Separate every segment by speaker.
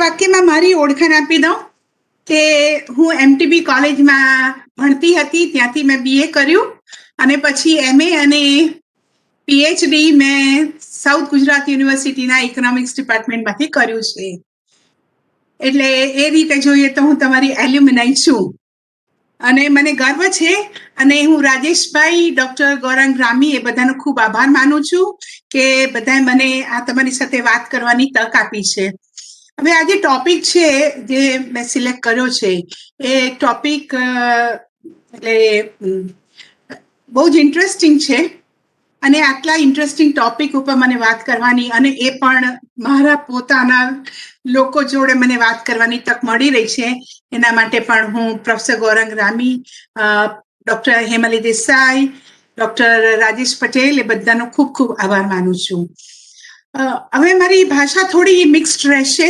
Speaker 1: વાક્યમાં મારી ઓળખાણ આપી દઉં કે હું એમટીબી કોલેજમાં ભણતી હતી, ત્યાંથી મેં બીએ કર્યું અને પછી એમએ અને પીએચડી મેં સાઉથ ગુજરાત યુનિવર્સિટીના ઇકોનોમિક્સ ડિપાર્ટમેન્ટમાંથી કર્યું છે. એટલે એ રીતે જોઈએ તો હું તમારી એલ્યુમિનાઈ છું અને મને ગર્વ છે. અને હું રાજેશભાઈ, ડોક્ટર ગૌરાંગ રામી એ બધાનો ખૂબ આભાર માનું છું કે બધાએ મને આ તમારી સાથે વાત કરવાની તક આપી છે. હવે આ જે ટોપિક છે જે મેં સિલેક્ટ કર્યો છે એ ટોપિક એટલે બહુ જ ઇન્ટરેસ્ટિંગ છે અને આટલા ઇન્ટરેસ્ટિંગ ટોપિક ઉપર મને વાત કરવાની અને એ પણ મારા પોતાના લોકો જોડે મને વાત કરવાની તક મળી રહી છે, એના માટે પણ હું professor Gaurang Rami, doctor Hemali Desai, doctor Rajesh Patel એ બધાનો ખૂબ ખૂબ આભાર માનું છું. હવે મારી ભાષા થોડી મિક્સ્ડ રહેશે.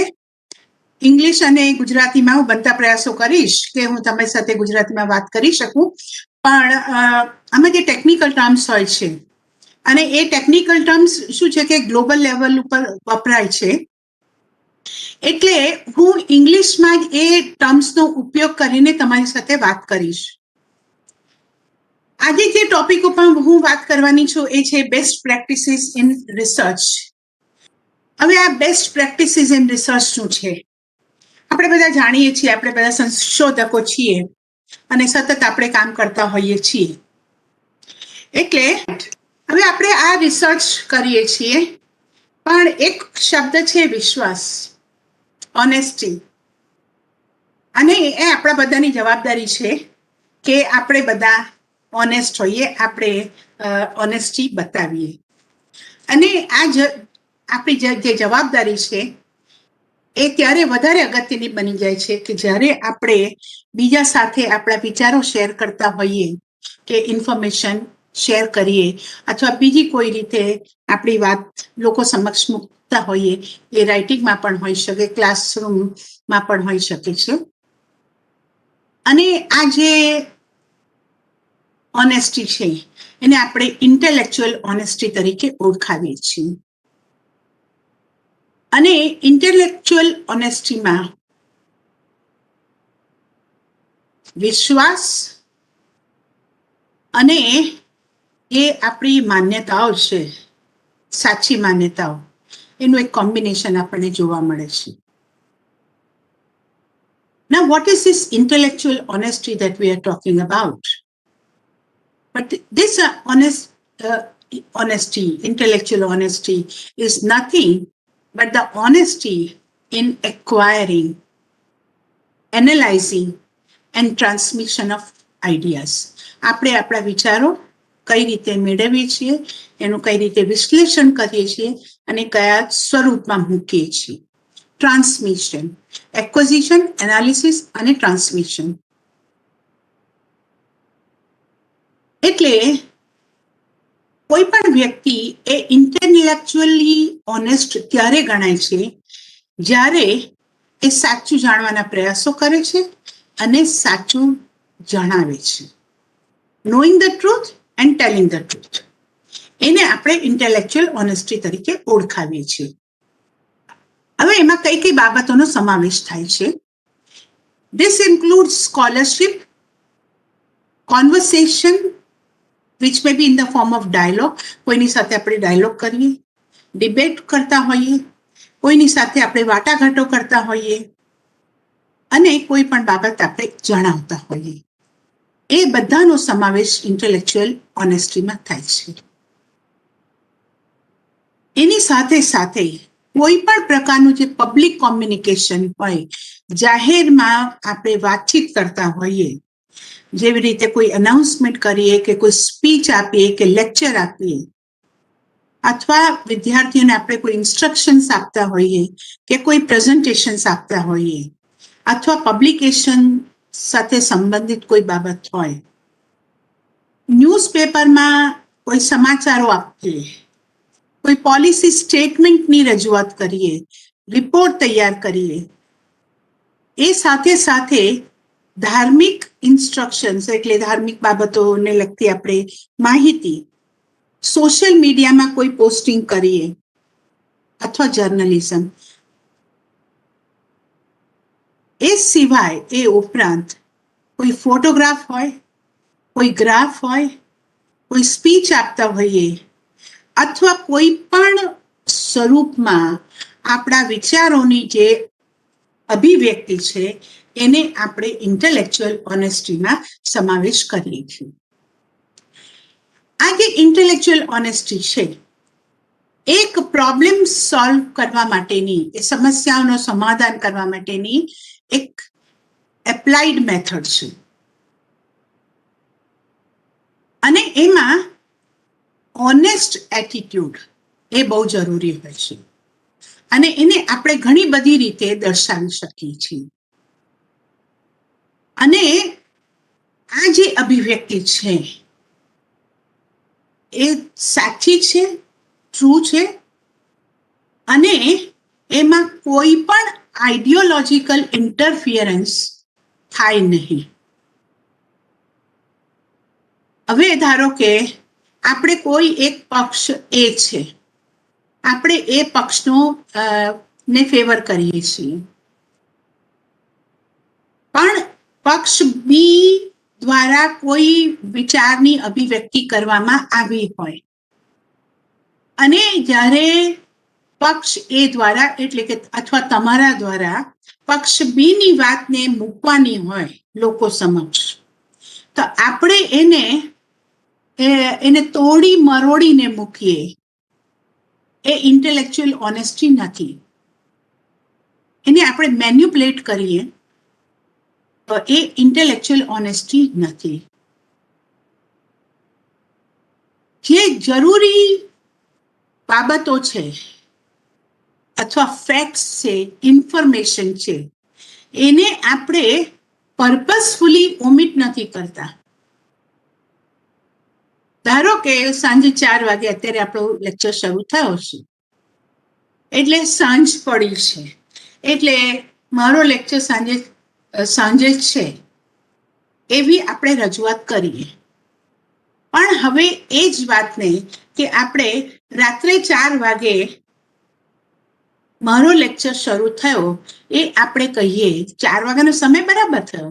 Speaker 1: ઇંગ્લિશ અને ગુજરાતીમાં હું બનતા પ્રયાસો કરીશ કે હું તમારી સાથે ગુજરાતીમાં વાત કરી શકું, પણ આમાં જે ટેકનિકલ ટર્મ્સ હોય છે અને એ ટેકનિકલ ટર્મ્સ શું છે કે ગ્લોબલ લેવલ ઉપર વપરાય છે, એટલે હું ઇંગ્લિશમાં એ ટર્મ્સનો ઉપયોગ કરીને તમારી સાથે વાત કરીશ. આજે જે ટોપિક ઉપર હું વાત કરવાની છું એ છે બેસ્ટ પ્રેક્ટિસીસ ઇન રિસર્ચ. હવે આ બેસ્ટ પ્રેક્ટિસીસ ઇન રિસર્ચ શું છે? આપણે બધા જાણીએ છીએ, આપણે બધા સંશોધકો છીએ અને સતત આપણે કામ કરતા હોઈએ છીએ. એટલે હવે આપણે આ રિસર્ચ કરીએ છીએ, પણ એક શબ્દ છે વિશ્વાસ, ઓનેસ્ટી, અને એ આપણા બધાની જવાબદારી છે કે આપણે બધા ઓનેસ્ટ હોઈએ, આપણે ઓનેસ્ટી બતાવીએ. અને આ આપણી જે જવાબદારી છે એ ત્યારે વધારે અગત્યની બની જાય છે કે જ્યારે આપણે બીજા સાથે આપણા વિચારો શેર કરતા હોઈએ કે ઇન્ફોર્મેશન શેર કરીએ અથવા બીજી કોઈ રીતે આપણી વાત લોકો સમક્ષ મૂકતા હોઈએ. એ રાઇટિંગમાં પણ હોઈ શકે, ક્લાસરૂમમાં પણ હોઈ શકે છે. અને આ જે ઓનેસ્ટી છે એને આપણે ઇન્ટેલેક્ચ્યુઅલ ઓનેસ્ટી તરીકે ઓળખાવીએ છીએ. અને ઇન્ટેલેક્ચ્યુઅલ ઓનેસ્ટીમાં વિશ્વાસ અને એ આપણી માન્યતાઓ છે, સાચી માન્યતાઓ, એનું એક કોમ્બિનેશન આપણને જોવા મળે છે. Now, what is this intellectual honesty that we are talking about? But this honesty, intellectual honesty, is nothing but the honesty in acquiring, analyzing, and transmission of ideas. આપણે આપણા વિચારો કઈ રીતે મેળવીએ છીએ, એનું કઈ રીતે વિશ્લેષણ કરીએ છીએ અને કયા સ્વરૂપમાં મૂકીએ છીએ. ટ્રાન્સમિશન, એક્વિઝિશન, એનાલિસિસ અને ટ્રાન્સમિશન. એટલે કોઈ પણ વ્યક્તિ એ ઇન્ટેલેક્ચ્યુઅલી ઓનેસ્ટ ત્યારે ગણાય છે જ્યારે એ સાચું જાણવાના પ્રયાસો કરે છે અને સાચું જણાવે છે. Knowing the truth and telling the truth, એને આપણે ઇન્ટેલેક્ચ્યુઅલ ઓનેસ્ટી તરીકે ઓળખાવીએ છીએ. હવે એમાં કઈ કઈ બાબતોનો સમાવેશ થાય છે? This includes scholarship, conversation, which may be in the form of dialogue. કોઈની સાથે આપણે ડાયલોગ કરીએ, ડિબેટ કરતા હોઈએ, કોઈની સાથે આપણે વાટાઘાટો કરતા હોઈએ અને કોઈ પણ બાબત આપણે જણાવતા હોઈએ. એ બધાનો સમાવેશ ઇન્ટેલેક્ચ્યુઅલ ઓનેસ્ટીમાં થાય છે. એની સાથે સાથે કોઈ પણ પ્રકારનું જે પબ્લિક કોમ્યુનિકેશન હોય, જાહેરમાં આપણે વાતચીત કરતા હોઈએ, જેવી રીતે કોઈ અનાઉન્સમેન્ટ કરીએ કે કોઈ સ્પીચ આપીએ કે લેક્ચર આપીએ, અથવા વિદ્યાર્થીઓને આપણે કોઈ ઇન્સ્ટ્રક્શન્સ આપતા હોઈએ કે કોઈ પ્રેઝન્ટેશન્સ આપતા હોઈએ, અથવા પબ્લિકેશન સાથે સંબંધિત કોઈ બાબત હોય, ન્યૂઝપેપરમાં કોઈ સમાચારો આપીએ, કોઈ પોલિસી સ્ટેટમેન્ટની રજૂઆત કરીએ, રિપોર્ટ તૈયાર કરીએ, એ સાથે સાથે ધાર્મિક ઇન્સ્ટ્રક્શન્સ એટલે ધાર્મિક બાબતોને લગતી આપણે માહિતી સોશિયલ મીડિયામાં કોઈ પોસ્ટિંગ કરીએ અથવા જર્નલિઝમ, એ સિવાય એ ઉપરાંત કોઈ ફોટોગ્રાફ હોય, કોઈ ગ્રાફ હોય, કોઈ સ્પીચ આપતા હોઈએ અથવા કોઈ પણ સ્વરૂપમાં આપણા વિચારોની જે અભિવ્યક્તિ છે એને આપણે ઇન્ટેલેક્ચ્યુઅલ ઓનેસ્ટીમાં સમાવેશ કરીએ છીએ. આ જે ઇન્ટેલેક્ચ્યુઅલ ઓનેસ્ટી છે એક પ્રોબ્લેમ સોલ્વ કરવા માટેની, એ સમસ્યાઓનો સમાધાન કરવા માટેની એક એપ્લાઇડ મેથડ છે અને એમાં ઓનેસ્ટ એટીટ્યુડ એ બહુ જરૂરી હોય છે અને એને આપણે ઘણી બધી રીતે દર્શાવી શકીએ છીએ. અને આ જે અભિવ્યક્તિ છે એ સાચી છે, ટ્રુ છે અને એમાં કોઈ પણ આઈડિયોલોજીકલ ઇન્ટરફિયરન્સ થાય નહીં. હવે ધારો કે આપણે કોઈ એક પક્ષ એ છે, આપણે એ પક્ષનો ને ફેવર કરીએ છીએ, પણ પક્ષ બી દ્વારા કોઈ વિચારની અભિવ્યક્તિ કરવામાં આવી હોય અને જ્યારે પક્ષ એ દ્વારા એટલે કે અથવા તમારા દ્વારા પક્ષ બી ની વાતને મૂકવાની હોય લોકો સમક્ષ, તો આપણે એને તોડી મરોડીને મૂકીએ એ ઇન્ટેલેક્ચ્યુઅલ ઓનેસ્ટી નથી. એને આપણે મેન્યુપ્યુલેટ કરીએ તો એ ઇન્ટેલેક્ચ્યુઅલ ઓનેસ્ટી નથી. જે જરૂરી બાબતો છે અથવા ફેક્ટ્સ છે, ઇન્ફોર્મેશન છે, એને આપણે પર્પસફુલી ઓમિટ નથી કરતા. ધારો કે સાંજે 4 વાગે અત્યારે આપણો લેક્ચર શરૂ થયો છે એટલે સાંજ પડી છે એટલે મારો લેક્ચર સાંજે છે એવી આપણે રજૂઆત કરીએ. પણ હવે એ જ વાતને કે આપણે રાત્રે 4 વાગે મારો લેક્ચર શરૂ થયો એ આપણે કહીએ, 4 વાગ્યાનો સમય બરાબર થયો,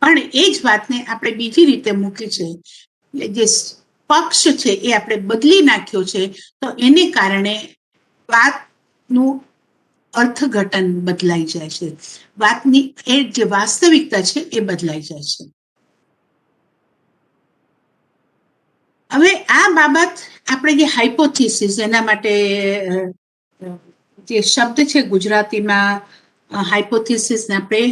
Speaker 1: પણ એ જ વાતને આપણે બીજી રીતે મૂકી છે, જે પક્ષ છે એ આપણે બદલી નાખ્યો છે, તો એને કારણે વાતનું અર્થઘટન બદલાઈ જાય છે, વાતની એ જે વાસ્તવિકતા છે એ બદલાઈ જાય છે. હવે આ બાબત આપણે જે હાઇપોથિસિસ, એના માટે જે શબ્દ છે ગુજરાતીમાં હાઇપોથિસિસને આપણે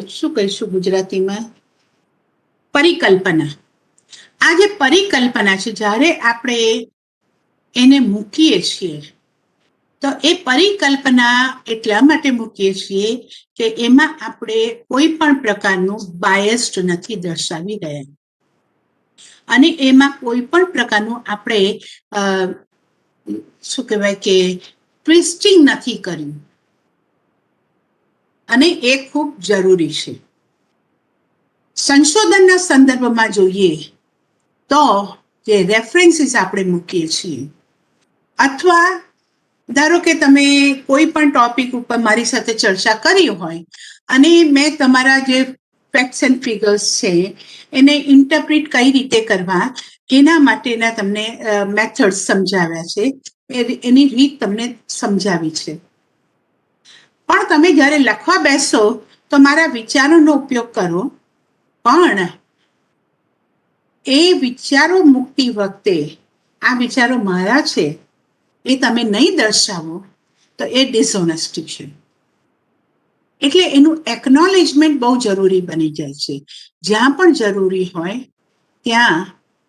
Speaker 1: શું કહીશું ગુજરાતીમાં, પરિકલ્પના. આ જે પરિકલ્પના છે જ્યારે આપણે એને મૂકીએ છીએ તો એ પરિકલ્પના એટલા માટે મૂકીએ છીએ કે એમાં આપણે કોઈ પણ પ્રકારનું બાયસ્ડ નથી દર્શાવી રહ્યા અને એમાં કોઈ પણ પ્રકારનું આપણે શું કહેવાય કે ટ્વિસ્ટિંગ નથી કર્યું અને એ ખૂબ જરૂરી છે. સંશોધનના સંદર્ભમાં જોઈએ તો જે રેફરન્સીસ આપણે મૂકીએ છીએ અથવા ધારો કે તમે કોઈ પણ ટોપિક ઉપર મારી સાથે ચર્ચા કરી હોય અને મેં તમારા જે ફેક્ટ્સ એન્ડ ફિગર્સ છે એને ઇન્ટરપ્રિટ કઈ રીતે કરવા એના માટેના તમને મેથડ્સ સમજાવ્યા છે, એની રીત તમને સમજાવી છે. પણ તમે જ્યારે લખવા બેસો તો મારા વિચારોનો ઉપયોગ કરો, પણ એ વિચારો મૂકતી વખતે આ વિચારો મારા છે એ તમે નહીં દર્શાવો તો એ ડિસઓનેસ્ટી છે. એટલે એનું એકનોલેજમેન્ટ બહુ જરૂરી બની જાય છે. જ્યાં પણ જરૂરી હોય ત્યાં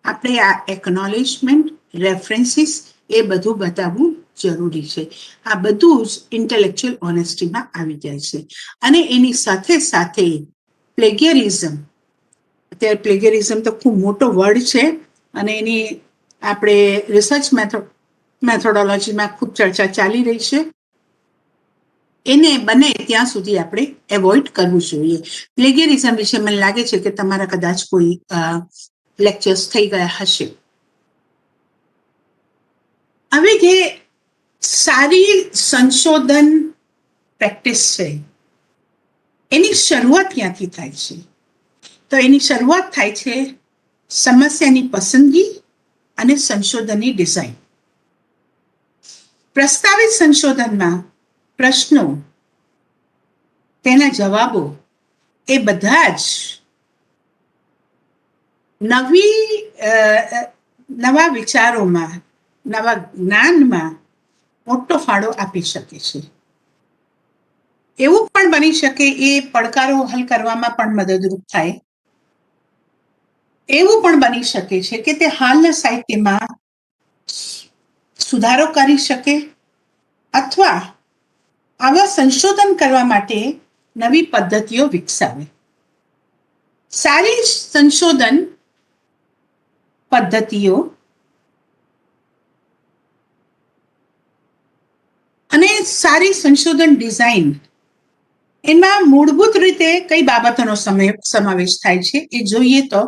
Speaker 1: આપણે આ એકનોલેજમેન્ટ, રેફરન્સીસ એ બધું બતાવવું જરૂરી છે. આ બધું જ ઇન્ટેલેક્ચ્યુઅલ ઓનેસ્ટીમાં આવી જાય છે. અને એની સાથે સાથે પ્લેગિયરિઝમ, અત્યારે પ્લેગિયરિઝમ તો ખૂબ મોટો વર્ડ છે અને એની આપણે રિસર્ચ મેથોડોલોજીમાં ખૂબ ચર્ચા ચાલી રહી છે. એને બને ત્યાં સુધી આપણે એવોઇડ કરવું જોઈએ. પ્લેગિયરિઝમ વિશે મને લાગે છે કે તમારા કદાચ કોઈ લેક્ચર્સ થઈ ગયા હશે. હવે જે સારી સંશોધન પ્રેક્ટિસ છે એની શરૂઆત ક્યાંથી થાય છે? તો એની શરૂઆત થાય છે સમસ્યાની પસંદગી અને સંશોધનની ડિઝાઇન. પ્રસ્તાવિત સંશોધનમાં પ્રશ્નો, તેના જવાબો એ બધા જ નવા વિચારોમાં, નવા જ્ઞાનમાં મોટો ફાળો આપી શકે છે. એવું પણ બની શકે એ પડકારો હલ કરવામાં પણ મદદરૂપ થાય. એવું પણ બની શકે છે કે તે હાલના સાહિત્યમાં સુધારો કરી શકે અથવા આવા સંશોધન કરવા માટે નવી પદ્ધતિઓ વિકસાવે. સારી સંશોધન પદ્ધતિઓ અને સારી સંશોધન ડિઝાઇન, એમાં મૂળભૂત રીતે કઈ બાબતોનો સમાવેશ થાય છે એ જોઈએ તો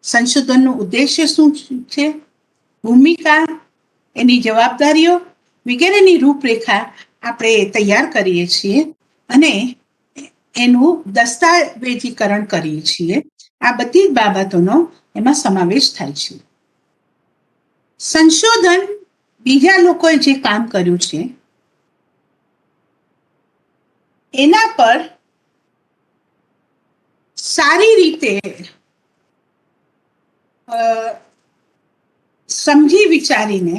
Speaker 1: સંશોધનનો ઉદ્દેશ્ય શું છે, ભૂમિકા, એની જવાબદારીઓ વગેરેની રૂપરેખા આપણે તૈયાર કરીએ છીએ અને એનું દસ્તાવેજીકરણ કરીએ છીએ. આ બધી જ બાબતોનો એમાં સમાવેશ થાય છે. સંશોધન બીજા લોકોએ જે કામ કર્યું છે એના પર સારી રીતે સમજી વિચારીને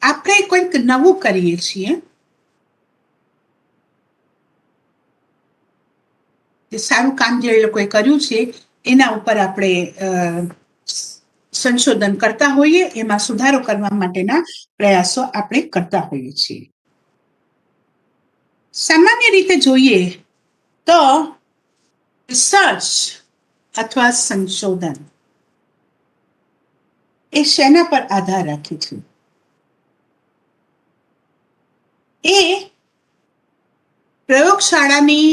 Speaker 1: આપણે કંઈક નવું કરીએ છીએ. સારું કામ જે લોકોએ કર્યું છે એના ઉપર આપણે સંશોધન કરતા હોઈએ, એમાં સુધારો કરવા માટેના પ્રયાસો આપણે કરતા હોઈએ છીએ. સામાન્ય રીતે જોઈએ તો રિસર્ચ અથવા સંશોધન એ શેના પર આધાર રાખે છે? એ પ્રયોગશાળાની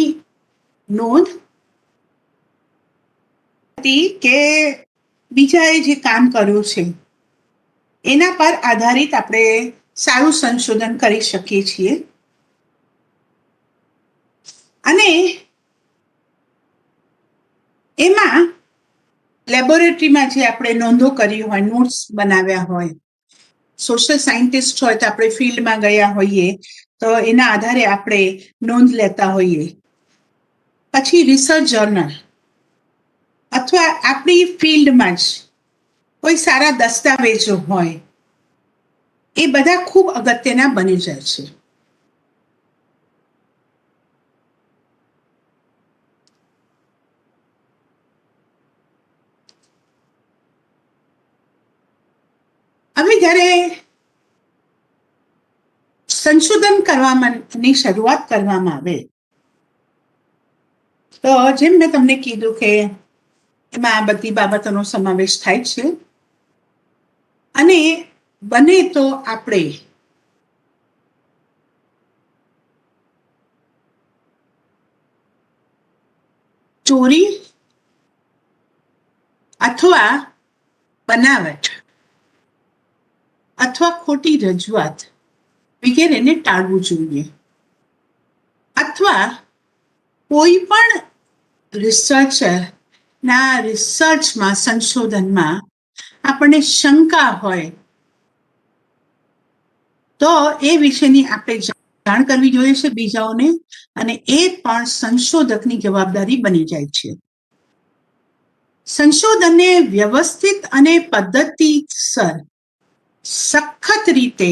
Speaker 1: નોંધ કે બીજાએ જે કામ કર્યું છે એના પર આધારિત આપણે સારું સંશોધન કરી શકીએ છીએ. અને એમાં લેબોરેટરીમાં જે આપણે નોંધો કરી હોય, નોટ્સ બનાવ્યા હોય, સોશિયલ સાયન્ટિસ્ટ હોય તો આપણે ફિલ્ડમાં ગયા હોઈએ તો એના આધારે આપણે નોંધ લેતા હોઈએ. પછી રિસર્ચ જર્નલ અથવા આપણી ફિલ્ડમાં જ કોઈ સારા દસ્તાવેજો હોય, એ બધા ખૂબ અગત્યના બની જાય છે. હવે જ્યારે સંશોધન કરવાની શરૂઆત કરવામાં આવે તો જેમ મેં તમને કીધું કે એમાં આ બધી બાબતોનો સમાવેશ થાય છે અને બને તો આપણે ચોરી અથવા બનાવટ અથવા ખોટી રજૂઆત વગેરેને ટાળવું જોઈએ. અથવા કોઈ પણ રિસર્ચરના રિસર્ચમાં, સંશોધનમાં આપણને શંકા હોય તો એ વિશેની આપણે જાણ કરવી જોઈએ છે બીજાઓને, અને એ પણ સંશોધકની જવાબદારી બની જાય છે. સંશોધનને વ્યવસ્થિત અને પદ્ધતિસર સખત રીતે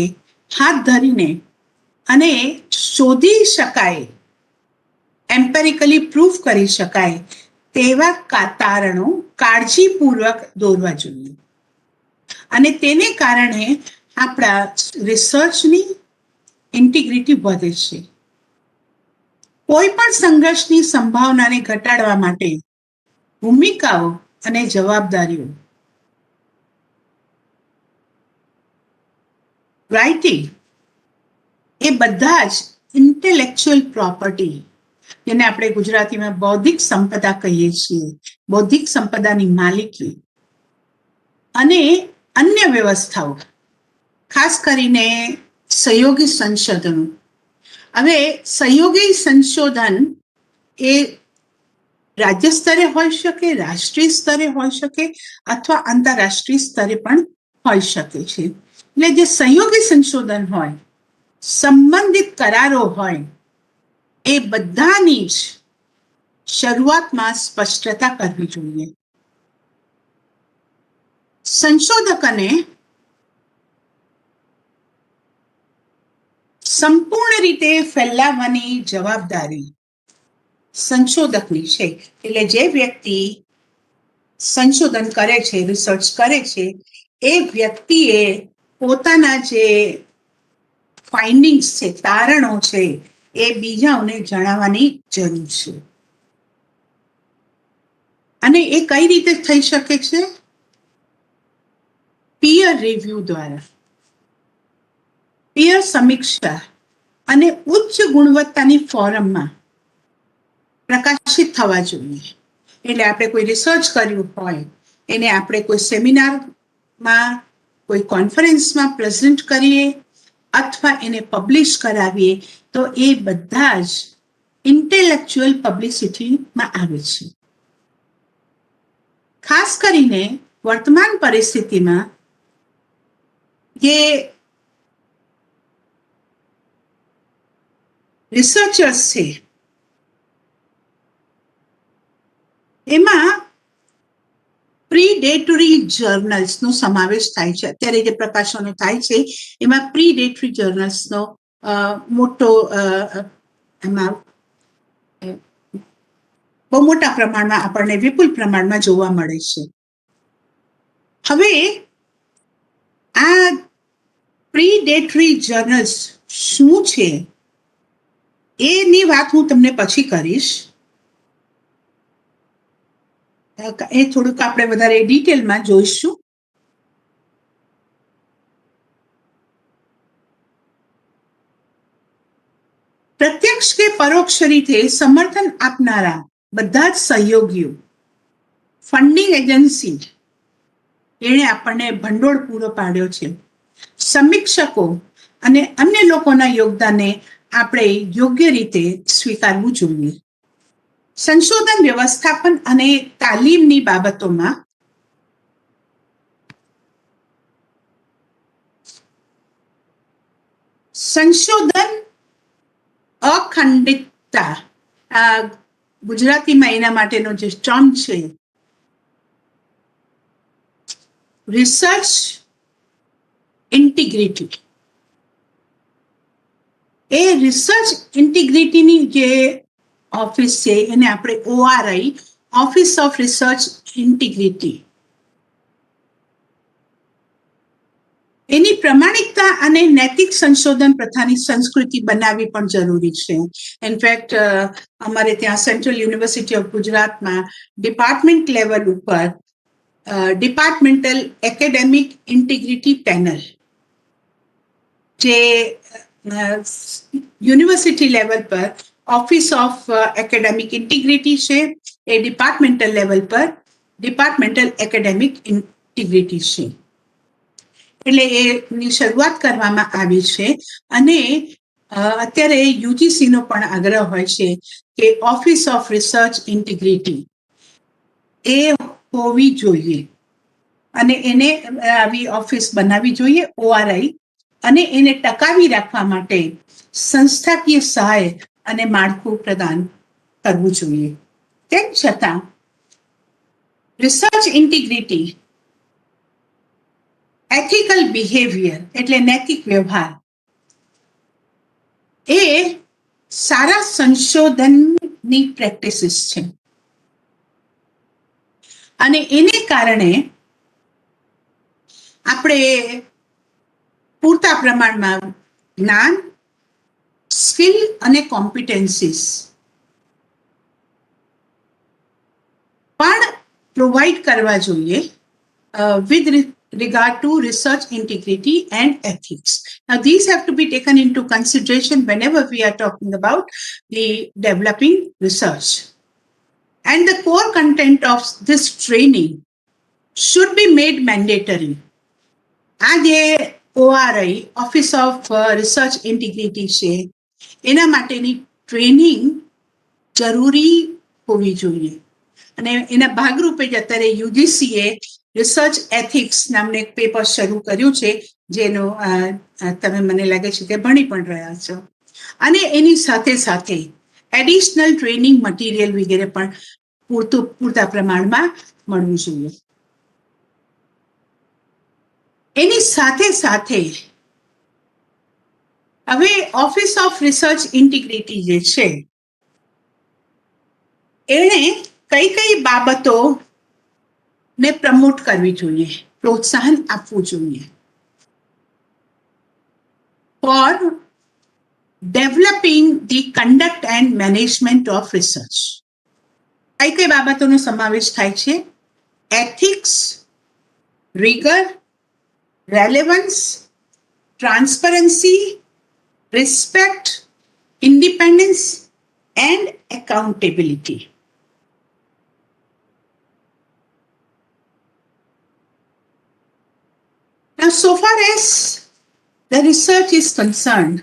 Speaker 1: હાથ ધરીને અને શોધી શકાય, એમ્પેરિકલી પ્રૂફ કરી શકાય તેવા તારણો કાળજીપૂર્વક દોરવા જોઈએ. અને તેને કારણે આપણા રિસર્ચની ઇન્ટિગ્રિટી વધે છે. કોઈ પણ સંઘર્ષની સંભાવનાને ઘટાડવા માટે ભૂમિકાઓ અને જવાબદારીઓ, રાઇટિંગ, એ બધા જ ઇન્ટેલેક્ચ્યુઅલ પ્રોપર્ટી, જેને આપણે ગુજરાતીમાં બૌદ્ધિક સંપદા કહીએ છીએ, બૌદ્ધિક સંપદાની માલિકી અને અન્ય વ્યવસ્થાઓ, ખાસ કરીને સહયોગી સંશોધનો. હવે સહયોગી સંશોધન એ રાજ્ય સ્તરે હોઈ શકે, રાષ્ટ્રીય સ્તરે હોઈ શકે અથવા આંતરરાષ્ટ્રીય સ્તરે પણ હોઈ શકે છે. એટલે જે સહયોગી સંશોધન હોય, સંબંધિત કરારો હોય, એ બધાની જ શરૂઆતમાં સ્પષ્ટતા કરવી જોઈએ. સંશોધકને સંપૂર્ણ રીતે ફેલાવવાની જવાબદારી સંશોધકની છે. એટલે જે વ્યક્તિ સંશોધન કરે છે, રિસર્ચ કરે છે, એ વ્યક્તિએ પોતાના જે ફાઇન્ડિંગ્સ છે, તારણો છે, એ બીજાઓને જણાવવાની જરૂર છે. અને એ કઈ રીતે થઈ શકે છે? પીયર રિવ્યુ દ્વારા. પીયર સમીક્ષા અને ઉચ્ચ ગુણવત્તાની ફોરમમાં પ્રકાશિત થવા જોઈએ. એટલે આપણે કોઈ રિસર્ચ કર્યું હોય, એને આપણે કોઈ સેમિનારમાં, કોઈ કોન્ફરન્સમાં પ્રેઝન્ટ કરીએ અથવા એને પબ્લિશ કરાવીએ તો એ બધા જ ઇન્ટેલેક્ચ્યુઅલ પબ્લિસિટીમાં આવે છે. ખાસ કરીને વર્તમાન પરિસ્થિતિમાં જે રિસર્ચર્સ છે, એમાં પ્રીડેટરી જર્નલ્સનો સમાવેશ થાય છે. અત્યારે જે પ્રકાશનો થાય છે એમાં પ્રીડેટરી જર્નલ્સનો મોટો એમાં બહુ મોટા પ્રમાણમાં આપણને વિપુલ પ્રમાણમાં જોવા મળે છે. હવે આ પ્રીડેટરી જર્નલ્સ શું છે એની વાત હું તમને પછી કરીશ. એ થોડુંક આપણે વધારે ડિટેલમાં જોઈશું. પ્રત્યક્ષ કે પરોક્ષ રીતે સમર્થન આપનારા બધા જ સહયોગીઓ, ફંડિંગ એજન્સી, એણે આપણને ભંડોળ પૂરો પાડ્યો છે, સમીક્ષકો અને અન્ય લોકોના યોગદાનને આપણે યોગ્ય રીતે સ્વીકારવું જોઈએ. સંશોધન વ્યવસ્થાપન અને તાલીમની બાબતોમાં સંશોધન અખંડિતતા, આ ગુજરાતીમાં એના માટેનો જે ટર્મ છે, રિસર્ચ ઇન્ટિગ્રિટી. એ રિસર્ચ ઇન્ટિગ્રિટીની જે ઓફિસ છે એને આપણે ORI, office of research integrity, એની પ્રમાણિકતા અને નૈતિક સંશોધન પ્રથાની સંસ્કૃતિ બનાવવી પણ જરૂરી છે. ઇનફેક્ટ અમારે ત્યાં સેન્ટ્રલ યુનિવર્સિટી ઓફ ગુજરાતમાં ડિપાર્ટમેન્ટ લેવલ ઉપર ડિપાર્ટમેન્ટલ એકેડેમિક ઇન્ટિગ્રિટી પેનલ, જે યુનિવર્સિટી લેવલ પર ઓફિસ ઓફ એકેડેમિક ઇન્ટિગ્રિટી છે, એ ડિપાર્ટમેન્ટલ લેવલ પર ડિપાર્ટમેન્ટલ એકેડેમિક ઇન્ટિગ્રિટી છે. એટલે એની શરૂઆત કરવામાં આવી છે. અને અત્યારે યુજીસીનો પણ આગ્રહ હોય છે કે ઓફિસ ઓફ રિસર્ચ ઇન્ટિગ્રિટી એ હોવી જોઈએ અને એને આવી ઓફિસ બનાવવી જોઈએ ORI, અને એને ટકાવી રાખવા માટે સંસ્થાકીય સહાય અને માળખું પ્રદાન કરવું જોઈએ. તેમ છતાં રિસર્ચ ઇન્ટિગ્રિટી, એથિકલ બિહેવિયર એટલે નૈતિક વ્યવહાર, એ સારા સંશોધનની પ્રેક્ટિસિસ છે. અને એને કારણે આપણે પૂરતા પ્રમાણમાં જ્ઞાન, સ્કિલ અને કોમ્પિટન્સીસ પણ પ્રોવાઈડ કરવા જોઈએ with regard to research integrity and ethics. Now, these have to be taken into consideration whenever we are talking about the developing research. And the core content of this training should be made mandatory. આ જે ORI office of research integrity છે એના માટેની training જરૂરી હોવી જોઈએ. અને એના ભાગરૂપે જ અત્યારે યુજીસીએ રિસર્ચ એથિક્સ નામનું એક પેપર શરૂ કર્યું છે, જેનો તમે મને લાગે છે કે ભણી પણ રહ્યા છો. અને એની સાથે સાથે એડિશનલ ટ્રેનિંગ મટીરિયલ વગેરે પણ પૂરતા પ્રમાણમાં મળવું જોઈએ. એની સાથે સાથે હવે ઓફિસ ઓફ રિસર્ચ ઇન્ટિગ્રિટી જે છે એણે કઈ કઈ બાબતો ને પ્રમોટ કરવી જોઈએ, પ્રોત્સાહન આપવું જોઈએ for developing the conduct and management of research. કઈ કઈ બાબતોનો સમાવેશ થાય છે? Ethics, rigor, relevance, transparency, respect, independence, and accountability. Now, so far as the research is concerned,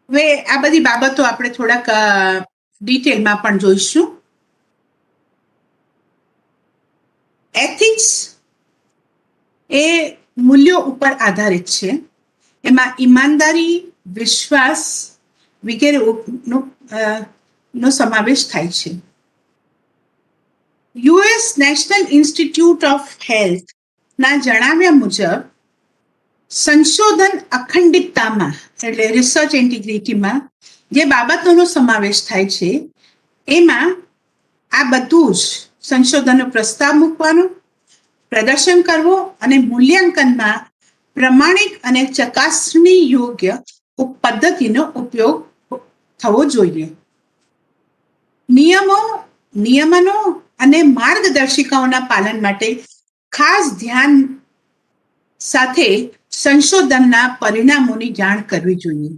Speaker 1: હવે આ બધી બાબતો આપણે થોડાક ડિટેલમાં પણ જોઈશું. એથિક્સ એ મૂલ્યો ઉપર આધારિત છે. એમાં ઈમાનદારી, વિશ્વાસ વગેરે નો સમાવેશ થાય છે. US national institute of health ના જણાવ્યા મુજબ સંશોધન અખંડિતતામાં એટલે રિસર્ચ ઇન્ટિગ્રિટીમાં જે બાબતોનો સમાવેશ થાય છે એમાં આ બધું જ સંશોધનનો પ્રસ્તાવ મૂકવાનો, પ્રદર્શન કરવો અને મૂલ્યાંકનમાં પ્રમાણિક અને ચકાસણી યોગ્ય પદ્ધતિનો ઉપયોગ થવો જોઈએ. નિયમનો અને માર્ગદર્શિકાઓના પાલન માટે ખાસ ધ્યાન સાથે સંશોધનના પરિણામોની જાણ કરવી જોઈએ.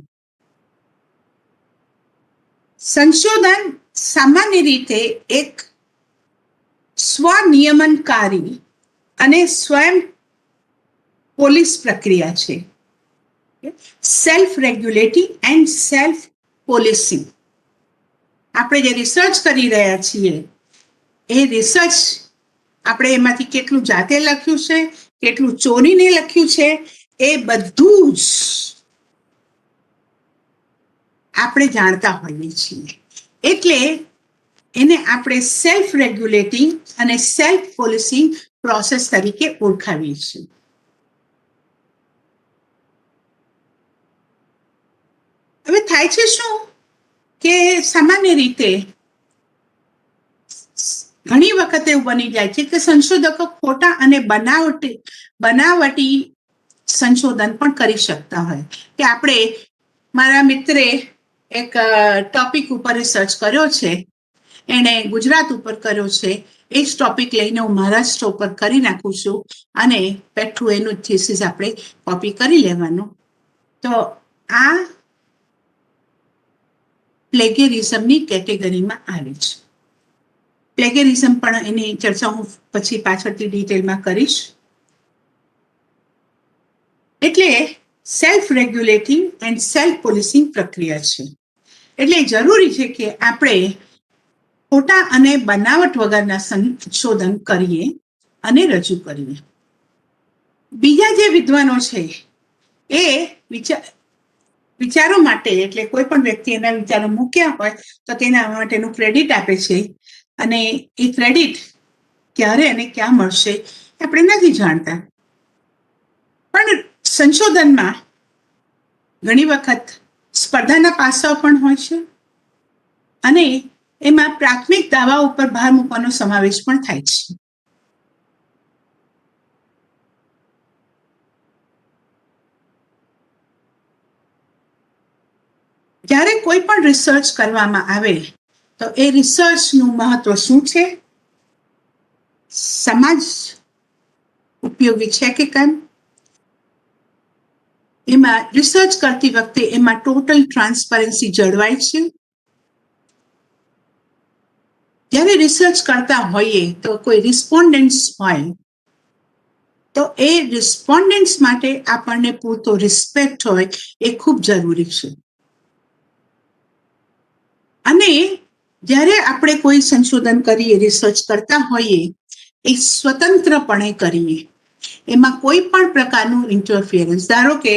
Speaker 1: સંશોધન સામાન્ય રીતે એક સ્વનિયમનકારી અને સ્વયં પોલીસ પ્રક્રિયા છે. Self regulating and self polishing. આપણે જે રિસર્ચ કરી રહ્યા છીએ એ રિસર્ચ આપણે એમાંથી કેટલું જાતે લખ્યું છે, કેટલું ચોરીને લખ્યું છે, એ બધું જ આપણે જાણતા હોઈએ છીએ. એટલે એને આપણે સેલ્ફ રેગ્યુલેટિંગ અને સેલ્ફ પોલિસિંગ પ્રોસેસ તરીકે ઓળખાવીએ છીએ. હવે થાય છે શું કે સામાન્ય રીતે ઘણી વખત એવું બની જાય છે કે સંશોધકો ખોટા અને બનાવટી સંશોધન પણ કરી શકતા હોય. કે આપણે મારા મિત્રે એક ટોપિક ઉપર રિસર્ચ કર્યો છે, એણે ગુજરાત ઉપર કર્યો છે, એ જ ટોપિક લઈને હું મહારાષ્ટ્ર ઉપર કરી નાખું છું અને પેઠું એનું થીસીસ આપણે કોપી કરી લેવાનું. તો આ પ્લેગેરિઝમની કેટેગરીમાં આવે છે. પ્લેગેરિઝમ પણ એની ચર્ચા હું પછી પાછળથી ડિટેલમાં કરીશ. એટલે self regulating and self polishing પ્રક્રિયા છે. એટલે જરૂરી છે કે આપણે ખોટા અને બનાવટ વગરના સંશોધન કરીએ અને રજૂ કરીએ. બીજા જે વિદ્વાનો છે એ વિચારો માટે, એટલે કોઈ પણ વ્યક્તિ એના વિચારો મૂક્યા હોય તો તેના માટેનું ક્રેડિટ આપે છે, અને એ ક્રેડિટ ક્યારે અને ક્યાં મળશે આપણે નથી જાણતા. પણ સંશોધનમાં ઘણી વખત સ્પર્ધાના પાસાઓ પણ હોય છે અને એમાં પ્રાથમિક દાવા ઉપર ભાર મૂકવાનો સમાવેશ પણ થાય છે. જ્યારે કોઈ પણ રિસર્ચ કરવામાં આવે તો એ રિસર્ચનું મહત્વ શું છે, સમાજ ઉપયોગી છે કે કેમ, એમાં રિસર્ચ કરતી વખતે એમાં ટોટલ ટ્રાન્સપરન્સી જળવાય છે, જ્યારે રિસર્ચ કરતા હોઈએ તો કોઈ રિસ્પોન્ડન્ટ્સ હોય તો એ રિસ્પોન્ડન્ટ્સ માટે આપણને પૂરતો રિસ્પેક્ટ હોય એ ખૂબ જરૂરી છે. અને જ્યારે આપણે કોઈ સંશોધન કરીએ, રિસર્ચ કરતા હોઈએ, એ સ્વતંત્રપણે કરીએ, એમાં કોઈ પણ પ્રકારનું ઇન્ટરફિયરન્સ, ધારો કે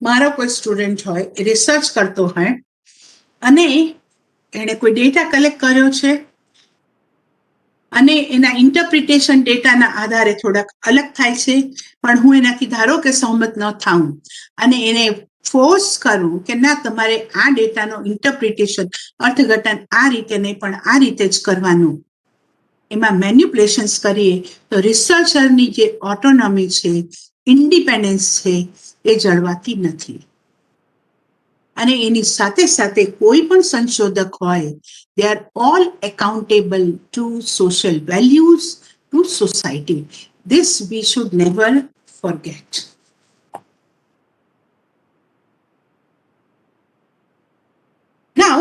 Speaker 1: મારો કોઈ સ્ટુડન્ટ હોય, રિસર્ચ કરતો હોય અને એણે કોઈ ડેટા કલેક્ટ કર્યો છે અને એના ઇન્ટરપ્રિટેશન ડેટાના આધારે થોડાક અલગ થાય છે, પણ હું એનાથી ધારો કે સહમત ન થાઉં અને એને ફોર્સ કરું કે ના, તમારે આ ડેટાનો ઇન્ટરપ્રિટેશન, અર્થઘટન આ રીતે નહીં પણ આ રીતે જ કરવાનું, એમાં મેન્યુપ્યુલેશન્સ કરીએ તો રિસર્ચરની જે ઓટોનોમી છે, ઇન્ડિપેન્ડન્સ છે, એ જળવાતી નથી. અને એની સાથે સાથે કોઈ પણ સંશોધક હોય, they are all accountable to social values, to society. This we should never forget. Now,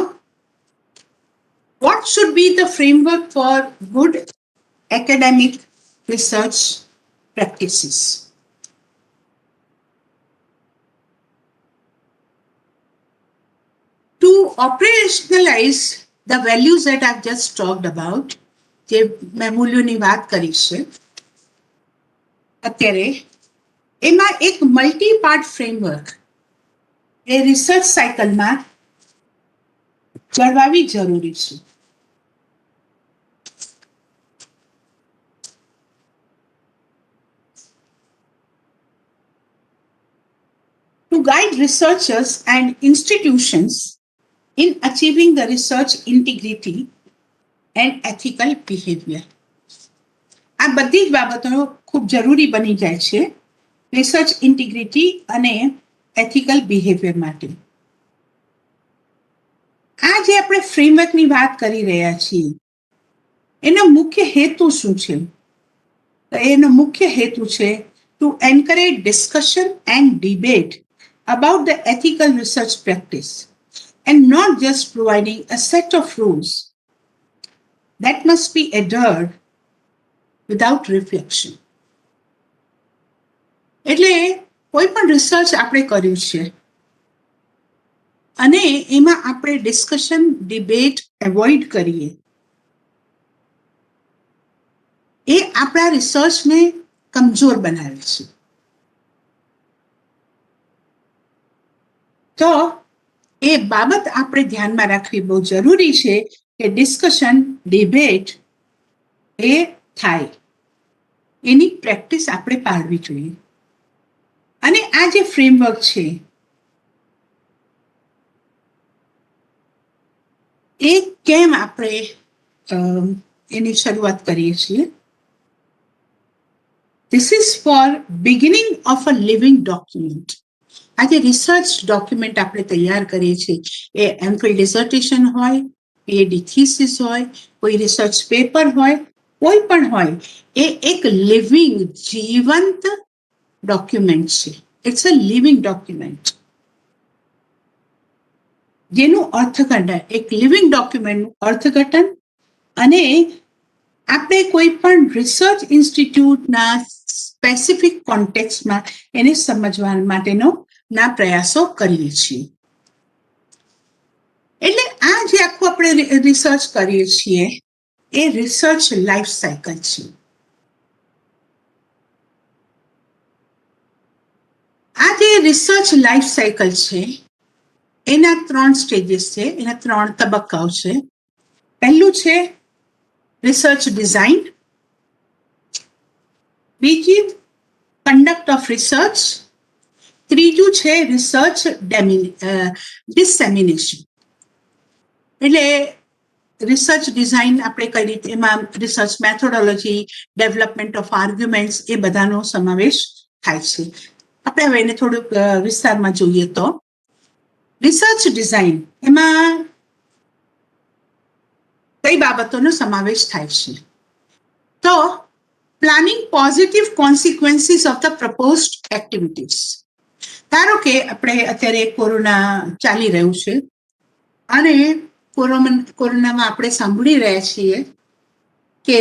Speaker 1: what should be the framework for good academic research practices? To operationalize the values that I've just talked about, જે મેં મૂલ્યોની વાત કરી છે અત્યારે, એમાં એક multi part framework એ research સાયકલમાં જળવાવી જરૂરી છે. To guide researchers and institutions in achieving the research integrity and ethical behavior. આ બધી જ બાબતો ખૂબ જરૂરી બની જાય છે રિસર્ચ ઇન્ટિગ્રિટી અને એથિકલ બિહેવિયર માટે. આ જે આપણે ફ્રેમવર્કની વાત કરી રહ્યા છીએ, એનો મુખ્ય હેતુ શું છે? તો એનો મુખ્ય હેતુ છે to encourage discussion and debate about the ethical research practice and not just providing a set of rules that must be adhered without reflection. એટલે કોઈ પણ રિસર્ચ આપણે કર્યું છે અને એમાં આપણે ડિસ્કશન, ડિબેટ એવોઇડ કરીએ, એ આપણા રિસર્ચને કમજોર બનાવે છે. તો એ બાબત આપણે ધ્યાનમાં રાખવી બહુ જરૂરી છે કે ડિસ્કશન, ડિબેટ એ થાય, એની પ્રેક્ટિસ આપણે પાડવી જોઈએ. અને આ જે ફ્રેમવર્ક છે એ કેમ આપણે એની શરૂઆત કરીએ છીએ? This is for beginning of a living document. આ જે રિસર્ચ ડોક્યુમેન્ટ આપણે તૈયાર કરીએ છીએ, એ એમફિલ ડિસર્ટેશન હોય, પીએચડી થીસિસ હોય, કોઈ રિસર્ચ પેપર હોય, કોઈ પણ હોય, એ એક લિવિંગ, જીવંત ડોક્યુમેન્ટ છે. ઇટ્સ અ લિવિંગ ડોક્યુમેન્ટ, જેનું અર્થઘટન, એક લિવિંગ ડોક્યુમેન્ટનું અર્થઘટન અને આપણે કોઈ પણ રિસર્ચ ઇન્સ્ટિટ્યૂટના સ્પેસિફિક કોન્ટેક્સ્ટમાં એને સમજવા માટેનો ના પ્રયાસો કરીએ છીએ. એટલે આ જે આખું આપણે રિસર્ચ કરીએ છીએ એ રિસર્ચ લાઈફ સાયકલ છે. આ જે રિસર્ચ લાઈફ સાયકલ છે એના 3 સ્ટેજીસ છે, એના 3 તબક્કાઓ છે. પહેલું છે રિસર્ચ ડિઝાઇન, બીજી કન્ડક્ટ ઓફ રિસર્ચ, ત્રીજું છે રિસર્ચ ડિસેમિનેશન. એટલે રિસર્ચ ડિઝાઇન આપણે કઈ રીતે, એમાં research methodology, development of arguments, એ બધાનો સમાવેશ થાય છે. આપણે હવે એને થોડુંક વિસ્તારમાં જોઈએ તો રિસર્ચ ડિઝાઇન એમાં કઈ બાબતોનો સમાવેશ થાય છે? તો planning positive consequences of the proposed activities. ધારો કે આપણે અત્યારે કોરોના ચાલી રહ્યું છે અને કોરોનામાં આપણે સાંભળી રહ્યા છીએ કે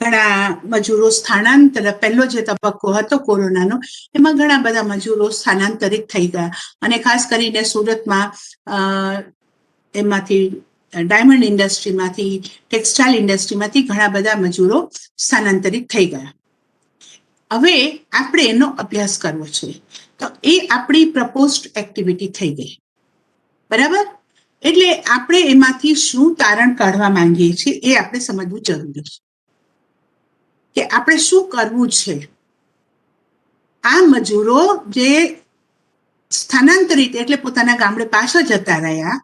Speaker 1: ઘણા મજૂરો સ્થાનાંતર, પહેલો જે તબક્કો હતો કોરોનાનો, એમાં ઘણા બધા મજૂરો સ્થાનાંતરિત થઈ ગયા, અને ખાસ કરીને સુરતમાં એમાંથી ડાયમંડ ઇન્ડસ્ટ્રીમાંથી, ટેક્સટાઇલ ઇન્ડસ્ટ્રીમાંથી ઘણા બધા મજૂરો સ્થાનાંતરિત થઈ ગયા. હવે આપણે એનો અભ્યાસ કરવો છે, તો એ આપણી પ્રપોઝડ એક્ટિવિટી થઈ ગઈ, બરાબર. એટલે આપણે એમાંથી શું તારણ કાઢવા માંગીએ છીએ એ આપણે સમજવું જરૂરી છે, કે આપણે શું કરવું છે. આ મજૂરો જે સ્થાનાંતરિત એટલે પોતાના ગામડે પાછા જતા રહ્યા,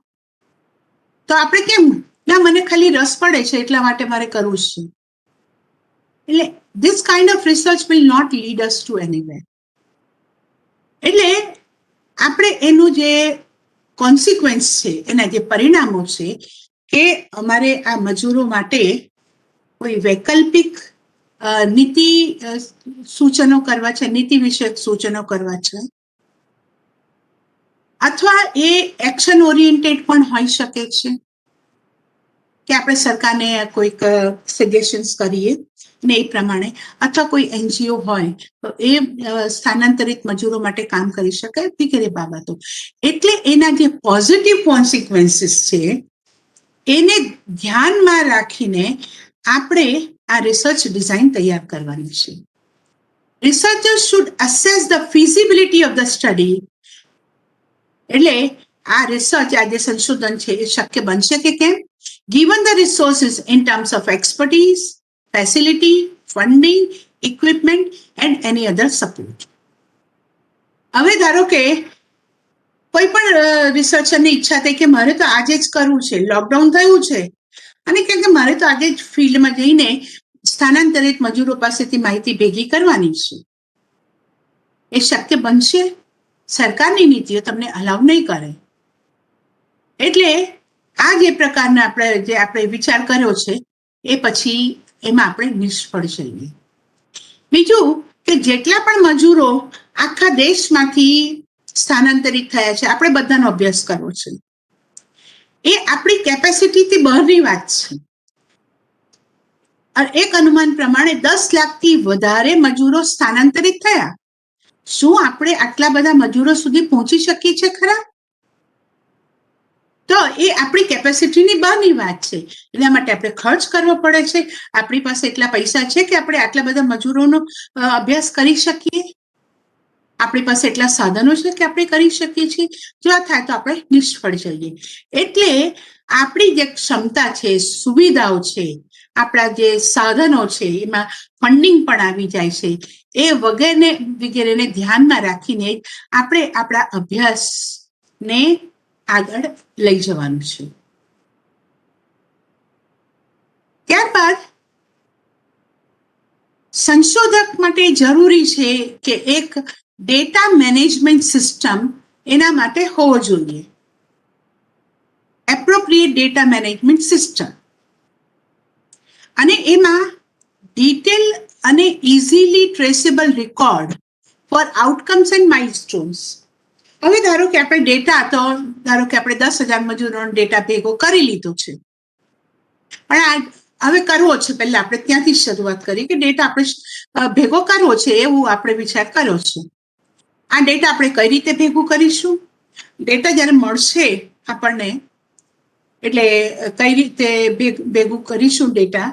Speaker 1: તો આપણે કેમ ના, મને ખાલી રસ પડે છે એટલા માટે મારે કરવું છે. એટલે this kind of research will not lead us to anywhere. એટલે આપણે એનું જે કોન્સિક્વન્સ છે, એના જે પરિણામો છે, કે અમારે આ મજૂરો માટે કોઈ વૈકલ્પિક નીતિ સૂચનો કરવા છે, નીતિ વિષયક સૂચનો કરવા છે, અથવા એ એક્શન ઓરિએન્ટેડ પણ હોઈ શકે છે, કે આપણે સરકારને કોઈક સજેશન્સ કરીએ ને એ પ્રમાણે, અથવા કોઈ એનજીઓ હોય તો એ સ્થાનાંતરિત મજૂરો માટે કામ કરી શકે, વગેરે બાબતો. એટલે એના જે પોઝિટિવ કોન્સિક્વન્સીસ છે એને ધ્યાનમાં રાખીને આપણે આ રિસર્ચ ડિઝાઇન તૈયાર કરવાની છે. Researchers should assess the feasibility of the study. એટલે આ રિસર્ચ, આ જે સંશોધન છે એ શક્ય બનશે કે કેમ, given the resources in terms of expertise, facility, funding, equipment and any other support. હવે ધારો કે કોઈ પણ રિસર્ચરની ઈચ્છા થઈ કે મારે તો આજે જ કરવું છે, લોકડાઉન થયું છે, અને કે મારે તો આજે જ ફિલ્ડમાં જઈને સ્થાનાંતરિત મજૂરો પાસેથી માહિતી ભેગી કરવાની છે. એ શક્ય બનશે? સરકારની નીતિઓ તમને અલાઉ નહીં કરે. એટલે આ જે પ્રકારના આપણે વિચાર કર્યો છે એ પછી એમાં આપણે નિષ્ફળ જઈએ. બીજું કે જેટલા પણ મજૂરો આખા દેશમાંથી સ્થાનાંતરિત થયા છે, આપણે બધાનો અભ્યાસ કરવો છે. એ આપણી કેપેસિટીથી બહારની વાત છે. એક અનુમાન પ્રમાણે 10 લાખથી વધારે મજૂરો સ્થાનાંતરિત થયા. શું આપણે આટલા બધા મજૂરો સુધી પહોંચી શકીએ છીએ ખરા? તો એ આપણી કેપેસિટીની બહારની વાત છે. એના માટે આપણે ખર્ચ કરવો પડે છે. આપણી પાસે એટલા પૈસા છે કે આપણે આટલા બધા મજૂરોનો અભ્યાસ કરી શકીએ? આપણી પાસે એટલા સાધનો છે કે આપણે કરી શકીએ છીએ? જો આ થાય તો આપણે નિષ્ફળ જઈએ. એટલે આપણી જે ક્ષમતા છે, સુવિધાઓ છે, આપણા જે સાધનો છે, એમાં ફંડિંગ પણ આવી જાય છે. એ વગેરેને ધ્યાનમાં રાખીને આપણે આપણા અભ્યાસને આગળ લઈ જવાનું છે. ત્યારબાદ સંશોધક માટે જરૂરી છે કે એક ડેટા મેનેજમેન્ટ સિસ્ટમ એના માટે હોવો જોઈએ. એપ્રોપ્રિએટ ડેટા મેનેજમેન્ટ સિસ્ટમ, અને એમાં ડિટેલ અને easily traceable record for outcomes and milestones. હવે ધારો કે આપણે ડેટા, તો ધારો કે આપણે 10,000 મજૂરોનો ડેટા ભેગો કરી લીધો છે, પણ હવે કરવો છે, પહેલા આપણે ત્યાંથી શરૂઆત કરી કે ડેટા આપણે ભેગો કરવો છે, એવું આપણે વિચાર કર્યો છે. આ ડેટા આપણે કઈ રીતે ભેગું કરીશું? ડેટા જ્યારે મળશે આપણને, એટલે કઈ રીતે ભેગું કરીશું ડેટા,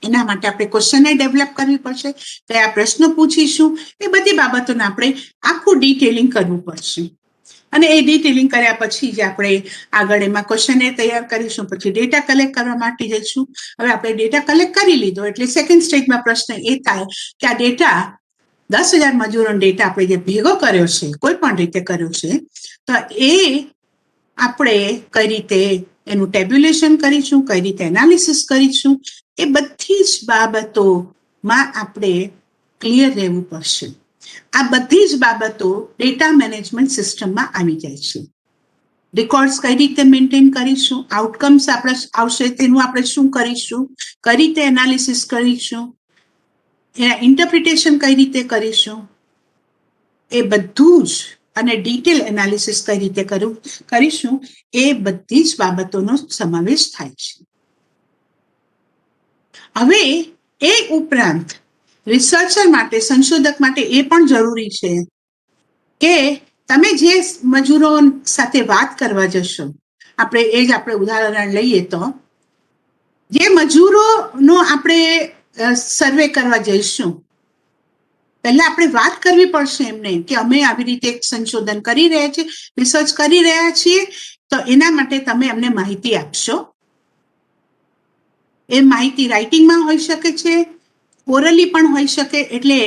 Speaker 1: એના માટે આપણે ક્વેશ્ચનને ડેવલપ કરવી પડશે, કયા પ્રશ્નો પૂછીશું, એ બધી બાબતોને આપણે આખું ડિટેલિંગ કરવું પડશે. અને એ ડિટેલિંગ કર્યા પછી જ આપણે આગળ એમાં ક્વેશ્ચનને તૈયાર કરીશું, પછી ડેટા કલેક્ટ કરવા માટે જઈશું. હવે આપણે ડેટા કલેક્ટ કરી લીધો એટલે સેકન્ડ સ્ટેજમાં પ્રશ્ન એ થાય કે આ ડેટા 10,000 મજૂરોનો ડેટા આપણે જે ભેગો કર્યો છે, કોઈ પણ રીતે કર્યો છે, તો એ આપણે કઈ રીતે એનું ટેબ્યુલેશન કરીશું, કઈ રીતે એનાલિસિસ કરીશું, એ બધી જ બાબતોમાં આપણે ક્લિયર રહેવું પડશે. આ બધી જ બાબતો ડેટા મેનેજમેન્ટ સિસ્ટમમાં આવી જાય છે. રેકોર્ડ્સ કઈ રીતે મેન્ટેન કરીશું, આઉટકમ્સ આપણે આવશે તેનું આપણે શું કરીશું, કઈ રીતે એનાલિસિસ કરીશું, એના ઇન્ટરપ્રિટેશન કઈ રીતે કરીશું, એ બધું જ, અને ડિટેલ એનાલિસિસ કઈ રીતે કરીશું, એ બધી જ બાબતોનો સમાવેશ થાય છે. હવે એ ઉપરાંત રિસર્ચર માટે, સંશોધક માટે એ પણ જરૂરી છે કે તમે જે મજૂરો સાથે વાત કરવા જશો, આપણે ઉદાહરણ લઈએ તો જે મજૂરોનો આપણે સર્વે કરવા જઈશું, પહેલા આપણે વાત કરવી પડશે એમને કે અમે આવી રીતે એક સંશોધન કરી રહ્યા છીએ, રિસર્ચ કરી રહ્યા છીએ, તો એના માટે તમે અમને માહિતી આપશો. એ માહિતી રાઇટિંગમાં હોઈ શકે છે, ઓરલી પણ હોઈ શકે. એટલે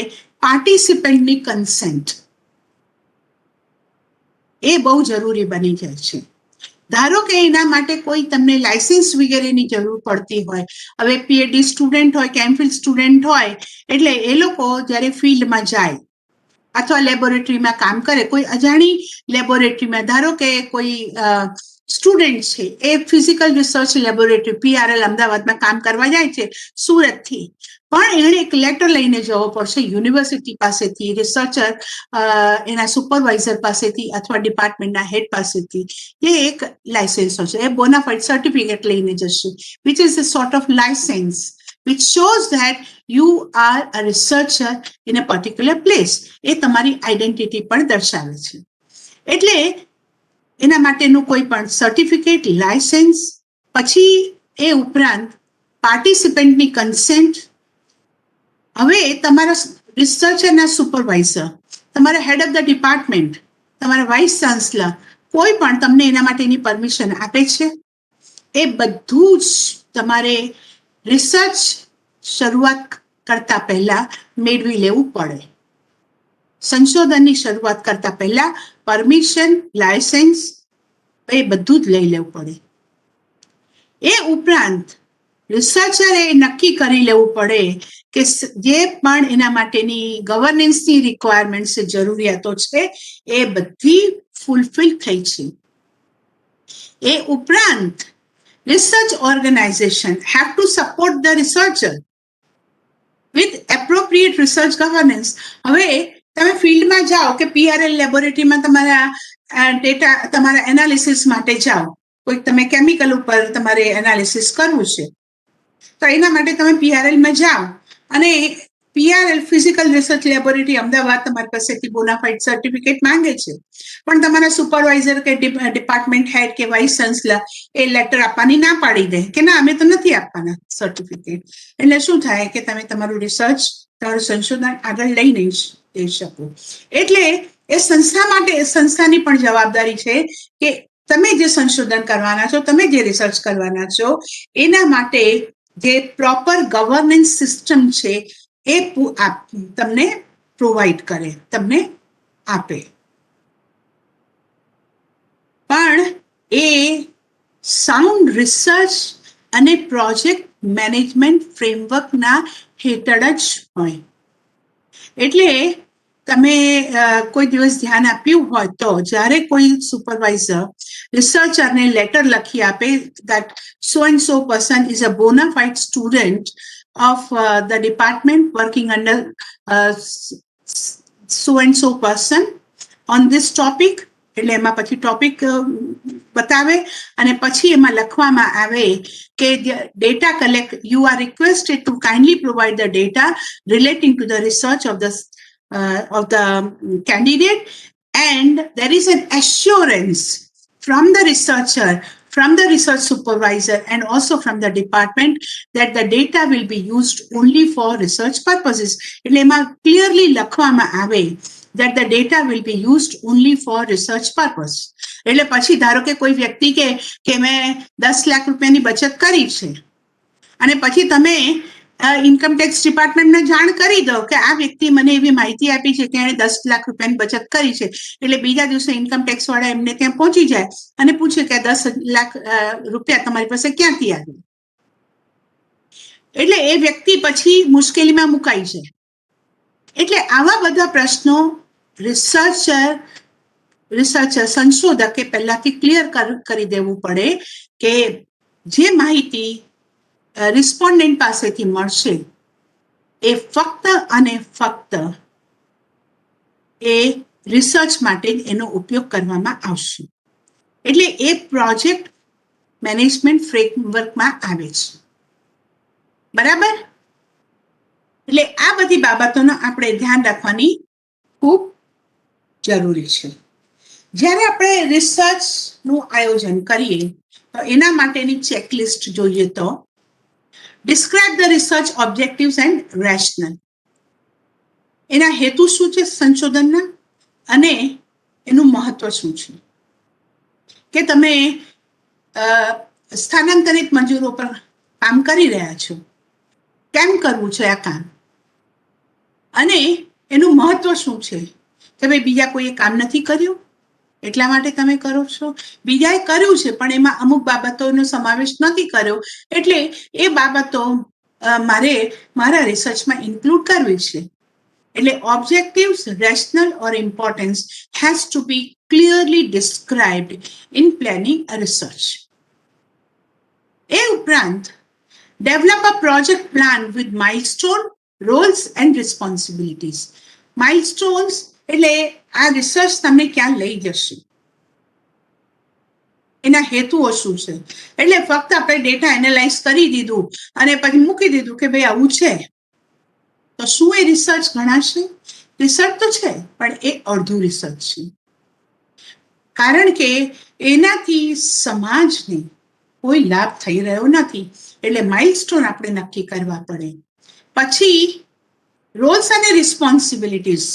Speaker 1: પાર્ટિસિપન્ટની કન્સેન્ટ એ બહુ જરૂરી બની જાય છે. ધારો કે એના માટે કોઈ તમને લાયસન્સ વગેરેની જરૂર પડતી હોય, હવે પીએચડી સ્ટુડન્ટ હોય કે એમફિલ સ્ટુડન્ટ હોય, એટલે એ લોકો જ્યારે ફિલ્ડમાં જાય અથવા લેબોરેટરીમાં કામ કરે, કોઈ અજાણી લેબોરેટરીમાં, ધારો કે કોઈ સ્ટુડન્ટ છે એ ફિઝિકલ રિસર્ચ લેબોરેટરી પીઆરએલ અમદાવાદમાં કામ કરવા જાય છે સુરતથી, પણ એણે એક લેટર લઈને જવો પડશે યુનિવર્સિટી પાસેથી, રિસર્ચર એના સુપરવાઇઝર પાસેથી અથવા ડિપાર્ટમેન્ટના હેડ પાસેથી, જે એક લાયસન્સ હશે, એ બોનાફાઇડ સર્ટિફિકેટ લઈને જશે, which is a sort of licence which shows that you are a researcher in a particular place. એ તમારી આઈડેન્ટિટી પણ દર્શાવે છે. એટલે એના માટેનું કોઈ પણ સર્ટિફિકેટ, લાયસન્સ, પછી એ ઉપરાંત પાર્ટિસિપન્ટની કન્સેન્ટ. હવે તમારા રિસર્ચરના સુપરવાઇઝર, તમારા હેડ ઓફ ધ ડિપાર્ટમેન્ટ, તમારા વાઇસ ચાન્સલર, કોઈ પણ તમને એના માટેની પરમિશન આપે છે. એ બધું જ તમારે રિસર્ચ શરૂઆત કરતા પહેલા મેળવી લેવું પડે. સંશોધનની શરૂઆત કરતા પહેલા પરમિશન, લાયસન્સ એ બધું જ લઈ લેવું પડે. એ ઉપરાંત રિસર્ચરે નક્કી કરી લેવું પડે કે જે પણ એના માટેની ગવર્નન્સની રિક્વાયરમેન્ટ્સ, જરૂરિયાતો છે, એ બધી ફૂલફિલ થઈ છે. એ ઉપરાંત research organization have to support the researcher with appropriate research governance. હવે તમે ફિલ્ડમાં જાઓ કે પીઆરએલ લેબોરેટરીમાં તમારા ડેટા, તમારા એનાલિસિસ માટે જાઓ, કોઈ તમે કેમિકલ ઉપર તમારે એનાલિસિસ કરવું છે, તો એના માટે તમે પીઆરએલમાં જાઓ અને PRL physical research laboratory Ahmedabad તમારી પાસેથી બોનાફાઇડ સર્ટિફિકેટ માંગે છે, પણ તમારા સુપરવાઇઝર કે ડિપાર્ટમેન્ટ હેડ કે વાઇસ ચાન્સલર એ લેટર આપવાની ના પાડી દે કે ના, અમે તો નથી આપવાના સર્ટિફિકેટ. એટલે શું થાય કે તમે તમારું રિસર્ચ, તમારું સંશોધન આગળ લઈ નહીં જઈ શકો. એટલે એ સંસ્થા માટે, સંસ્થાની પણ જવાબદારી છે કે તમે જે સંશોધન કરવાના છો, તમે જે રિસર્ચ કરવાના છો, એના માટે જે પ્રોપર ગવર્નન્સ સિસ્ટમ છે એ તમને પ્રોવાઈડ કરે, તમને આપે. પણ એ સાઉન્ડ રિસર્ચ અને પ્રોજેક્ટ મેનેજમેન્ટ ફ્રેમવર્કના હેઠળ જ હોય. એટલે તમે કોઈ દિવસ ધ્યાન આપ્યું હોય તો જ્યારે કોઈ સુપરવાઇઝર રિસર્ચરને લેટર લખી આપે that so and so person is a bona fide student of the department working under so and so person on this topic, એટલે એમાં પછી ટોપિક બતાવે અને પછી એમાં લખવામાં આવે કે data collect, you are requested two kindly provide the data relating to the research of the candidate, and there is an assurance from the researcher, from the research supervisor, and also from the department that the data will be used only for research purposes. એટલે એમાં clearly લખવામાં આવે that the data will be used only for research purpose. એટલે પછી ધારો કે કોઈ વ્યક્તિ કે મેં 10 લાખ રૂપિયાની બચત કરી છે અને પછી તમે ઇન્કમ ટેક્સ ડિપાર્ટમેન્ટને જાણ કરી દો કે આ વ્યક્તિ મને એવી માહિતી આપી છે કે એણે 10 લાખ રૂપિયાની બચત કરી છે, એટલે બીજા દિવસે ઇન્કમ ટેક્સ વાળા એમને ત્યાં પહોંચી જાય અને પૂછે કે 10 લાખ રૂપિયા તમારી પાસે ક્યાંથી આવ્યા. એટલે એ વ્યક્તિ પછી મુશ્કેલીમાં મુકાઈ જાય. એટલે આવા બધા પ્રશ્નો રિસર્ચર સંશોધકે પહેલાથી ક્લિયર કરી દેવું પડે કે જે માહિતી રિસ્પોન્ડન્ટ પાસેથી મળશે એ ફક્ત અને ફક્ત એ રિસર્ચ માટે એનો ઉપયોગ કરવામાં આવશે. એટલે એ પ્રોજેક્ટ મેનેજમેન્ટ ફ્રેમવર્કમાં આવે છે. બરાબર? એટલે આ બધી બાબતોનો આપણે ધ્યાન રાખવાની ખૂબ જરૂરી છે. જ્યારે આપણે રિસર્ચનું આયોજન કરીએ તો એના માટેની ચેકલિસ્ટ જોઈએ તો describe the research objectives and rational. એના હેતુ શું છે સંશોધનના અને એનું મહત્વ શું છે. કે તમે સ્થાનાંતરિત મજૂરો પર કામ કરી રહ્યા છો, કેમ કરવું છે આ કામ અને એનું મહત્વ શું છે. કે ભાઈ બીજા કોઈએ કામ નથી કર્યું એટલા માટે તમે કરો છો, બીજાએ કર્યું છે પણ એમાં અમુક બાબતોનો સમાવેશ નથી કર્યો એટલે એ બાબતો મારે મારા રિસર્ચમાં ઇન્ક્લુડ કરવી છે. એટલે objectives, rational or importance has to be clearly described in planning a research. એ ઉપરાંત develop a project plan with milestone, roles and responsibilities. Milestones એટલે આ રિસર્ચ તમને ક્યાં લઈ જશે, એના હેતુઓ શું છે. એટલે ફક્ત આપણે ડેટા એનાલાઇઝ કરી દીધું અને પછી મૂકી દીધું કે ભાઈ આવું છે તો શું એ રિસર્ચ ગણાશે? રિસર્ચ તો છે પણ એ અડધું રિસર્ચ છે. કારણ કે એનાથી સમાજને કોઈ લાભ થઈ રહ્યો નથી. એટલે માઇલસ્ટોન આપણે નક્કી કરવા પડે. પછી રોલ્સ અને રિસ્પોન્સિબિલિટીઝ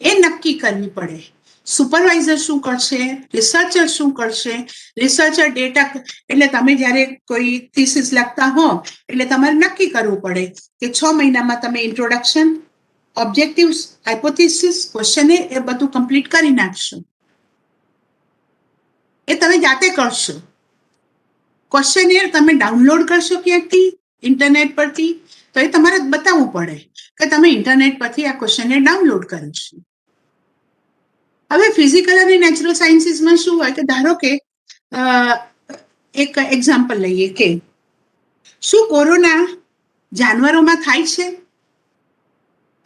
Speaker 1: એ નક્કી કરવી પડે. સુપરવાઇઝર શું કરશે, રિસર્ચર શું કરશે. રિસર્ચર ડેટા એટલે તમે જ્યારે કોઈ થીસીસ લખતા હો એટલે તમારે નક્કી કરવું પડે કે 6 મહિનામાં તમે ઇન્ટ્રોડક્શન, ઓબ્જેક્ટિવ્સ, હાઇપોથિસિસ, ક્વેશ્ચનર એ બધું કમ્પ્લીટ કરી નાખશો. એ તમે જાતે કરશો. ક્વેશ્ચનર તમે ડાઉનલોડ કરશો ક્યાંકથી, ઇન્ટરનેટ પરથી, તો એ તમારે બતાવવું પડે કે તમે ઇન્ટરનેટ પરથી આ ક્વેશ્ચનર ડાઉનલોડ કર્યું છે. હવે ફિઝિકલ અને નેચરલ સાયન્સીસમાં શું હોય કે ધારો કે એક એક્ઝામ્પલ લઈએ કે શું કોરોના જાનવરોમાં થાય છે?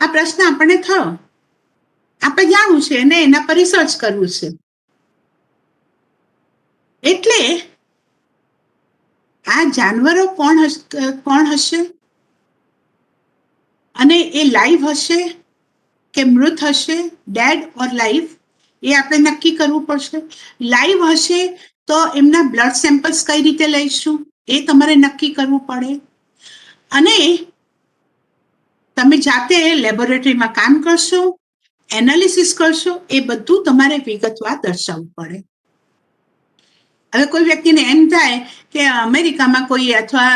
Speaker 1: આ પ્રશ્ન આપણને થયો. આપણે જાણવું છે અને એના પર રિસર્ચ કરવું છે. એટલે આ જાનવરો કોણ હશે અને એ લાઈવ હશે કે મૃત હશે, ડેડ ઓર લાઈવ, એ આપણે નક્કી કરવું પડશે. લાઈવ હશે તો એમના બ્લડ સેમ્પલ્સ કઈ રીતે લઈશું એ તમારે નક્કી કરવું પડે. અને તમે જાતે લેબોરેટરીમાં કામ કરશો, એનાલિસિસ કરશો, એ બધું તમારે વિગતવાર દર્શાવવું પડે. હવે કોઈ વ્યક્તિને એમ થાય કે અમેરિકામાં કોઈ અથવા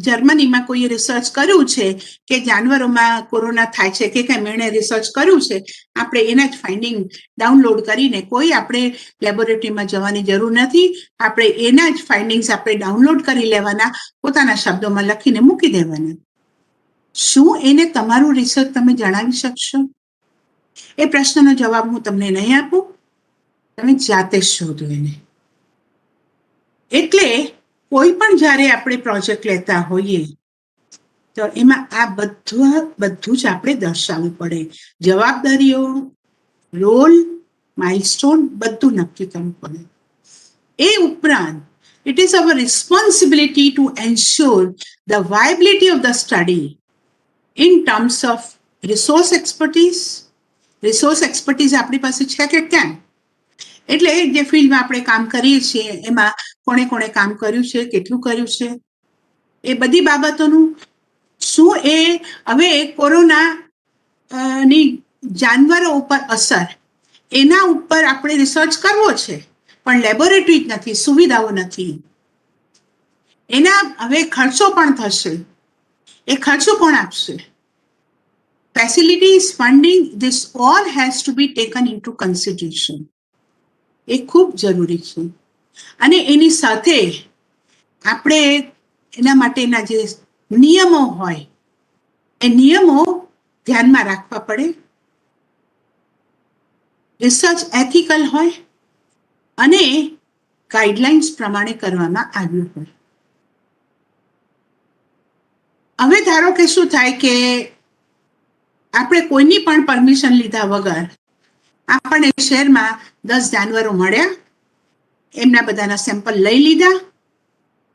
Speaker 1: જર્મનીમાં કોઈ રિસર્ચ કર્યું છે કે જાનવરોમાં કોરોના થાય છે કે કેમ, એણે રિસર્ચ કર્યું છે, આપણે એના જ ફાઇન્ડિંગ ડાઉનલોડ કરીને કોઈ આપણે લેબોરેટરીમાં જવાની જરૂર નથી. આપણે એના જ ફાઇન્ડિંગ્સ આપણે ડાઉનલોડ કરી લેવાના, પોતાના શબ્દોમાં લખીને મૂકી દેવાના. શું એને તમારું રિસર્ચ તમે જણાવી શકશો? એ પ્રશ્નનો જવાબ હું તમને નહીં આપું, તમે જાતે શોધો એને. એટલે કોઈ પણ જ્યારે આપણે પ્રોજેક્ટ લેતા હોઈએ તો એમાં આ બધું જ આપણે દર્શાવવું પડે. જવાબદારીઓ, રોલ, માઇલસ્ટોન બધું નક્કી કરવું પડે. એ ઉપરાંત it is our responsibility to ensure the viability of the study in terms of resource expertise. Resource expertise આપણી પાસે છે કે કેમ? એટલે જે ફિલ્ડમાં આપણે કામ કરીએ છીએ એમાં કોણે કોણે કામ કર્યું છે, કેટલું કર્યું છે, એ બધી બાબતોનું શું એ હવે કોરોના ની જાનવરો ઉપર અસર, એના ઉપર આપણે રિસર્ચ કરવો છે પણ લેબોરેટરી જ નથી, સુવિધાઓ નથી. એના હવે ખર્ચો પણ થશે. એ ખર્ચો કોણ આપશે? Facilities, funding, this all has to be taken into consideration. એ ખૂબ જરૂરી છે. અને એની સાથે આપણે એના માટેના જે નિયમો હોય એ નિયમો ધ્યાનમાં રાખવા પડે. રિસર્ચ એથિકલ હોય અને ગાઈડલાઇન્સ પ્રમાણે કરવામાં આવ્યું હોય. હવે ધારો કે શું થાય કે આપણે કોઈની પણ પરમિશન લીધા વગર આપણને શહેરમાં 10 જાનવરો મળ્યા, એમના બધાના સેમ્પલ લઈ લીધા,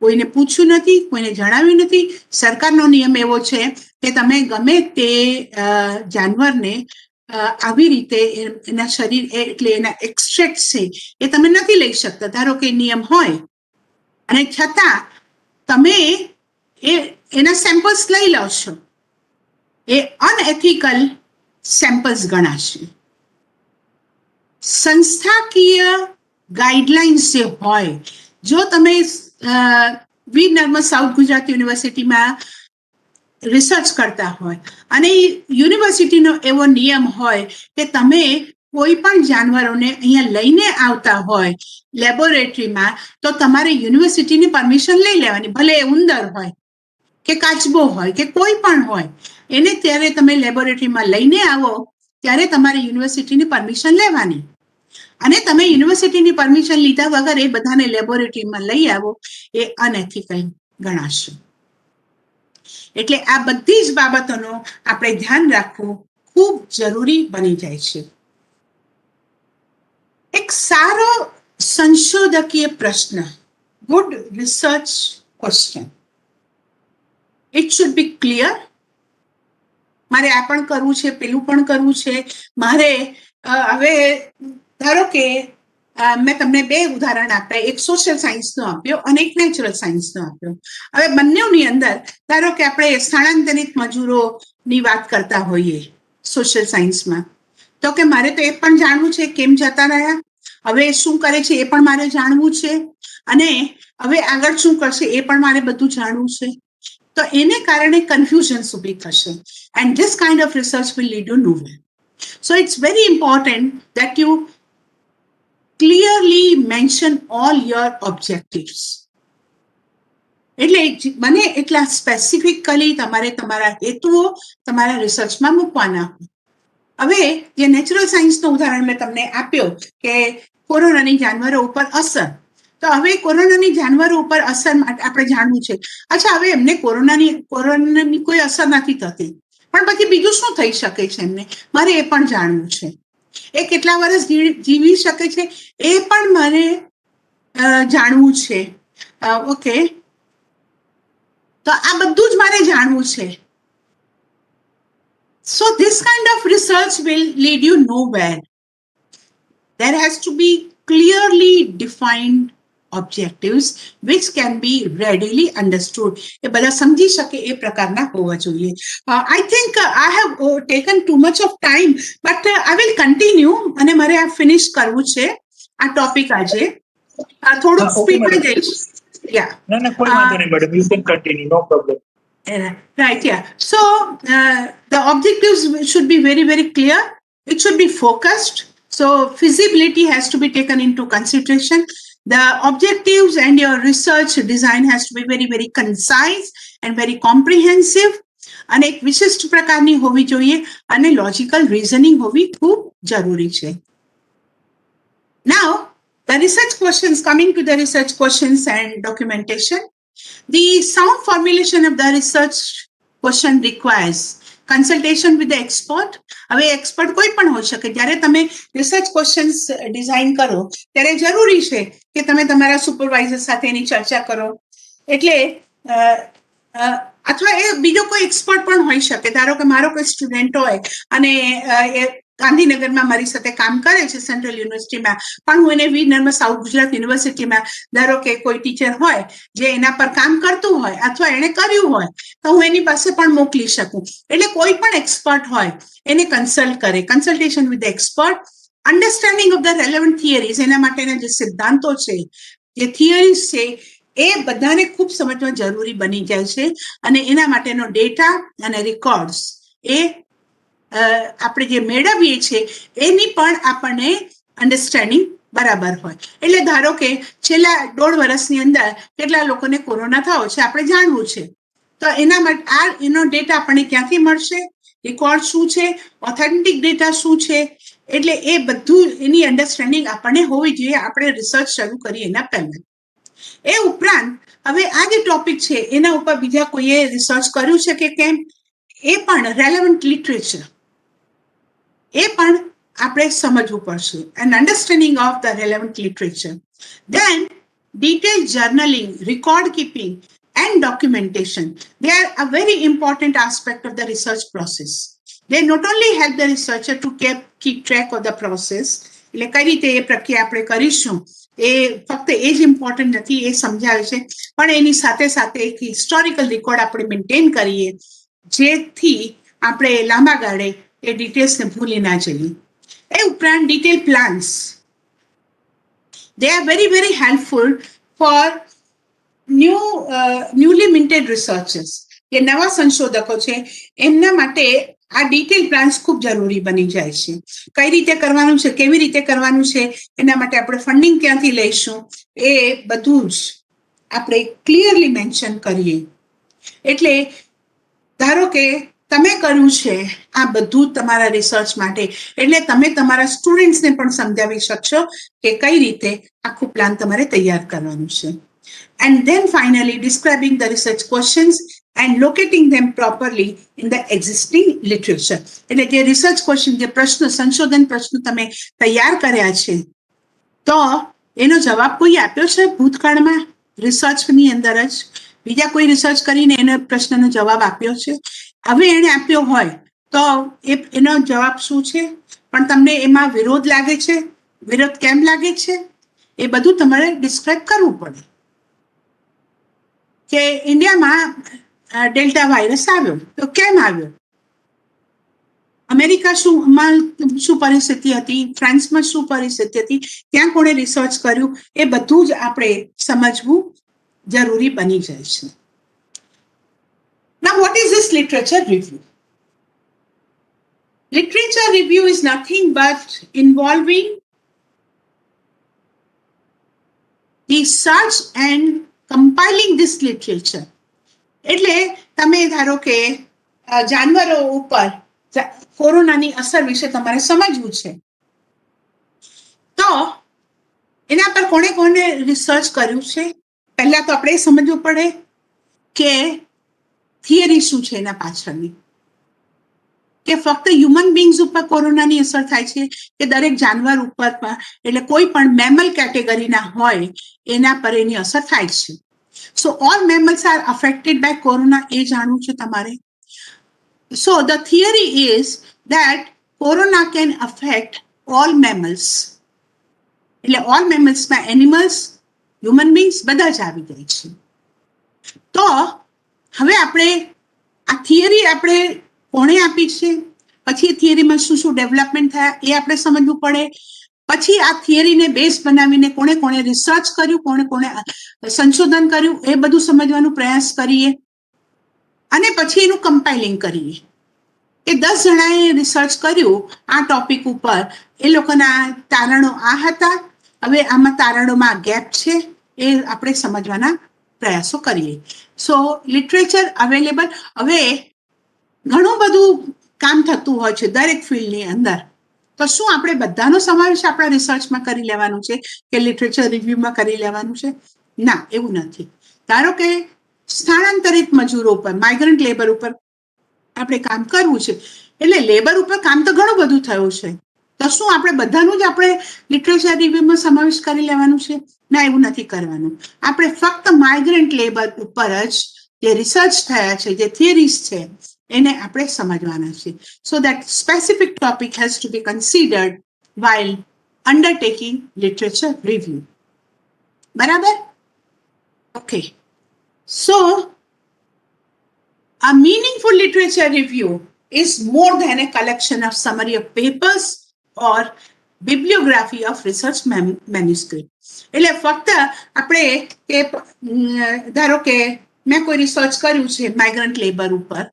Speaker 1: કોઈને પૂછ્યું નથી, કોઈને જણાવ્યું નથી. સરકારનો નિયમ એવો છે કે તમે ગમે તે જાનવરને આવી રીતે એના શરીર એટલે એના એક્સ્ટ્રેક્ટ છે એ તમે નથી લઈ શકતા. ધારો કે નિયમ હોય અને છતાં તમે એના સેમ્પલ્સ લઈ લો છો, એ અનએથિકલ સેમ્પલ્સ ગણાશે. સંસ્થાકીય ગાઈડલાઇન્સ જે હોય, જો તમે વીર નર્મદ સાઉથ ગુજરાત યુનિવર્સિટીમાં રિસર્ચ કરતા હોય અને યુનિવર્સિટીનો એવો નિયમ હોય કે તમે કોઈ પણ જાનવરોને અહીંયા લઈને આવતા હોય લેબોરેટરીમાં, તો તમારે યુનિવર્સિટીની પરમિશન લઈ લેવાની. ભલે એ ઉંદર હોય કે કાચબો હોય કે કોઈ પણ હોય, એને ત્યારે તમે લેબોરેટરીમાં લઈને આવો ત્યારે તમારે યુનિવર્સિટીની પરમિશન લેવાની. અને તમે યુનિવર્સિટીની પરમિશન લીધા વગર એ બધાને લેબોરેટરીમાં લઈ આવો, એ અનએથિકલ ગણાશે. એટલે આ બધી જ બાબતોનો આપણે ધ્યાન રાખવું ખૂબ જરૂરી બની જાય છે. એક સારો સંશોધકીય પ્રશ્ન, good research question, it should be clear. મારે આ પણ કરવું છે, પેલું પણ કરવું છે. મારે હવે ધારો કે મેં તમને બે ઉદાહરણ આપ્યા, એક સોશિયલ સાયન્સનો આપ્યો અને એક નેચરલ સાયન્સનો આપ્યો. હવે બંનેની અંદર ધારો કે આપણે સ્થળાંતરિત મજૂરોની વાત કરતા હોઈએ સોશિયલ સાયન્સમાં, તો કે મારે તો એ પણ જાણવું છે કેમ જતા રહ્યા, હવે શું કરે છે એ પણ મારે જાણવું છે, અને હવે આગળ શું કરશે એ પણ મારે બધું જાણવું છે. તો એને કારણે કન્ફ્યુઝન્સ ઊભી થશે. And this kind of research will lead to nowhere. So it's very important that you clearly mention all your objectives. એટલે બને એટલા સ્પેસિફિકલી તમારે તમારા હેતુઓ તમારા રિસર્ચમાં મૂકવાના. હવે જે નેચરલ સાયન્સનું ઉદાહરણ મેં તમને આપ્યો કે કોરોનાની જાનવરો ઉપર અસર, તો હવે કોરોનાની જાનવરો ઉપર અસર માટે આપણે જાણવું છે. અચ્છા, હવે એમને કોરોનાની કોઈ અસર નથી થતી, પણ પછી બીજું શું થઈ શકે છે એમને, મારે એ પણ જાણવું છે. એ કેટલા વર્ષ જીવી શકે છે એ પણ મારે જાણવું છે. ઓકે, તો આ બધું જ મારે જાણવું છે. So this kind of research will lead you nowhere. There has to be clearly defined objectives which can be readily understood. એ બધા સમજી શકે એ પ્રકારના હોવા જોઈએ. I think I have taken too much of time, but I will continue અને મારે આ finish કરવું છે આ ટોપિક આજે. થોડું સ્પીડમાં જઈશ. Yeah.
Speaker 2: No, કોઈ વાંધો નહીં madam, you can continue, no problem.
Speaker 1: Right, yeah. So the objectives should be very, very clear. It should be focused. So feasibility has to be taken into consideration. The objectives and your research design has to be very, very concise and very comprehensive. અને એક વિશિષ્ટ પ્રકારની હોવી જોઈએ અને logical reasoning હોવી ખૂબ જરૂરી છે. Now, the research questions, coming to the research questions and documentation. The sound formulation of the research question requires consultation with the expert. હવે એક્સપર્ટ કોઈ પણ હોઈ શકે. જ્યારે તમે રિસર્ચ ક્વેશ્ચન્સ ડિઝાઇન કરો ત્યારે જરૂરી છે કે તમે તમારા સુપરવાઇઝર સાથે એની ચર્ચા કરો. એટલે અથવા એ બીજો કોઈ એક્સપર્ટ પણ હોઈ શકે. ધારો કે મારો કોઈ સ્ટુડન્ટ હોય અને એ ગાંધીનગરમાં મારી સાથે કામ કરે છે સેન્ટ્રલ યુનિવર્સિટીમાં, પણ હું એને વીર નર્મદ સાઉથ ગુજરાત યુનિવર્સિટીમાં ધારો કે કોઈ ટીચર હોય જે એના પર કામ કરતું હોય અથવા એણે કર્યું હોય તો હું એની પાસે પણ મોકલી શકું. એટલે કોઈ પણ એક્સપર્ટ હોય એને કન્સલ્ટ કરે. Consultation with the expert, understanding of the relevant theories, એના માટેના જે સિદ્ધાંતો છે, જે થિયરીઝ છે, એ બધાને ખૂબ સમજવા જરૂરી બની જાય છે. અને એના માટેનો ડેટા અને રેકોર્ડ્સ એ આપણે જે મેળવીએ છીએ એની પણ આપણને અન્ડરસ્ટેન્ડિંગ બરાબર હોય. એટલે ધારો કે છેલ્લા 1.5 વર્ષની અંદર કેટલા લોકોને કોરોના થયો છે આપણે જાણવું છે, તો એના માટે એનો ડેટા આપણને ક્યાંથી મળશે, રેકોર્ડ શું છે, ઓથેન્ટિક ડેટા શું છે, એટલે એ બધું એની અન્ડરસ્ટેન્ડિંગ આપણને હોવી જોઈએ આપણે રિસર્ચ શરૂ કરીએ એના પહેલા. એ ઉપરાંત હવે આ જે ટોપિક છે એના ઉપર બીજા કોઈએ રિસર્ચ કર્યું છે કે કેમ, એ પણ રેલેવન્ટ લિટરેચર એ પણ આપણે સમજવું પડશે. And understanding of the relevant literature. Then detailed journaling, record keeping, and documentation. They are a very important aspect of the research process. They not only help the researcher to keep track of the process, એટલે કઈ રીતે એ પ્રક્રિયા આપણે કરીશું એ ફક્ત એ જ important નથી, એ સમજાવે છે, પણ એની સાથે સાથે એક હિસ્ટોરિકલ રેકોર્ડ આપણે મેન્ટેન કરીએ જેથી આપણે લાંબા ગાળે એ ડિટેલ્સને ભૂલી ના જઈએ. એ ઉપરાંત detail plans, they are very very helpful for newly minted researchers. કે નવા સંશોધકો છે એમના માટે આ ડિટેલ પ્લાન્સ ખૂબ જરૂરી બની જાય છે. કઈ રીતે કરવાનું છે, કેવી રીતે કરવાનું છે, એના માટે આપણે ફંડિંગ ક્યાંથી લઈશું, એ બધું જ આપણે ક્લિયરલી મેન્શન કરીએ. એટલે ધારો કે તમે કર્યું છે આ બધું તમારા રિસર્ચ માટે, એટલે તમે તમારા સ્ટુડન્ટ્સને પણ સમજાવી શકશો કે કઈ રીતે આખું પ્લાન તમારે તૈયાર કરવાનું છે. And then finally describing the research questions and locating them properly in the existing literature. એટલે જે રિસર્ચ ક્વેશ્ચન, જે પ્રશ્ન, સંશોધન પ્રશ્ન તમે તૈયાર કર્યા છે તો એનો જવાબ કોઈ આપ્યો છે ભૂતકાળમાં રિસર્ચની અંદર જ? બીજા કોઈ રિસર્ચ કરીને એનો પ્રશ્નનો જવાબ આપ્યો છે? હવે એને આપ્યો હોય તો એનો જવાબ શું છે? પણ તમને એમાં વિરોધ લાગે છે, વિરોધ કેમ લાગે છે, એ બધું તમારે ડિસ્ક્રાઇબ કરવું પડે. કે ઇન્ડિયામાં ડેલ્ટા વાયરસ આવ્યો તો કેમ આવ્યો, અમેરિકા શું પરિસ્થિતિ હતી, ફ્રાન્સમાં શું પરિસ્થિતિ હતી, ત્યાં કોણે રિસર્ચ કર્યું, એ બધું જ આપણે સમજવું જરૂરી બની જાય છે. Now what is this literature review? Literature review is nothing but involving the search and compiling this literature. એટલે તમે ધારો કે જાનવરો ઉપર કોરોનાની અસર વિશે તમારે સમજવું છે તો એના પર કોણે કોણે રિસર્ચ કર્યું છે, પહેલા તો આપણે સમજવું પડે કે થિયરી શું છે એના પાછળની, કે ફક્ત હ્યુમન બીંગ્સ ઉપર કોરોનાની અસર થાય છે કે દરેક જાનવર ઉપર, એટલે કોઈ પણ મેમલ કેટેગરીના હોય એના પર એની અસર થાય છે. So all mammals are affected by corona, એ જાણવું છે તમારે. So the theory is that corona can affect all mammals. એટલે all mammals માં animals, human beings બધા જ આવી જાય છે. તો હવે આપણે આ થિયરી આપણે કોણે આપી છે, પછી એ થિયરીમાં શું શું ડેવલપમેન્ટ થયા એ આપણે સમજવું પડે. પછી આ થિયરીને બેઝ બનાવીને કોણે કોણે રિસર્ચ કર્યું, કોણે કોણે સંશોધન કર્યું, એ બધું સમજવાનો પ્રયાસ કરીએ. અને પછી એનું કમ્પાઇલિંગ કરીએ કે 10 જણાએ રિસર્ચ કર્યું આ ટોપિક ઉપર, એ લોકોના તારણો આ હતા, હવે આમાં તારણોમાં ગેપ છે, એ આપણે સમજવાના પ્રયાસો કરીએ. સો લિટરેચર અવેલેબલ, હવે ઘણું બધું કામ થતું હોય છે દરેક ફિલ્ડની અંદર, તો શું આપણે બધાનો સમાવેશ આપણા રિસર્ચમાં કરી લેવાનું છે કે લિટરેચર રિવ્યુમાં કરી લેવાનું છે? ના, એવું નથી. ધારો કે સ્થાનાંતરિત મજૂરો ઉપર, માઇગ્રન્ટ લેબર ઉપર આપણે કામ કરવું છે, એટલે લેબર ઉપર કામ તો ઘણું બધું થયું છે, તો શું આપણે બધાનું જ આપણે લિટરેચર રિવ્યુમાં સમાવેશ કરી લેવાનું છે? ના, એવું નથી કરવાનું. આપણે ફક્ત માઇગ્રન્ટ લેબર ઉપર જ જે રિસર્ચ થયા છે, જે થિયરીઝ છે, એને આપણે સમજવાના છે. So that specific topic has to be considered while undertaking literature review. બરાબર? Okay. So a meaningful literature review is more than a collection of summary of papers or bibliography of research manuscript. એટલે ફક્ત આપણે કે ધારો કે મેં કોઈ research કર્યું છે માઇગ્રન્ટ લેબર ઉપર,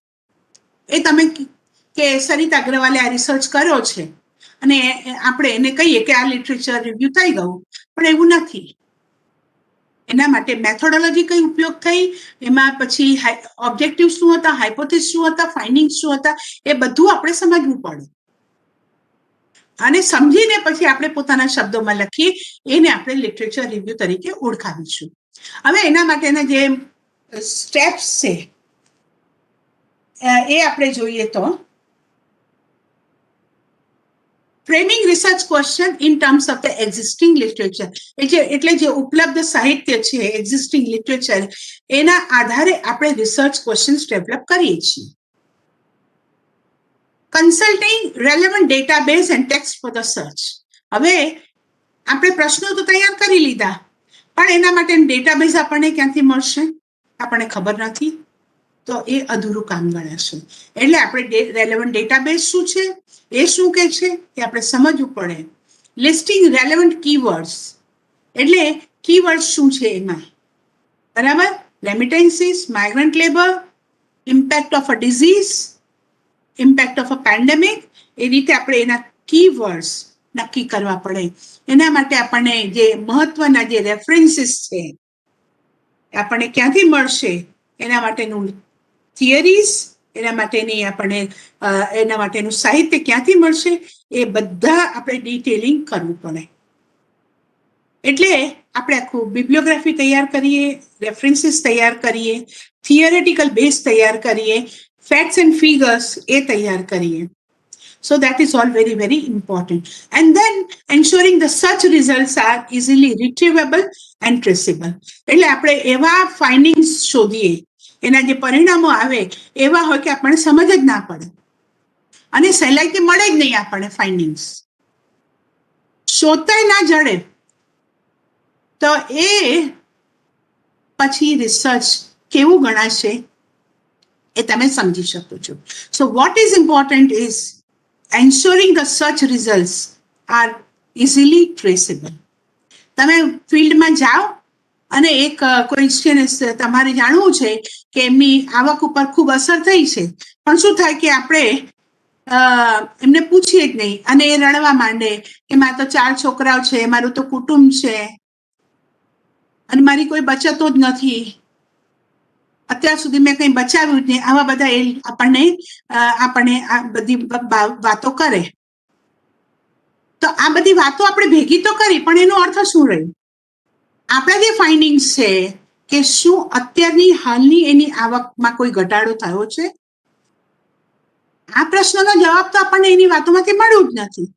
Speaker 1: એ તમે કે સરિતા અગ્રવાલે આ રિસર્ચ કર્યો છે અને આપણે એને કહીએ કે આ લિટરેચર રિવ્યુ થઈ ગયું, પણ એવું નથી. એના માટે મેથોડોલોજી કઈ ઉપયોગ થઈ, એમાં પછી ઓબ્જેક્ટિવ શું હતા, હાઇપોથિસ શું હતા, ફાઇન્ડિંગ શું હતા, એ બધું આપણે સમજવું પડે અને સમજીને પછી આપણે પોતાના શબ્દોમાં લખીએ, એને આપણે લિટરેચર રિવ્યુ તરીકે ઓળખાવીશું. હવે એના માટેના જે સ્ટેપ્સ છે એ આપણે જોઈએ તો framing research question in terms of the existing literature, એટલે જે ઉપલબ્ધ સાહિત્ય છે, એક્ઝિસ્ટિંગ લિટરેચર, એના આધારે આપણે રિસર્ચ ક્વેશ્ચન્સ ડેવલપ કરીએ છીએ. Consulting relevant database and text for the search. હવે આપણે પ્રશ્નો તો તૈયાર કરી લીધા, પણ એના માટે ડેટાબેઝ આપણને ક્યાંથી મળશે આપણને ખબર નથી, તો એ અધૂરું કામ ગણાશે. એટલે આપણે રેલેવન્ટ ડેટાબેઝ શું છે, એ શું કે છે, એ આપણે સમજવું પડે. લિસ્ટિંગ રેલેવન્ટ કીવર્ડ્સ, એટલે કીવર્ડ શું છે એમાં, બરાબર. Remittances, migrant labour, impact of a disease, impact of a pandemic, એ રીતે આપણે એના કીવર્ડ્સ નક્કી કરવા પડે. એના માટે આપણને જે મહત્વના જે રેફરન્સીસ છે આપણને ક્યાંથી મળશે, એના માટેનું થિયરીઝ, એના માટેનું સાહિત્ય ક્યાંથી મળશે, એ બધા આપણે ડિટેલિંગ કરવું પડે. એટલે આપણે આખું બિબ્લિયોગ્રાફી તૈયાર કરીએ, રેફરન્સીસ તૈયાર કરીએ, થિયરેટિકલ બેઝ તૈયાર કરીએ, ફેક્ટ્સ એન્ડ ફિગર્સ એ તૈયાર કરીએ. So that is all very, very important. And then ensuring the search results are easily retrievable and traceable. એટલે આપણે એવા ફાઇન્ડિંગ્સ શોધીએ, એના જે પરિણામો આવે એવા હોય કે આપણને સમજ જ ના પડે અને સહેલાઈથી મળે જ નહીં આપણને ફાઇન્ડિંગ્સ, શોધતાય ના જડે, તો એ પછી રિસર્ચ કેવું ગણાશે એ તમે સમજી શકો છો. So what is important is ensuring the search results are easily traceable. તમે ફિલ્ડમાં જાઓ અને એક કોઈ છે ને તમારે જાણવું છે કે એમની આવક ઉપર ખૂબ અસર થઈ છે, પણ શું થાય કે આપણે એમને પૂછીએ જ નહીં અને એ રડવા માંડે કે મારા તો 4 છોકરાઓ છે, મારું તો કુટુંબ છે અને મારી કોઈ બચતો જ નથી, અત્યાર સુધી મેં કંઈ બચાવ્યું જ નહીં. આવા બધા એ આપણને આ બધી વાતો કરે. તો આ બધી વાતો આપણે ભેગી તો કરી, પણ એનો અર્થ શું રહ્યો? આપણા જે ફાઇન્ડિંગ્સ છે કે શું અત્યારની હાલની એની આવકમાં કોઈ ઘટાડો થયો છે? આ પ્રશ્નનો જવાબ તો આપણને એની વાતોમાંથી મળ્યું જ નથી.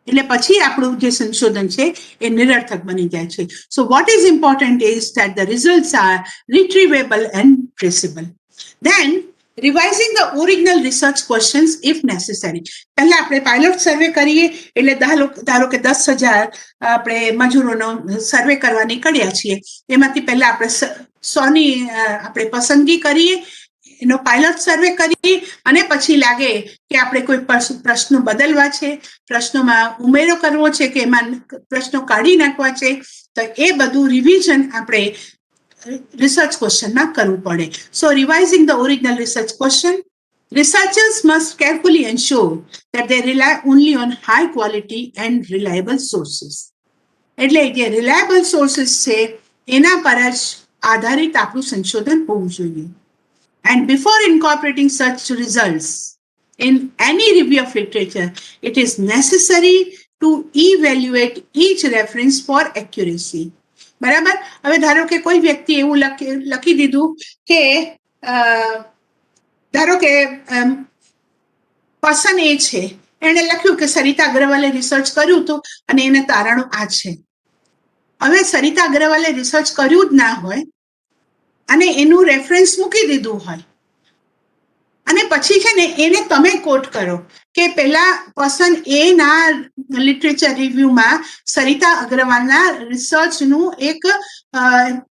Speaker 1: એટલે પછી આપણું જે સંશોધન છે એ નિરર્થક બની જાય છે. So what is important is that the results are retrievable and traceable. Then revising the original research questions if necessary. પહેલા આપણે પાયલોટ સર્વે કરીએ, એટલે ધારો કે 10,000 આપણે મજૂરોનો સર્વે કરવા નીકળ્યા છીએ, એમાંથી પહેલા આપણે 100ની આપણે પસંદગી કરીએ, એનો પાયલોટ સર્વે કરીએ, અને પછી લાગે કે આપણે કોઈ પ્રશ્નો બદલવા છે, પ્રશ્નોમાં ઉમેરો કરવો છે કે એમાં પ્રશ્નો કાઢી નાખવા છે, તો એ બધું રિવિઝન આપણે રિસર્ચ ક્વેશ્ચનમાં કરવું પડે. So revising the original research question, researchers must carefully ensure that they rely only on high quality and reliable sources. એટલે જે રિલાયબલ સોર્સિસ છે એના પર જ આધારિત આપણું સંશોધન હોવું જોઈએ. And before incorporating such results in any review of literature, it is necessary to evaluate each reference for accuracy. બરાબર. હવે ધારો કે કોઈ વ્યક્તિ એવું લખી દીધું કે ધારો કે પર્સન એ છે, એણે લખ્યું કે સરિતા અગ્રવાલે રિસર્ચ કર્યું હતું અને એને તારણો આ છે. હવે સરિતા અગ્રવાલે રિસર્ચ કર્યું જ ના હોય અને એનું રેફરન્સ મૂકી દીધું હોય, અને પછી છે ને એને તમે કોટ કરો કે પેલા પર્સન એ ના લિટરેચર રિવ્યુમાં સરિતા અગ્રવાલના રિસર્ચનું એક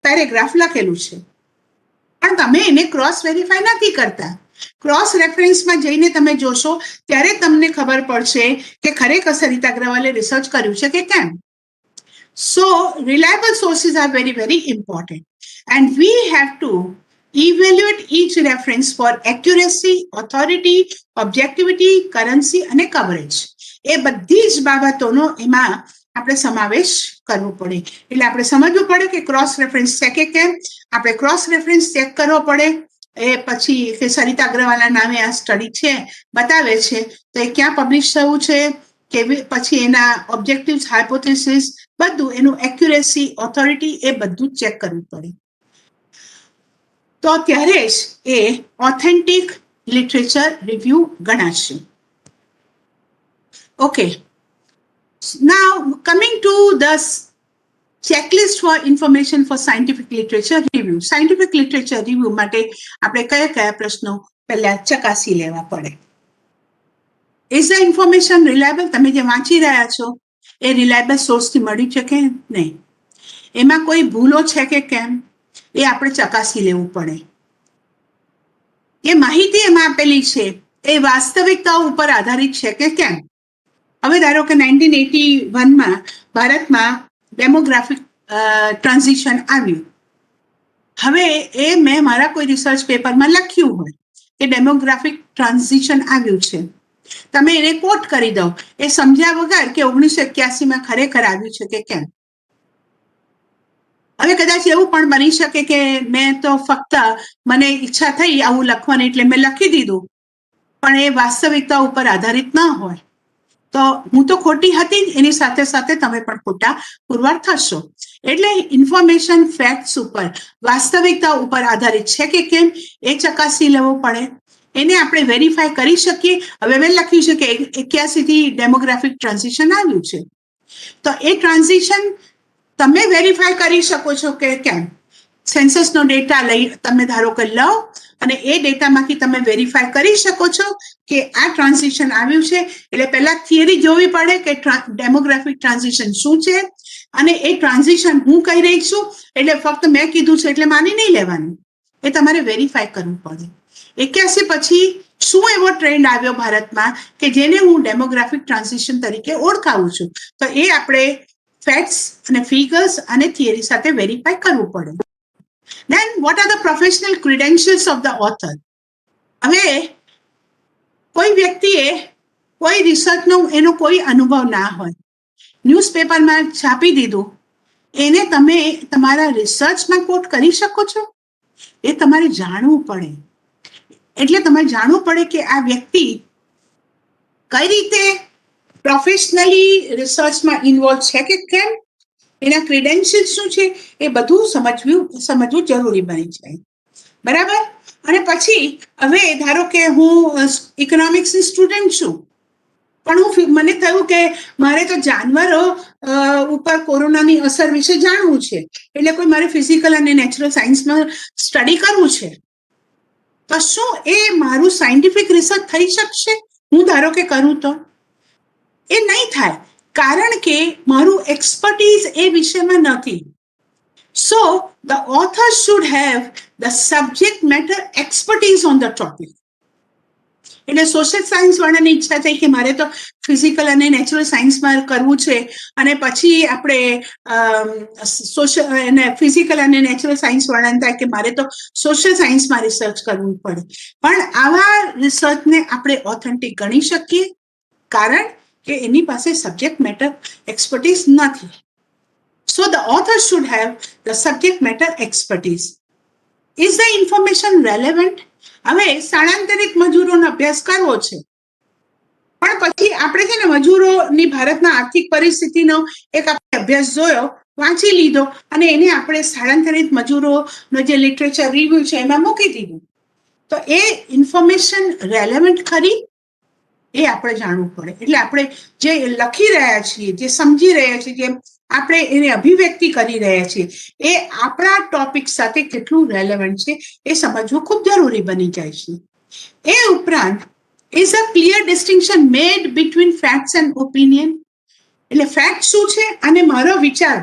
Speaker 1: પેરેગ્રાફ લખેલું છે, પણ તમે એને ક્રોસ વેરીફાઈ નથી કરતા. ક્રોસ રેફરન્સમાં જઈને તમે જોશો ત્યારે તમને ખબર પડશે કે ખરેખર સરિતા અગ્રવાલે રિસર્ચ કર્યું છે કે કેમ. So reliable sources are very, very important, and we have to evaluate each reference for accuracy, authority, objectivity, currency અને coverage. એ બધી જ બાબતોનો એમાં આપણે સમાવેશ કરવો પડે. એટલે આપણે સમજવું પડે કે ક્રોસ રેફરન્સ છે કે કેમ, આપણે ક્રોસ રેફરન્સ ચેક કરવો પડે. એ પછી કે સરિતા અગ્રવાલના નામે આ સ્ટડી છે બતાવે છે, તો એ ક્યાં પબ્લિશ થયું છે, કે પછી એના ઓબ્જેક્ટિવ્સ, હાઇપોથેસિસ, બધું એનું એક્યુરેસી, ઓથોરિટી, એ બધું ચેક કરવું પડે. તો ત્યારે જ એ ઓથેન્ટિક લિટરેચર રિવ્યુ ગણાશે. Okay. Now, coming to the checklist for information for scientific literature review. Scientific literature review માટે આપણે કયા કયા પ્રશ્નો પહેલા ચકાસી લેવા પડે? Is the information reliable? તમે જે વાંચી રહ્યા છો એ રિલાયબલ સોર્સથી મળ્યું છે કે નહીં? એમાં કોઈ ભૂલો છે કે કેમ? એ આપણે ચકાસી લેવું પડે. એ માહિતી એમાં આપેલી છે એ વાસ્તવિકતાઓ ઉપર આધારિત છે કે કેમ? હવે ધારો કે 1981માં ભારતમાં ડેમોગ્રાફિક ટ્રાન્ઝિશન આવ્યું. હવે એ મેં મારા કોઈ રિસર્ચ પેપરમાં લખ્યું હોય કે ડેમોગ્રાફિક ટ્રાન્ઝિશન આવ્યું છે, તમે એને કોટ કરી દો એ સમજ્યા વગર કે 1981માં ખરેખર આવ્યું છે કે કેમ. હવે કદાચ એવું પણ બની શકે કે મેં તો ફક્ત મને ઈચ્છા થઈ આવું લખવાની એટલે મેં લખી દીધું, પણ એ વાસ્તવિકતા ઉપર આધારિત ન હોય તો હું તો ખોટી હતી, એની સાથે સાથે તમે પણ ખોટા પુરવાર થશો. એટલે ઇન્ફોર્મેશન ફેક્ટ્સ ઉપર વાસ્તવિકતા ઉપર આધારિત છે કે કેમ એ ચકાસી લેવું પડે. એને આપણે વેરીફાઈ કરી શકીએ. હવે મેં લખ્યું છે કે 81 થી ડેમોગ્રાફિક ટ્રાન્ઝિશન આવ્યું છે, તો એ ટ્રાન્ઝિશન તમે વેરીફાઈ કરી શકો છો કે કેમ. સેન્સસનો ડેટા લઈ તમે ધારો કે લો અને એ ડેટામાંથી તમે વેરીફાઈ કરી શકો છો કે આ ટ્રાન્ઝિશન આવ્યું છે. એટલે પહેલા થિયરી જોવી પડે કે ડેમોગ્રાફિક ટ્રાન્ઝિશન શું છે, અને એ ટ્રાન્ઝિશન હું કહી રહી છું એટલે ફક્ત મેં કીધું છે એટલે માની નહીં લેવાનું, એ તમારે વેરીફાઈ કરવું પડે. 81 પછી શું એવો ટ્રેન્ડ આવ્યો ભારતમાં કે જેને હું ડેમોગ્રાફિક ટ્રાન્ઝિશન તરીકે ઓળખાવું છું, તો એ આપણે ફેક્ટ્સ અને ફિગર્સ અને થિયરી સાથે વેરીફાઈ કરવું પડે. Then what are the professional credentials of the author? હવે કોઈ વ્યક્તિએ કોઈ રિસર્ચનો એનો કોઈ અનુભવ ના હોય, ન્યૂઝપેપરમાં છાપી દીધું, એને તમે તમારા રિસર્ચમાં કોટ કરી શકો છો? એ તમારે જાણવું પડે. એટલે તમારે જાણવું પડે કે આ વ્યક્તિ કઈ રીતે પ્રોફેશનલી રિસર્ચમાં ઇન્વોલ્વ છે કે કેમ, એના ક્રેડેન્શિયલ શું છે, એ બધું સમજવું જરૂરી બની જાય. બરાબર? અને પછી હવે ધારો કે હું ઇકોનોમિક્સની સ્ટુડન્ટ છું, પણ મને થયું કે મારે તો જાનવરો ઉપર કોરોનાની અસર વિશે જાણવું છે, એટલે કોઈ મારે ફિઝિકલ અને નેચરલ સાયન્સમાં સ્ટડી કરવું છે, તો શું એ મારું સાયન્ટિફિક રિસર્ચ થઈ શકશે? હું ધારો કે કરું તો એ નહીં થાય, કારણ કે મારું એક્સપર્ટીઝ એ વિષયમાં નથી. So the author should have the subject matter expertise on the topic. એટલે સોશિયલ સાયન્સ વાળાની ઈચ્છા થઈ કે મારે તો ફિઝિકલ અને નેચરલ સાયન્સમાં કરવું છે, અને પછી આપણે ફિઝિકલ અને નેચરલ સાયન્સ વાળાને થાય કે મારે તો સોશિયલ સાયન્સમાં રિસર્ચ કરવું પડે. પણ આવા રિસર્ચને આપણે ઓથેન્ટિક ગણી શકીએ, કારણ કે એની પાસે સબ્જેક્ટ મેટર એક્સપર્ટીઝ નથી. So the author should have the subject matter expertise. Is the information relevant? હવે સ્થળાંતરિત મજૂરોનો અભ્યાસ કરવો છે, પણ પછી આપણે છે ને મજૂરોની ભારતના આર્થિક પરિસ્થિતિનો એક આપણે અભ્યાસ જોયો, વાંચી લીધો, અને એને આપણે સ્થળાંતરિત મજૂરોનો જે લિટરેચર રિવ્યુ છે એમાં મૂકી દીધું, તો એ ઇન્ફોર્મેશન રેલેવન્ટ ખરી? એ આપણે જાણવું પડે. એટલે આપણે જે લખી રહ્યા છીએ, જે સમજી રહ્યા છીએ, જે આપણે એને અભિવ્યક્તિ કરી રહ્યા છીએ, એ આપણા ટોપિક સાથે કેટલું રેલેવન્ટ છે એ સમજવું ખૂબ જરૂરી બની જાય છે. એ ઉપરાંત is a clear distinction made between facts and opinion. એટલે ફેક્ટ શું છે અને મારો વિચાર.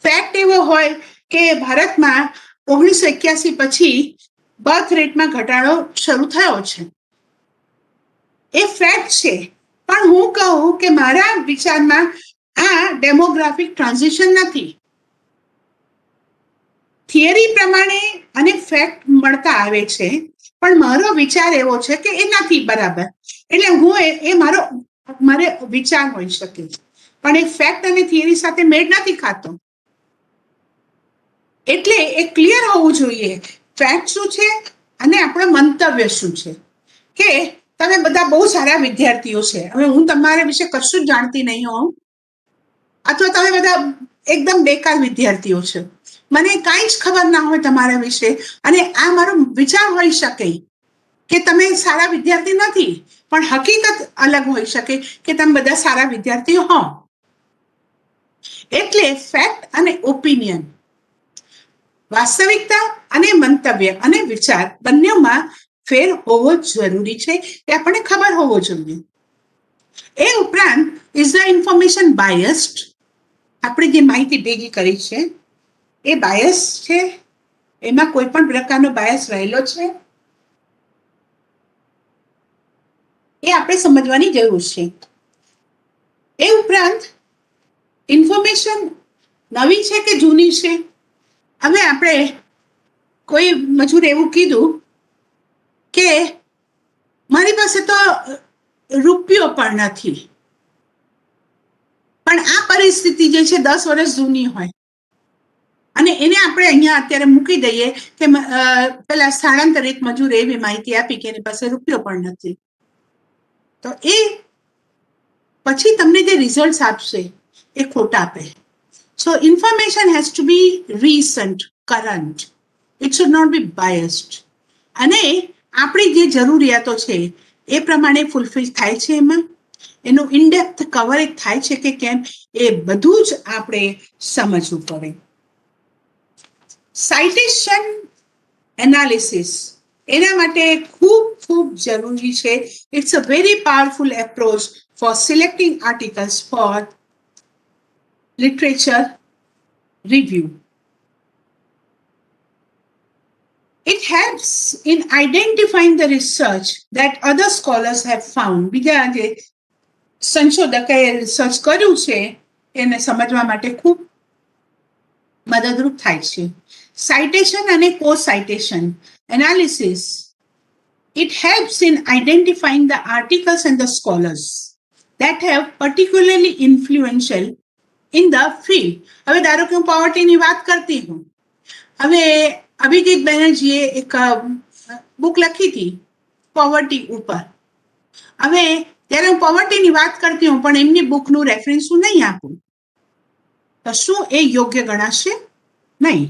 Speaker 1: ફેક્ટ એવો હોય કે ભારતમાં 1981 પછી બર્થ રેટમાં ઘટાડો શરૂ થયો છે, એ ફેક્ટ છે. પણ હું કહું કે મારા વિચારમાં આ ડેમોગ્રાફિક ટ્રાન્ઝિશન નથી. થિયરી પ્રમાણે અને ફેક્ટ મળતા આવે છે, પણ મારો વિચાર એવો છે કે એ નથી બરાબર. એટલે હું એ મારે વિચાર હોઈ શકે, પણ એ ફેક્ટ અને થિયરી સાથે મેળ નથી ખાતો. એટલે એ ક્લિયર હોવું જોઈએ ફેક્ટ શું છે અને આપણો મંતવ્ય શું છે. કે તમે બધા બહુ સારા વિદ્યાર્થીઓ છે, હવે હું તમારા વિશે કશું જ જાણતી નહીં હોઉં, અથવા તમે બધા એકદમ બેકાર વિદ્યાર્થીઓ છો, મને કાંઈ જ ખબર ના હોય તમારા વિશે, અને આ મારો વિચાર હોઈ શકે કે તમે સારા વિદ્યાર્થી નથી, પણ હકીકત અલગ હોઈ શકે કે તમે બધા સારા વિદ્યાર્થીઓ હો. એટલે ફેક્ટ અને ઓપિનિયન, વાસ્તવિકતા અને મંતવ્ય અને વિચાર બંનેમાં ફેર હોવો જરૂરી છે, એ આપણને ખબર હોવો જોઈએ. એ ઉપરાંત ઇઝ ધ ઇન્ફોર્મેશન બાયસ્ડ? આપણે જે માહિતી ભેગી કરી છે એ બાયસ છે? એમાં કોઈ પણ પ્રકારનો બાયસ રહેલો છે? એ આપણે સમજવાની જરૂર છે. એ ઉપરાંત ઇન્ફોર્મેશન નવી છે કે જૂની છે? હવે આપણે કોઈ મજૂર એવું કીધું કે મારી પાસે તો રૂપિયો પણ નથી, પણ આ પરિસ્થિતિ જે છે 10 વર્ષ જૂની હોય અને એને આપણે અહીંયા અત્યારે મૂકી દઈએ કે પેલા સ્થળાંતરિત મજૂરે એવી માહિતી આપી કે એની પાસે રૂપિયો પણ નથી, તો એ પછી તમને જે રિઝલ્ટ આપશે એ ખોટા આપે. So information has to be recent, current. It should not be biased. અને આપણી જે જરૂરિયાતો છે એ પ્રમાણે ફૂલફિલ થાય છે, એમાં એનું ઇનડેપ્થ કવરેજ થાય છે કે કેમ, એ બધું જ આપણે સમજવું પડે. સાઇટેશન એનાલિસિસ એના માટે ખૂબ ખૂબ જરૂરી છે. It's a very powerful approach for selecting articles for literature review. It helps in identifying the research that other scholars have found. બીજા જે સંશોધકોએ રિસર્ચ કર્યું છે એને સમજવા માટે ખૂબ મદદરૂપ થાય છે. સાઇટેશન અને કો citation analysis, it helps in identifying the articles and the scholars that have particularly influential in the field. હવે ધારો કે હું પોવર્ટીની વાત કરતી હું, હવે અભિજીત બેનર્જીએ એક બુક લખી હતી પોવર્ટી ઉપર. હવે ત્યારે હું પોવર્ટીની વાત કરતી હું પણ એમની બુકનું રેફરન્સ હું નહીં આપું, તો શું એ યોગ્ય ગણાશે? નહીં.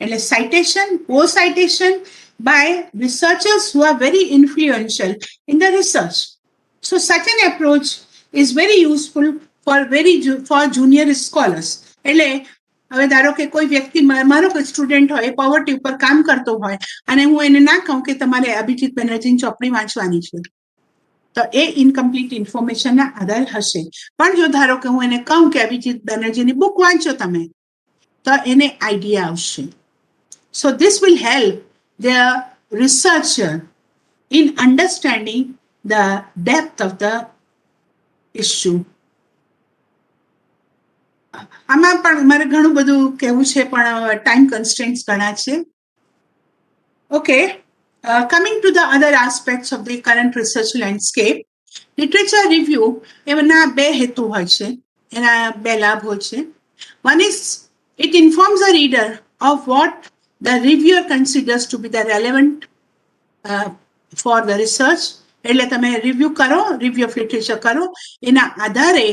Speaker 1: એટલે સાઇટેશન, કો citation by researchers who are very influential in the research. So such an approach is very useful for junior scholars. એટલે હવે ધારો કે કોઈ વ્યક્તિ, મારો કોઈ સ્ટુડન્ટ હોય, પોવર્ટી ઉપર કામ કરતો હોય અને હું એને ના કહું કે તમારે અભિજીત બેનર્જીની ચોપડી વાંચવાની છે, તો એ ઇનકમ્પ્લીટ ઇન્ફોર્મેશનના આધાર હશે. પણ જો ધારો કે હું એને કહું કે અભિજીત બેનર્જીની બુક વાંચો તમે, તો એને આઈડિયા આવશે. So this will help the researcher in understanding the depth of the issue. આમાં પણ મારે ઘણું બધું કહેવું છે પણ ટાઈમ કન્સ્ટ્રેન્ટ્સ ઘણા છે. Okay, coming to the other aspects of the current research landscape, literature review એના બે હેતુ હોય છે, એના બે લાભ હોય છે. One is it informs a reader of what the reviewer considers to be the relevant for the research. એટલે તમે રિવ્યુ કરો, રિવ્યુ ઓફ લિટરેચર કરો, એના આધારે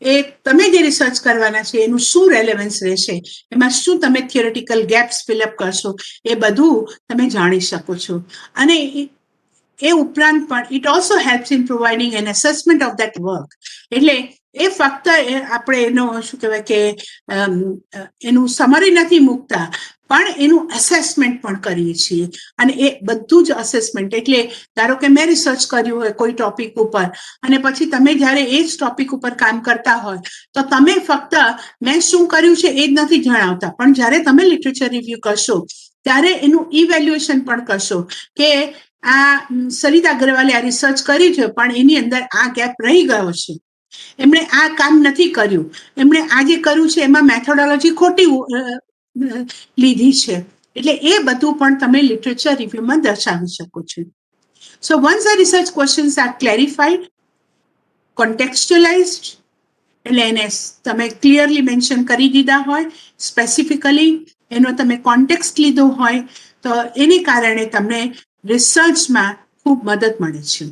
Speaker 1: એ તમે જે રિસર્ચ કરવાના છે એનું શું રેલેવન્સ રહેશે, એમાં શું તમે થિયોરિટિકલ ગેપ્સ ફિલઅપ કરશો, એ બધું તમે જાણી શકો છો. અને એ ઉપરાંત પણ it also helps in providing an assessment of that work. એટલે એ ફક્ત આપણે એનો શું કહેવાય કે એનું સમરી નથી મૂકતા, પણ એનું અસેસમેન્ટ પણ કરીએ છીએ. અને એ બધું જ અસેસમેન્ટ એટલે ધારો કે મેં રિસર્ચ કર્યું હોય કોઈ ટોપિક ઉપર અને પછી તમે જ્યારે એ જ ટોપિક ઉપર કામ કરતા હોય તો તમે ફક્ત મેં શું કર્યું છે એ જ નથી જણાવતા, પણ જ્યારે તમે લિટરેચર રિવ્યુ કરશો ત્યારે એનું ઇવેલ્યુએશન પણ કરશો કે આ સરિતા અગ્રવાલે આ રિસર્ચ કરી છે પણ એની અંદર આ ગેપ રહી ગયો છે, એમણે આ કામ નથી કર્યું, એમણે આ જે કર્યું છે એમાં મેથોડોલોજી ખોટી લીધી છે. એટલે એ બધું પણ તમે લિટરેચર રિવ્યુમાં દર્શાવી શકો છો. So once the research questions are clarified, contextualized, એટલે એને તમે ક્લિયરલી મેન્શન કરી દીધા હોય, સ્પેસિફિકલી એનો તમે કોન્ટેક્સ્ટ લીધો હોય, તો એને કારણે તમને રિસર્ચમાં ખૂબ મદદ મળે છે.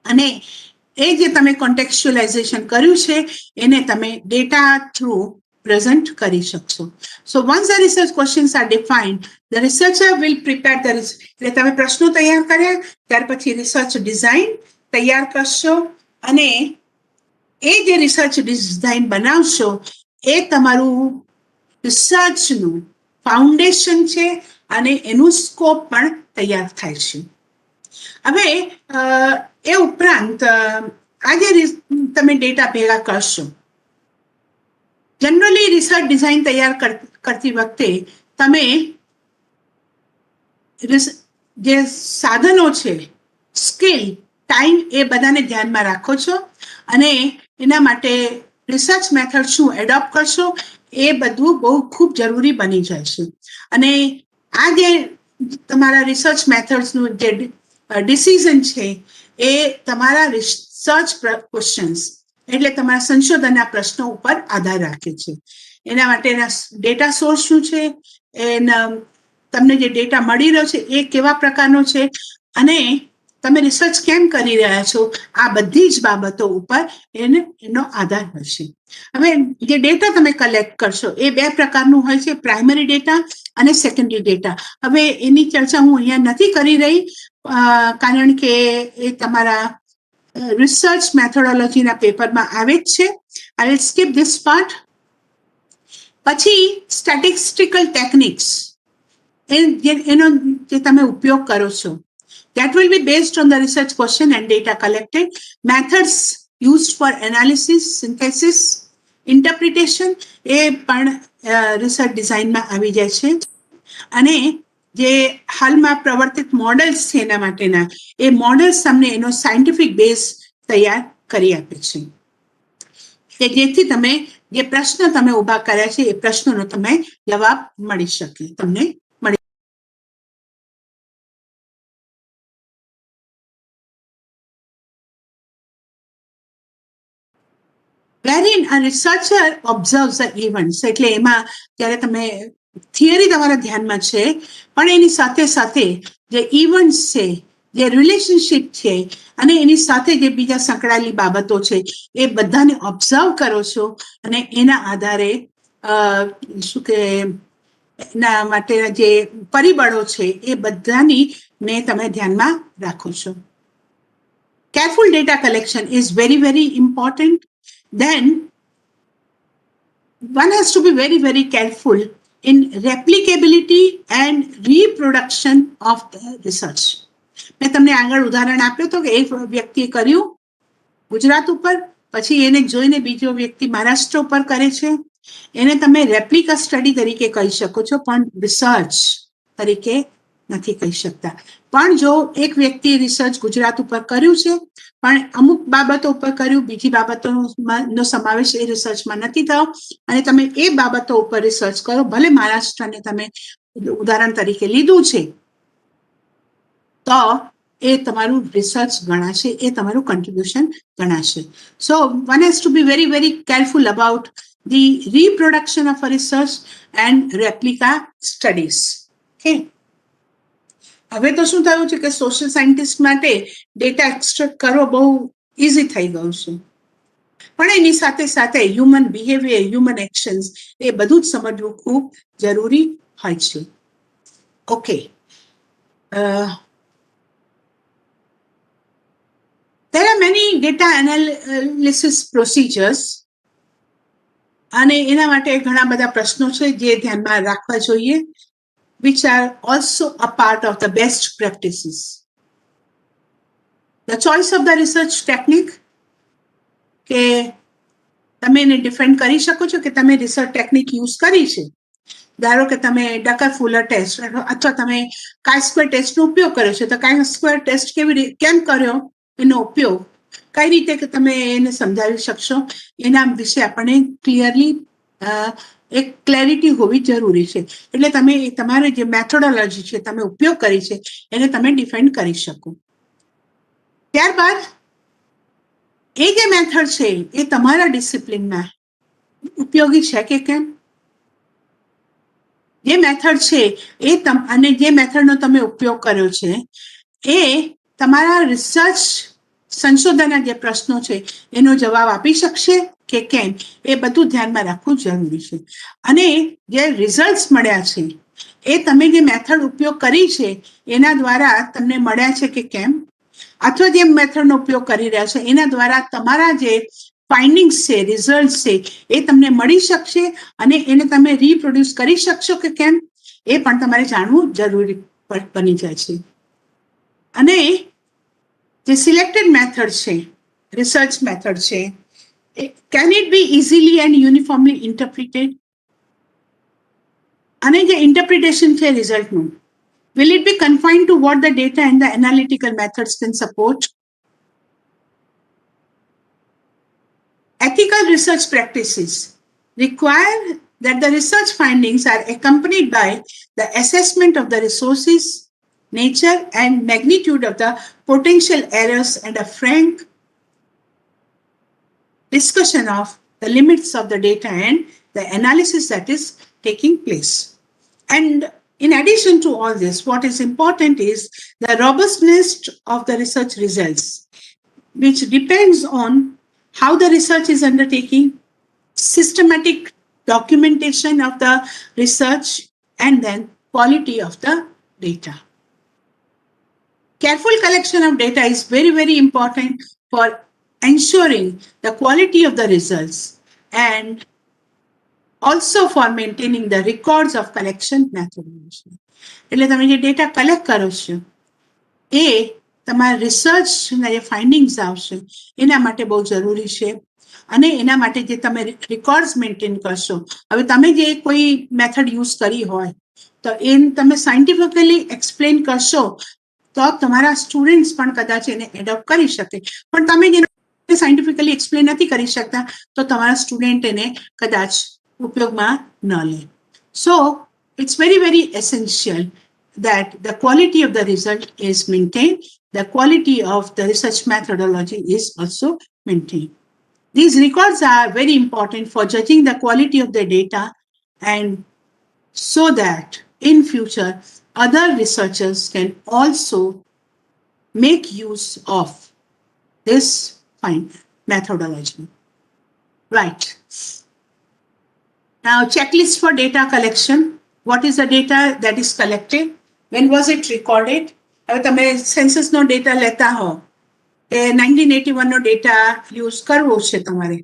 Speaker 1: અને એ જે તમે કોન્ટેક્સ્ચ્યુઅલાઇઝેશન કર્યું છે એને તમે ડેટા થ્રુ પ્રેઝન્ટ કરી શકશો. So once the research questions are defined, the researcher will prepare the એટલે તમે પ્રશ્નો તૈયાર કર્યા, ત્યાર પછી રિસર્ચ ડિઝાઇન તૈયાર કરશો અને એ જે રિસર્ચ ડિઝાઇન બનાવશો એ તમારું રિસર્ચનું ફાઉન્ડેશન છે અને એનું સ્કોપ પણ તૈયાર થાય છે. હવે એ ઉપરાંત આજે તમે ડેટા ભેગા કરશો, જનરલી રિસર્ચ ડિઝાઇન તૈયાર કરતી વખતે તમે જે સાધનો છે, સ્કિલ, ટાઈમ એ બધાને ધ્યાનમાં રાખો છો અને એના માટે રિસર્ચ મેથડ શું એડોપ્ટ કરશો એ બધું બહુ ખૂબ જરૂરી બની જાય છે. અને આ જે તમારા રિસર્ચ મેથડ્સનું જે ડિસિઝન છે એ તમારા રિસર્ચ ક્વેશ્ચન્સ એટલે તમારા સંશોધનના પ્રશ્નો ઉપર આધાર રાખે છે. એના માટેના ડેટા સોર્સ શું છે, એના તમને જે ડેટા મળી રહ્યો છે એ કેવા પ્રકારનો છે અને તમે રિસર્ચ કેમ કરી રહ્યા છો, આ બધી જ બાબતો ઉપર એનો આધાર હશે. હવે જે ડેટા તમે કલેક્ટ કરશો એ બે પ્રકારનું હોય છે, પ્રાઇમરી ડેટા અને સેકન્ડરી ડેટા. હવે એની ચર્ચા હું અહીંયા નથી કરી રહી કારણ કે એ તમારા રિસર્ચ મેથોડોલોજીના પેપરમાં આવે જ છે. I will skip this part. પછી સ્ટેટિસ્ટિકલ ટેકનિક્સ એનો જે તમે ઉપયોગ કરો છો, that will be based on the research question and data collected. Methods used for analysis, synthesis, interpretation એ પણ રિસર્ચ ડિઝાઇનમાં આવી જાય છે. અને જે હાલમાં પ્રવર્તિત મોડલ્સ છે એના માટેના એ મોડલ્સ તમને એનો સાયન્ટિફિક બેઝ તૈયાર કરી આપે છે કે જેથી તમે જે પ્રશ્ન તમે ઊભા કર્યા છે એ પ્રશ્નોનો તમે જવાબ મળી શકે તમને. wherein a researcher observes the events એટલે એમાં જ્યારે તમે થિયરી તમારા ધ્યાનમાં છે પણ એની સાથે સાથે જે ઇવેન્ટ્સ છે, જે રિલેશનશિપ છે અને એની સાથે જે બીજા સંકળાયેલી બાબતો છે એ બધાને ઓબ્ઝર્વ કરો છો અને એના આધારે શું કે એના માટેના જે પરિબળો છે એ બધાની ને તમે ધ્યાનમાં રાખો છો. Careful data collection is very, very important. Then one has to be very, very careful in replicability and reproduction of the research. મેં તમને આગળ ઉદાહરણ આપ્યું હતું કે એક વ્યક્તિએ કર્યું ગુજરાત ઉપર, પછી એને જોઈને બીજો વ્યક્તિ મહારાષ્ટ્ર ઉપર કરે છે. એને તમે રેપ્લિકા સ્ટડી તરીકે કહી શકો છો પણ રિસર્ચ તરીકે નથી કહી શકતા. પણ જો એક વ્યક્તિએ રિસર્ચ ગુજરાત ઉપર કર્યું છે પણ અમુક બાબતો ઉપર કર્યું, બીજી બાબતોનો સમાવેશ એ રિસર્ચમાં નથી થયો અને તમે એ બાબતો ઉપર રિસર્ચ કરો, ભલે મહારાષ્ટ્રને તમે ઉદાહરણ તરીકે લીધું છે, તો એ તમારું રિસર્ચ ગણાશે, એ તમારું કન્ટ્રીબ્યુશન ગણાશે. So one has to be very very careful about the reproduction of a research and replica studies. Okay, હવે તો શું થયું છે કે સોશિયલ સાયન્ટિસ્ટ માટે ડેટા એક્સટ્રેક્ટ કરવો બહુ ઇઝી થઈ ગયું છે, પણ એની સાથે સાથે હ્યુમન બિહેવિયર, હ્યુમન એક્શન્સ એ બધું જ સમજવું ખૂબ જરૂરી હોય છે. Okay, there are many data analysis procedures અને એના માટે ઘણા બધા પ્રશ્નો છે જે ધ્યાનમાં રાખવા જોઈએ, which are also a part of the best practices. The choice of the research technique કે તમે એને ડિફેન્ડ કરી શકો છો કે તમે રિસર્ચ ટેકનિક યુઝ કરી છે. ધારો કે તમે ડકર ફુલર ટેસ્ટ અથવા તમે કાઈ સ્ક્વેર ટેસ્ટનો ઉપયોગ કર્યો છે, તો કાઈ સ્ક્વેર ટેસ્ટ કેમ કર્યો, એનો ઉપયોગ કઈ રીતે કે તમે એને સમજાવી શકશો એના વિશે આપણને ક્લિયરલી એક ક્લેરિટી હોવી જરૂરી છે. એટલે તમે તમારી જે મેથોડોલોજી છે તમે ઉપયોગ કરી છે એને તમે ડિફેન્ડ કરી શકો. ત્યારબાદ એ જે મેથડ છે એ તમારા ડિસિપ્લિનમાં ઉપયોગી છે કે કેમ, જે મેથડ છે એ અને જે મેથડનો તમે ઉપયોગ કર્યો છે એ તમારા રિસર્ચ સંશોધનના જે પ્રશ્નો છે એનો જવાબ આપી શકશે કે કેમ, એ બધું ધ્યાનમાં રાખવું જરૂરી છે. અને જે રિઝલ્ટ્સ મળ્યા છે એ તમે જે મેથડ ઉપયોગ કરી છે એના દ્વારા તમને મળ્યા છે કે કેમ, અથવા જે મેથડનો ઉપયોગ કરી રહ્યા છો એના દ્વારા તમારા જે ફાઇન્ડિંગ્સ છે, રિઝલ્ટ છે, એ તમને મળી શકશે અને એને તમે રીપ્રોડ્યુસ કરી શકશો કે કેમ, એ પણ તમારે જાણવું જરૂરી બની જાય છે. અને જે સિલેક્ટેડ મેથડ છે, રિસર્ચ મેથડ છે, can it be easily and uniformly interpreted? અને જે ઇન્ટરપ્રિટેશન છે રિઝલ્ટનું, will it be confined to what the data and the analytical methods can support? Ethical research practices require that the research findings are accompanied by the assessment of the resources, nature, and magnitude of the potential errors and a frank discussion of the limits of the data and the analysis that is taking place. And in addition to all this, what is important is the robustness of the research results, which depends on how the research is undertaking, systematic documentation of the research, and then quality of the data. Careful collection of data is very, very important for ensuring the quality of the results and also for maintaining the records of collection methodology. એટલે તમે જે data collect કરો છો એ તમારા રિસર્ચના જે findings આવશે એના માટે બહુ જરૂરી છે. અને એના માટે જે તમે રેકોર્ડ્સ મેન્ટેન કરશો, હવે તમે જે કોઈ મેથડ યુઝ કરી હોય તો એ તમે સાયન્ટિફિકલી એક્સપ્લેન કરશો તો તમારા સ્ટુડન્ટ્સ પણ કદાચ એને એડોપ્ટ કરી શકે. પણ તમે જેને સાયન્ટિફિકલી એક્સપ્લેન નથી કરી શકતા તો તમારા સ્ટુડન્ટ એને કદાચ ઉપયોગમાં ન લે. સો it's very, very essential that the quality of the result is maintained, the quality of the research methodology is also maintained. These records are very important for judging the quality of the data, and so that in future other researchers can also make use of this fine methodology. Right. Now, checklist for data collection. What is the data that is collected? When was it recorded? હવે તમે સેન્સસનો data લેતા હો એ 1981નો data use કરવો છે તમારે.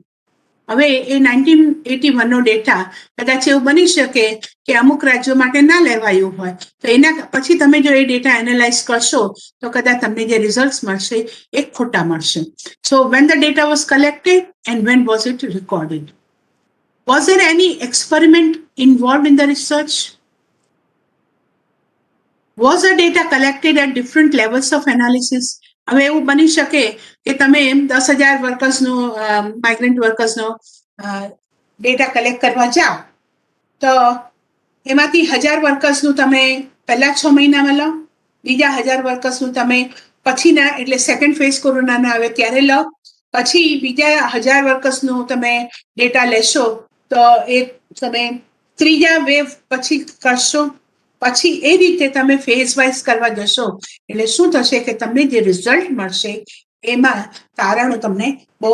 Speaker 1: હવે એ 1981નો data કદાચ એવું બની શકે કે અમુક રાજ્યો માટે ના લેવાયું હોય, તો એના પછી તમે જો એ ડેટા એનાલાઇઝ કરશો તો કદાચ તમને જે રિઝલ્ટ્સ મળશે એ ખોટા મળશે. સો when the data was collected and when was it recorded? Was there any experiment involved in the research? Was the data collected at different levels of analysis? હવે એવું બની શકે કે તમે 10,000 વર્કર્સનો માઇગ્રન્ટ વર્કર્સનો ડેટા કલેક્ટ કરવા જાઓ તો એમાંથી 1,000 વર્કર્સનું તમે પહેલા 6 મહિનામાં લો, બીજા 1,000 વર્કર્સનું તમે પછીના એટલે સેકન્ડ ફેઝ કોરોનાના આવે ત્યારે લો, પછી બીજા 1,000 વર્કર્સનું તમે ડેટા લેશો તો એ તમે ત્રીજા વેવ પછી કરશો, પછી એ રીતે તમે ફેઝ વાઇઝ કરવા જશો એટલે શું થશે કે તમને જે રિઝલ્ટ મળશે એમાં તારણો તમને બહુ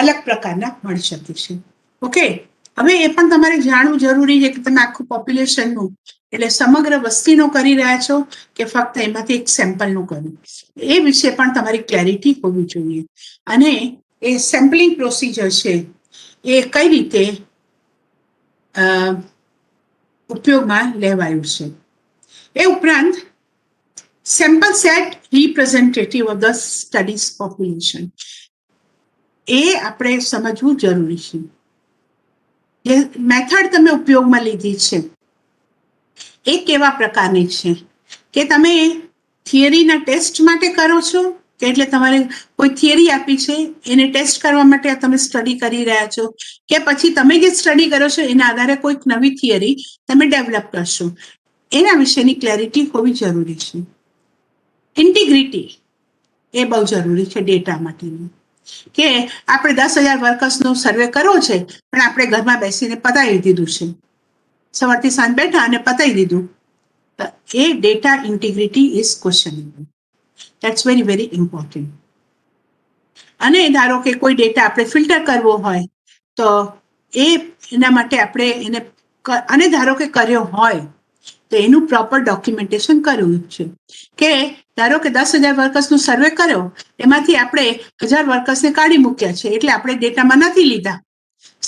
Speaker 1: અલગ પ્રકારના મળી શકે છે. ઓકે, હવે એ પણ તમારે જાણવું જરૂરી છે કે તમે આખું પોપ્યુલેશનનું એટલે સમગ્ર વસ્તીનો કરી રહ્યા છો કે ફક્ત એમાંથી એક સેમ્પલનું કર્યું, એ વિશે પણ તમારી ક્લેરિટી હોવી જોઈએ. અને એ સેમ્પલિંગ પ્રોસિજર છે એ કઈ રીતે ઉપયોગમાં લેવાયું છે. એ ઉપરાંત sample set representative of the studies population, એ આપણે સમજવું જરૂરી છે. જે મેથડ તમે ઉપયોગમાં લીધી છે એ કેવા પ્રકારની છે, કે તમે થિયરીના ટેસ્ટ માટે કરો છો કે એટલે તમારે કોઈ થિયરી આપી છે એને ટેસ્ટ કરવા માટે તમે સ્ટડી કરી રહ્યા છો, કે પછી તમે જે સ્ટડી કરો છો એના આધારે કોઈક નવી થિયરી તમે ડેવલપ કરશો, એના વિશેની ક્લેરિટી હોવી જરૂરી છે. ઇન્ટિગ્રિટી એ બહુ જરૂરી છે ડેટા માટેની, કે આપણે 10,000 વર્કર્સનો સર્વે કરવો છે પણ આપણે ઘરમાં બેસીને પતાવી દીધું છે, સવારથી સાંજ બેઠા અને પતાવી દીધું, તો એ data integrity is questionable. That's very, very important. અને ધારો કે કોઈ ડેટા આપણે ફિલ્ટર કરવો હોય તો એના માટે આપણે એને અને ધારો કે કર્યો હોય તો એનું પ્રોપર ડોક્યુમેન્ટેશન કરવું છે કે ધારો કે 10,000 વર્કર્સનો સર્વે કર્યો, એમાંથી આપણે 1,000 વર્કર્સને કાઢી મૂક્યા છે, એટલે આપણે ડેટામાં નથી લીધા.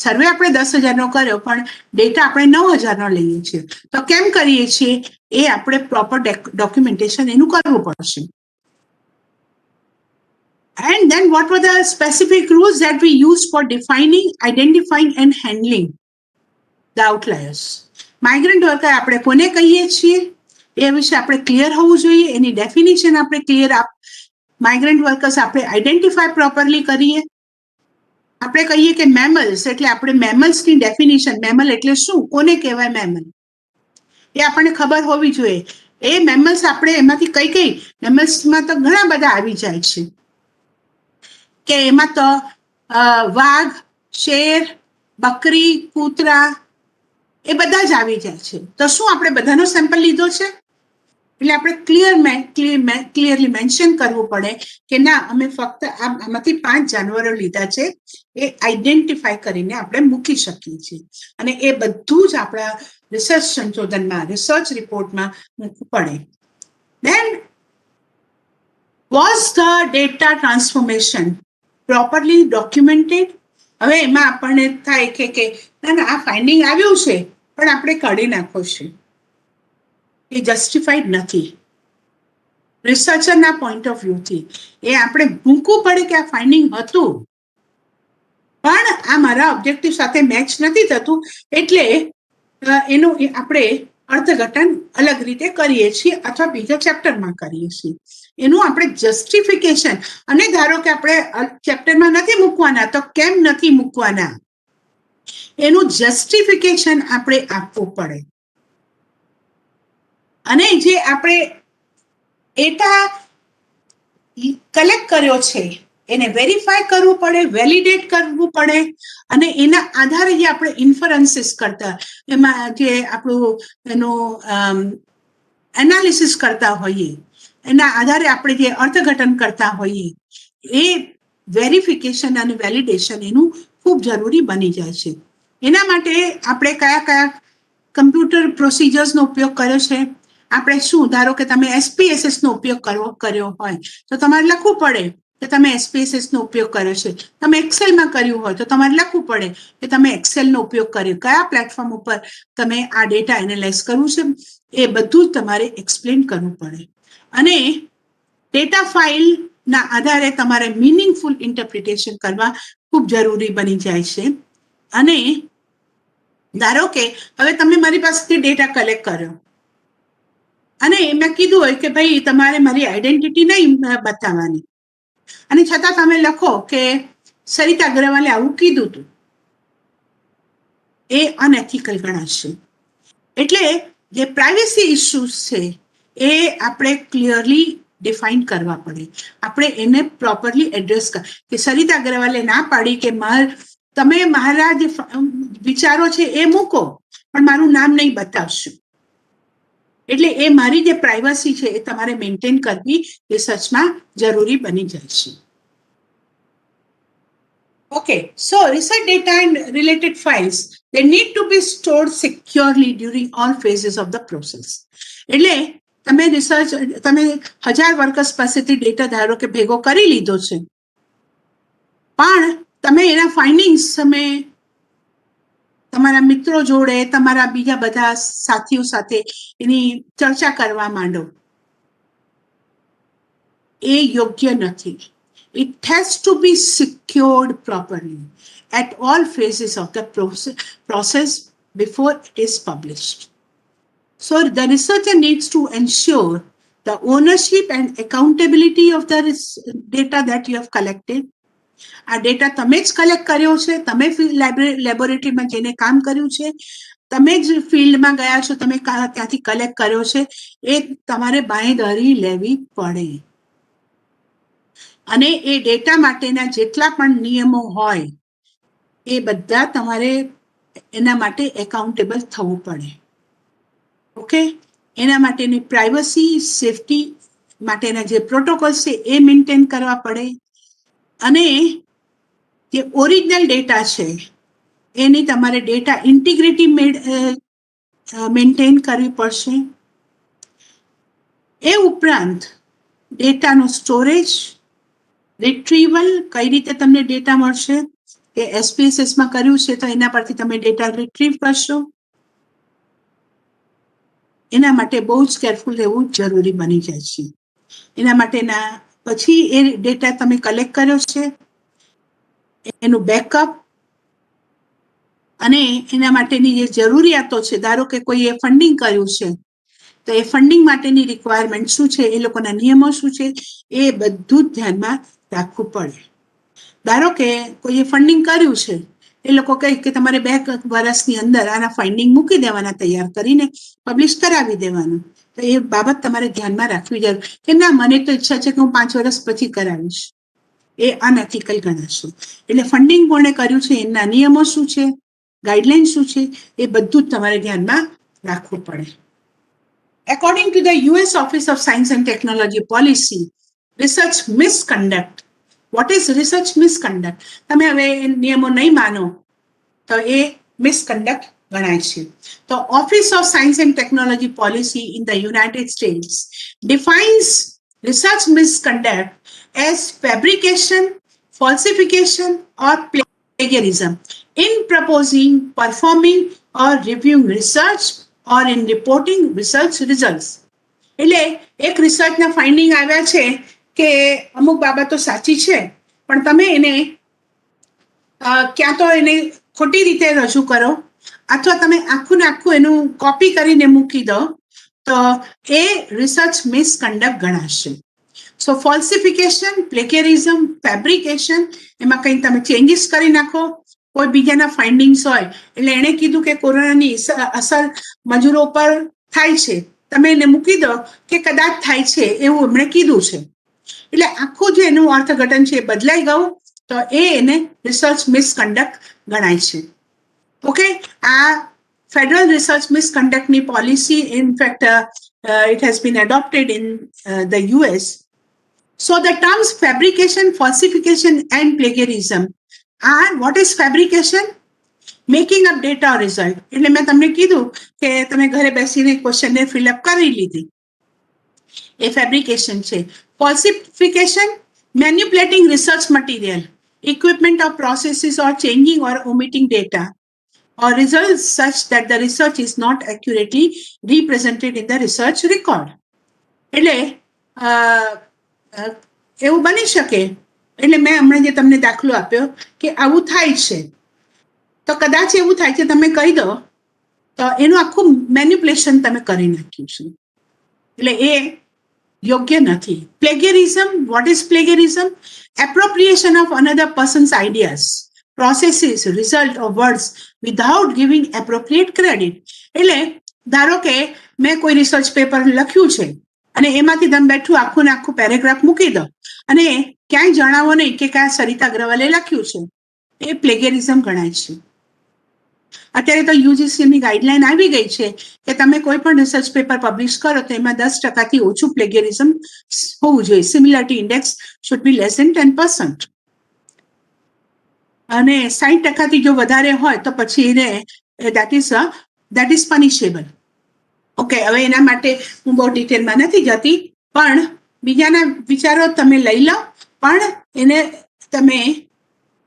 Speaker 1: સર્વે આપણે 10,000નો કર્યો પણ ડેટા આપણે 9,000નો લઈએ છીએ. તો કેમ કરીએ છીએ એ આપણે પ્રોપર ડોક્યુમેન્ટેશન એનું કરવું પડશે. And then what were the specific rules that we used for defining, identifying and handling the outliers? Migrant worker આપણે કોને કહીએ છીએ એ વિશે આપણે ક્લિયર હોવું જોઈએ. એની ડેફિનેશન આપણે ક્લિયર માઇગ્રન્ટ વર્કર્સ આપણે આઈડેન્ટિફાય પ્રોપરલી કરીએ. આપણે કહીએ કે મેમલ્સ એટલે આપણે મેમલ્સની ડેફિનેશન, મેમલ એટલે શું, કોને કહેવાય મેમલ, એ આપણને ખબર હોવી જોઈએ. એ મેમલ્સ આપણે એમાંથી કઈ કઈ મેમલ્સમાં તો ઘણા બધા આવી જાય છે કે એમાં તો વાઘ, શેર, બકરી, કૂતરા એ બધા જ આવી જાય છે. તો શું આપણે બધાનો સેમ્પલ લીધો છે? એટલે આપણે ક્લિયરલી મેન્શન કરવું પડે કે ના, અમે ફક્ત આમાંથી 5 જાનવરો લીધા છે, એ આઈડેન્ટિફાય કરીને આપણે મૂકી શકીએ છીએ. અને એ બધું જ આપણા રિસર્ચ સંશોધનમાં, રિસર્ચ રિપોર્ટમાં મૂકવું પડે. Then was the data transformation properly documented? હવે એમાં આપણને થાય કે ના આ ફાઇન્ડિંગ આવ્યું છે પણ આપણે કાઢી નાખો છે, એ જસ્ટિફાઈડ નથી. રિસર્ચરના પોઈન્ટ ઓફ વ્યૂથી એ આપણે મૂકવું પડે કે આ ફાઇન્ડિંગ હતું પણ આ મારા ઓબ્જેક્ટિવ સાથે મેચ નથી થતું, એટલે એનું આપણે અર્થઘટન અલગ રીતે કરીએ છીએ અથવા બીજા ચેપ્ટરમાં કરીએ છીએ. એનું આપણે જસ્ટિફિકેશન, અને ધારો કે આપણે ચેપ્ટરમાં નથી મૂકવાના તો કેમ નથી મૂકવાના એનું જસ્ટિફિકેશન આપણે આપવું પડે. અને જે આપણે ડેટા કલેક્ટ કર્યો છે એને વેરીફાઈ કરવું પડે, વેલિડેટ કરવું પડે, અને એના આધારે જે આપણે ઇન્ફરન્સીસ કરતા, એમાં જે આપણું એનું એનાલિસિસ કરતા હોઈએ, એના આધારે આપણે જે અર્થઘટન કરતા હોઈએ, એ વેરિફિકેશન અને વેલિડેશન એનું ખૂબ જરૂરી બની જાય છે. એના માટે આપણે કયા કયા કમ્પ્યુટર પ્રોસિજર્સનો ઉપયોગ કર્યો છે. આપણે શું, ધારો કે તમે SPSS નો ઉપયોગ કર્યો હોય તો તમારે લખવું પડે કે તમે SPSS નો ઉપયોગ કર્યો છે. તમે એક્સેલમાં કર્યું હોય તો તમારે લખવું પડે કે તમે એક્સેલનો ઉપયોગ કર્યો, કયા પ્લેટફોર્મ ઉપર તમે આ ડેટા એનાલાઇઝ કરવું છે, એ બધું જ તમારે એક્સપ્લેન કરવું પડે. અને ડેટા ફાઇલના આધારે તમારે મિનિંગફુલ ઇન્ટરપ્રિટેશન કરવા ખૂબ જરૂરી બની જાય છે. અને ધારો કે હવે તમે મારી પાસેથી ડેટા કલેક્ટ કર્યો અને મેં કીધું હોય કે ભાઈ તમારે મારી આઈડેન્ટિટી નહીં બતાવવાની, અને છતાં તમે લખો કે સરિતા અગ્રવાલે આવું કીધું હતું, એ અનએથિકલ ગણાશે. એટલે જે પ્રાઇવસી ઇસ્યુઝ છે એ આપણે ક્લિયરલી ડિફાઇન કરવા પડે. આપણે એને પ્રોપરલી એડ્રેસ કે સરિતા અગ્રવાલે ના પાડી કે તમે મારા જે વિચારો છે એ મૂકો પણ મારું નામ નહીં બતાવશું. એટલે એ મારી જે પ્રાઇવસી છે એ તમારે મેન્ટેન કરવી રિસર્ચમાં જરૂરી બની જાય છે. Okay, so research data and related files, they need to be stored securely during all phases of the process. એટલે તમે 1,000 વર્કર્સ પાસેથી ડેટા ધારો કે ભેગો કરી લીધો છે, પણ તમે એના ફાઇન્ડિંગ્સ તમે તમારા મિત્રો જોડે, તમારા બીજા બધા સાથીઓ સાથે એની ચર્ચા કરવા માંડો, એ યોગ્ય નથી. It has to be secured properly at all phases of the process before it is published. So the researcher needs to ensure the ownership and accountability of the data that you have collected. આ data તમે જ collect કર્યો છે, તમે લેબોરેટરીમાં જઈને કામ કર્યું છે, તમે જ ફિલ્ડમાં ગયા છો, તમે ત્યાંથી કલેક્ટ કર્યો છે, એ તમારે બાંયધરી લેવી પડે. અને એ ડેટા માટેના જેટલા પણ નિયમો હોય એ બધા તમારે એના માટે એકાઉન્ટેબલ થવું પડે. ઓકે, એના માટેની પ્રાઇવસી, સેફટી માટેના જે પ્રોટોકોલ્સ છે એ મેન્ટેન કરવા પડે. અને જે ઓરિજિનલ ડેટા છે એની તમારે ડેટા ઇન્ટિગ્રિટી મેન્ટેન કરવી પડશે. એ ઉપરાંત ડેટાનું સ્ટોરેજ, રિટ્રીવલ, કઈ રીતે તમને ડેટા મળશે, કે SPSS માં કર્યું છે તો એના પરથી તમે ડેટા રિટ્રીવ કરશો. એના માટે બહુ જ કેરફુલ રહેવું જરૂરી બની જાય છે. એના માટેના પછી એ ડેટા તમે કલેક્ટ કર્યો છે, એનું બેકઅપ અને એના માટેની જે જરૂરિયાતો છે, ધારો કે કોઈએ ફંડિંગ કર્યું છે તો એ ફંડિંગ માટેની રિક્વાયરમેન્ટ શું છે, એ લોકોના નિયમો શું છે, એ બધું જ ધ્યાનમાં રાખવું પડે. ધારો કે કોઈએ ફંડિંગ કર્યું છે, એ લોકો કહે કે તમારે 2 વર્ષની અંદર આના ફંડિંગ મૂકી દેવાના, તૈયાર કરીને પબ્લિશ કરાવી દેવાનું. તો એ બાબત તમારે ધ્યાનમાં રાખવી જરૂર કે ના, મને તો ઈચ્છા છે કે હું 5 વર્ષ પછી કરાવીશ, એ અનએથિકલ ગણાશે. એટલે ફંડિંગ કોણે કર્યું છે, એના નિયમો શું છે, ગાઈડલાઈન શું છે, એ બધું જ તમારે ધ્યાનમાં રાખવું પડે. According to the US Office of Science and Technology policy, research misconduct. What is research misconduct? તમે હવે નિયમો નહીં માનો તો એ મિસકન્ડક્ટ ગણાય છે. તો Office of Science and Technology policy in the United States defines research misconduct as fabrication, falsification or plagiarism in proposing, performing or reviewing research or in reporting research results. એટલે એક રિસર્ચના ફાઇન્ડિંગ આવ્યા છે કે અમુક બાબતો સાચી છે, પણ તમે એને ક્યાં તો એને ખોટી રીતે રજૂ કરો અથવા તમે આખું ને આખું એનું કોપી કરીને મૂકી દો, તો એ રિસર્ચ મિસકન્ડક્ટ ગણાશે. સો ફોલ્સિફિકેશન, પ્લેગેરિઝમ, ફેબ્રિકેશન, એમાં કંઈ તમે ચેન્જીસ કરી નાખો, કોઈ બીજાના ફાઇન્ડિંગ્સ હોય, એટલે એણે કીધું કે કોરોનાની અસર મજૂરો પર થાય છે, તમે એને મૂકી દો કે કદાચ થાય છે એવું એમણે કીધું છે, એટલે આખું જે એનું અર્થઘટન છે એ બદલાઈ ગયું, તો એ એને રિસર્ચ મિસકન્ડક્ટ ગણાય છે. ઓકે, આ ફેડરલ રિસર્ચ મિસકન્ડક્ટની policy in fact it has been adopted in the US. So the terms fabrication, falsification and plagiarism are, what is fabrication? Making up data or result. એટલે મેં તમને કીધું કે તમે ઘરે બેસીને ક્વેશ્ચનને ફિલઅપ કરી લીધી, એ ફેબ્રિકેશન છે. Falsification, manipulating research material, equipment or processes or changing or omitting data or results such that the research is not accurately represented in the research record. એટલે એવું બની શકે. એટલે મેં હમણાં જે તમને દાખલો આપ્યો કે આવું થાય છે, તો કદાચ એવું થાય છે તમે કહી દો તો એનું આખું મેન્યુપ્યુલેશન તમે કરી નાખ્યું છે, એટલે એ યોગ્ય નથી. Plagiarism, what is plagiarism? Appropriation of another person's ideas, processes, result or words without giving appropriate credit. એટલે ધારો કે મેં કોઈ રિસર્ચ પેપર લખ્યું છે અને એમાંથી તમે બેઠું આખું ને આખું પેરેગ્રાફ મૂકી દો અને ક્યાંય જણાવો નહીં કે આ સરિતા અગ્રવાલે લખ્યું છે, એ પ્લેગેરિઝમ ગણાય છે. અત્યારે તો યુજીસીની ગાઈડલાઈન આવી ગઈ છે કે તમે કોઈ પણ રિસર્ચ પેપર પબ્લિશ કરો તો એમાં 10% ઓછું પ્લેગેરિઝમ હોવું જોઈએ. Similarity index should be less than 10%. અને 60% જો વધારે હોય તો પછી એને that is punishable. ઓકે, હવે એના માટે હું બહુ ડિટેલમાં નથી જતી, પણ બીજાના વિચારો તમે લઈ લો, પણ એને તમે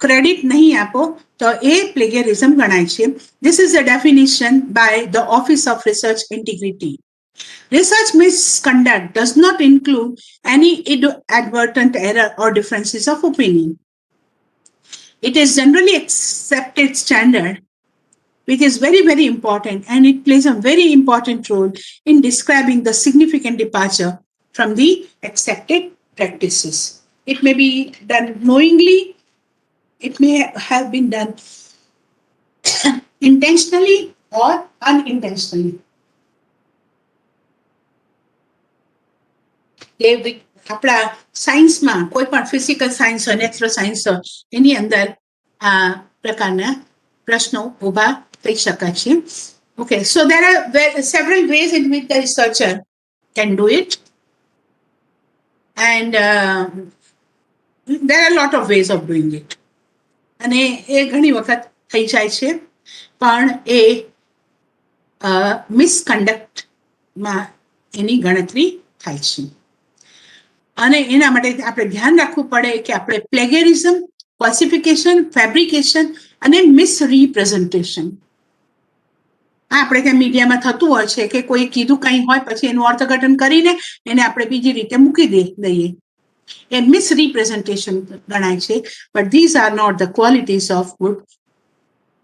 Speaker 1: ક્રેડિટ નહીં આપો તો એ પ્લેગેરિઝમ ગણાય છે. This is a definition by the Office of Research Integrity. Research misconduct does not include any inadvertent error or differences of opinion. It is generally accepted standard, which is very, very important, and it plays a very important role in describing the significant departure from the accepted practices. It may be done knowingly, it may have been done intentionally or unintentionally. આપણા સાયન્સમાં કોઈ પણ physical science હોય, natural science હોય, એની અંદર આ પ્રકારના પ્રશ્નો ઊભા થઈ શકે છે. Okay, so there are several ways in which the researcher can do it, and there are a lot of ways of doing it. અને એ ઘણી વખત થઈ જાય છે, પણ એ મિસકન્ડક્ટમાં એની ગણતરી થાય છે. અને એના માટે આપણે ધ્યાન રાખવું પડે કે આપણે પ્લેગેરિઝમ, ફોલ્સિફિકેશન, ફેબ્રિકેશન અને મિસરિપ્રેઝન્ટેશન, આપણે ત્યાં મીડિયામાં થતું હોય છે કે કોઈ કીધું કંઈ હોય પછી એનું અર્થઘટન કરીને એને આપણે બીજી રીતે મૂકી દઈએ, એ મિસરિપ્રેઝન્ટેશન ગણાય છે. But these are not the qualities of good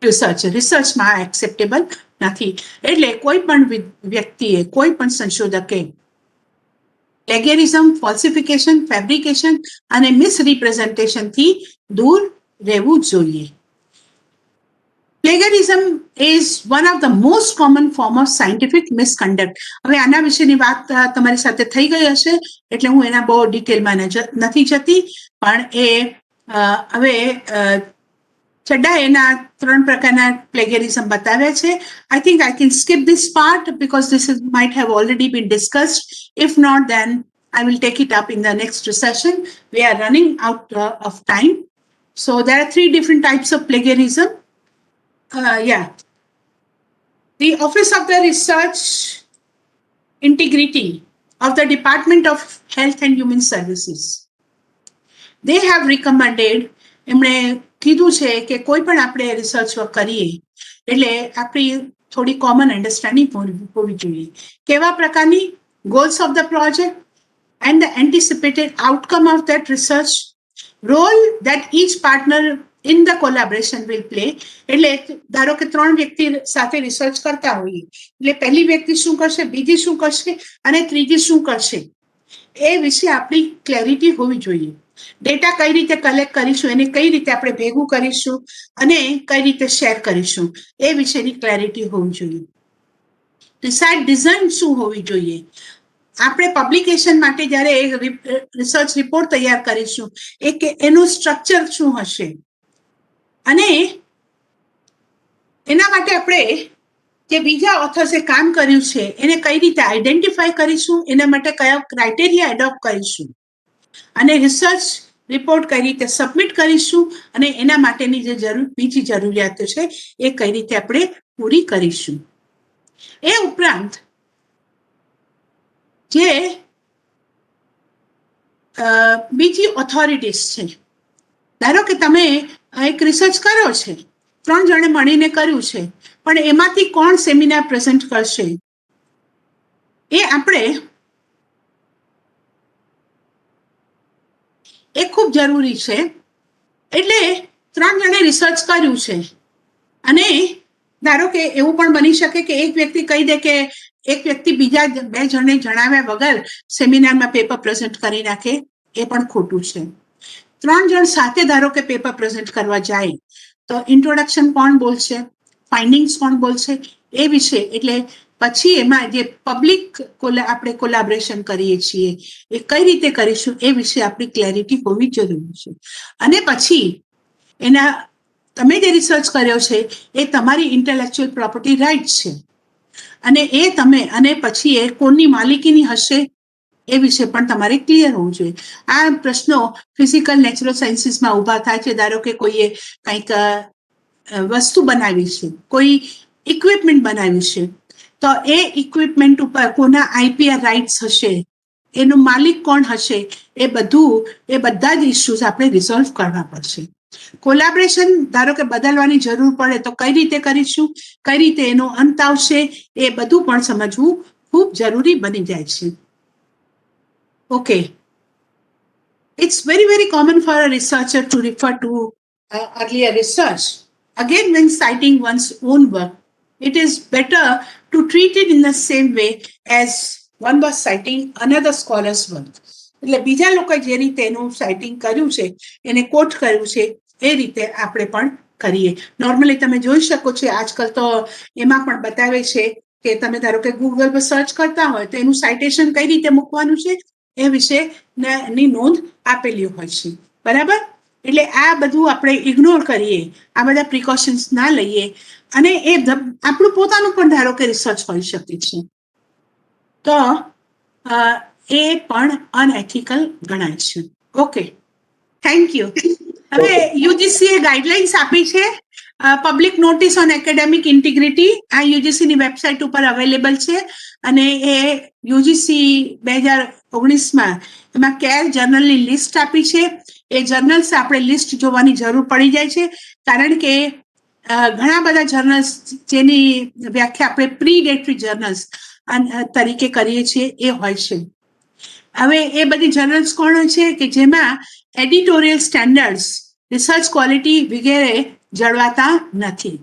Speaker 1: research. રિસર્ચમાં એક્સેપ્ટેબલ નથી. એટલે કોઈ પણ વ્યક્તિએ, કોઈ પણ સંશોધકે પ્લેગેરિઝમ, ફોલ્સિફિકેશન, ફેબ્રિકેશન અને મિસરિપ્રેઝન્ટેશનથી દૂર રહેવું જોઈએ. Plagiarism is one of the most common form of scientific misconduct. હવે આના વિશેની વાત તમારી સાથે થઈ ગઈ હશે એટલે હું એના બહુ ડિટેલમાં નથી જતી, પણ એ હવે ચડ્ડા એના 3 પ્રકારના પ્લેગેરિઝમ બતાવ્યા છે. I think I can skip this part because this might have already been discussed. If not, then I will take it up in the next session. We are running out of time. So there are 3 different types of plagiarism. The Office of the Research Integrity of the Department of Health and Human Services, they have recommended, એમણે કીધું છે કે કોઈ પણ આપણે research work કરીએ એટલે આપણી થોડી કોમન અન્ડરસ્ટેન્ડિંગ હોવી જોઈએ. કેવા પ્રકારની? Goals of the project and the anticipated outcome of that research, role that each partner in the collaboration will play. એટલે ધારો કે 3 વ્યક્તિ સાથે રિસર્ચ કરતા હોઈએ એટલે પહેલી વ્યક્તિ શું કરશે, બીજી શું કરશે અને ત્રીજી શું કરશે, એ વિશે આપણી ક્લેરિટી હોવી જોઈએ. ડેટા કઈ રીતે કલેક્ટ કરીશું, એને કઈ રીતે આપણે ભેગું કરીશું અને કઈ રીતે શેર કરીશું, એ વિશેની ક્લેરિટી હોવી જોઈએ. ડિઝાઇન શું હોવી જોઈએ? આપણે પબ્લિકેશન માટે જ્યારે રિસર્ચ રિપોર્ટ તૈયાર કરીશું એનું સ્ટ્રક્ચર શું હશે અને એના માટે આપણે જે બીજા ઓથર્સે કામ કર્યું છે એને કઈ રીતે આઈડેન્ટિફાઈ કરીશું, એના માટે કયા ક્રાઇટેરિયા એડોપ્ટ કરીશું અને રિસર્ચ રિપોર્ટ કઈ રીતે સબમિટ કરીશું અને એના માટેની જે બીજી જરૂરિયાતો છે એ કઈ રીતે આપણે પૂરી કરીશું. એ ઉપરાંત જે બીજી ઓથોરિટીઝ છે, ધારો કે તમે એક રિસર્ચ કર્યો છે, 3 જણે મળીને કર્યું છે, પણ એમાંથી કોણ સેમિનાર પ્રેઝન્ટ કરશે એ આપણે એ ખૂબ જરૂરી છે. એટલે 3 જણે રિસર્ચ કર્યું છે અને ધારો કે એવું પણ બની શકે કે એક વ્યક્તિ કહી દે કે એક વ્યક્તિ બીજા 2 જણને જણાવ્યા વગર સેમિનારમાં પેપર પ્રેઝન્ટ કરી નાખે, એ પણ ખોટું છે. 3 જણ સાથે ધારો કે પેપર પ્રેઝન્ટ કરવા જાય તો ઇન્ટ્રોડક્શન કોણ બોલશે, ફાઇન્ડિંગ્સ કોણ બોલશે એ વિશે, એટલે પછી એમાં જે પબ્લિક આપણે કોલાબરેશન કરીએ છીએ એ કઈ રીતે કરીશું એ વિશે આપણી ક્લેરિટી હોવી જરૂરી છે. અને પછી એના તમે જે રિસર્ચ કર્યો છે એ તમારી ઇન્ટેલેક્ચ્યુઅલ પ્રોપર્ટી રાઇટ છે અને એ તમે અને પછી એ કોની માલિકીની હશે એ વિશે પણ તમારે ક્લિયર હોવું જોઈએ. આ પ્રશ્નો ફિઝિકલ નેચરલ સાયન્સીસમાં ઊભા થાય છે. ધારો કે કોઈએ કંઈક વસ્તુ બનાવી છે, કોઈ ઇક્વિપમેન્ટ બનાવ્યું છે, તો એ ઇક્વિપમેન્ટ ઉપર કોના આઈપીઆર રાઇટ્સ હશે, એનું માલિક કોણ હશે, એ બધા જ ઇસ્યુઝ આપણે રિઝોલ્વ કરવા પડશે. કોલાબરેશન ધારો કે બદલવાની જરૂર પડે તો કઈ રીતે કરીશું, કઈ રીતે એનો અંત આવશે, એ બધું પણ સમજવું ખૂબ જરૂરી બની જાય છે. Okay. It's very, very common for a researcher to refer to earlier research. Again, when citing one's own work, it is better to treat it in the same way as one was citing another scholar's work. એટલે બીજા લોકોએ જે રીતે એનું sighting કર્યું છે, એને કોટ કર્યું છે, એ રીતે આપણે પણ કરીએ. નોર્મલી તમે જોઈ શકો છો આજકાલ તો એમાં પણ બતાવે છે કે તમે ધારો કે ગૂગલ પર સર્ચ કરતા હોય તો એનું સાઇટેશન કઈ રીતે મૂકવાનું છે એ વિશેની નોંધ આપેલી હોય છે. બરાબર? એટલે આ બધું આપણે ઇગ્નોર કરીએ, આ બધા પ્રિકોશન્સ ના લઈએ અને એ આપણું પોતાનું પણ ધારો કે રિસર્ચ હોઈ શકે છે તો એ પણ અનએથિકલ ગણાય છે. Okay, thank you. હવે યુજીસીએ ગાઈડલાઇન્સ આપી છે public notice on academic integrity આ યુજીસીની વેબસાઇટ ઉપર અવેલેબલ છે અને એ યુજીસી 2019માં એમાં કેર જર્નલની લિસ્ટ આપી છે. એ જર્નલ્સ આપણે લિસ્ટ જોવાની જરૂર પડી જાય છે કારણ કે ઘણા બધા જર્નલ્સ જેની વ્યાખ્યા આપણે પ્રીડેટરી જર્નલ્સ તરીકે કરીએ છીએ એ હોય છે. હવે એ બધી જર્નલ્સ કોણ છે કે જેમાં એડિટોરિયલ સ્ટેન્ડર્ડ્સ, રિસર્ચ ક્વોલિટી વગેરે જળવાતા નથી.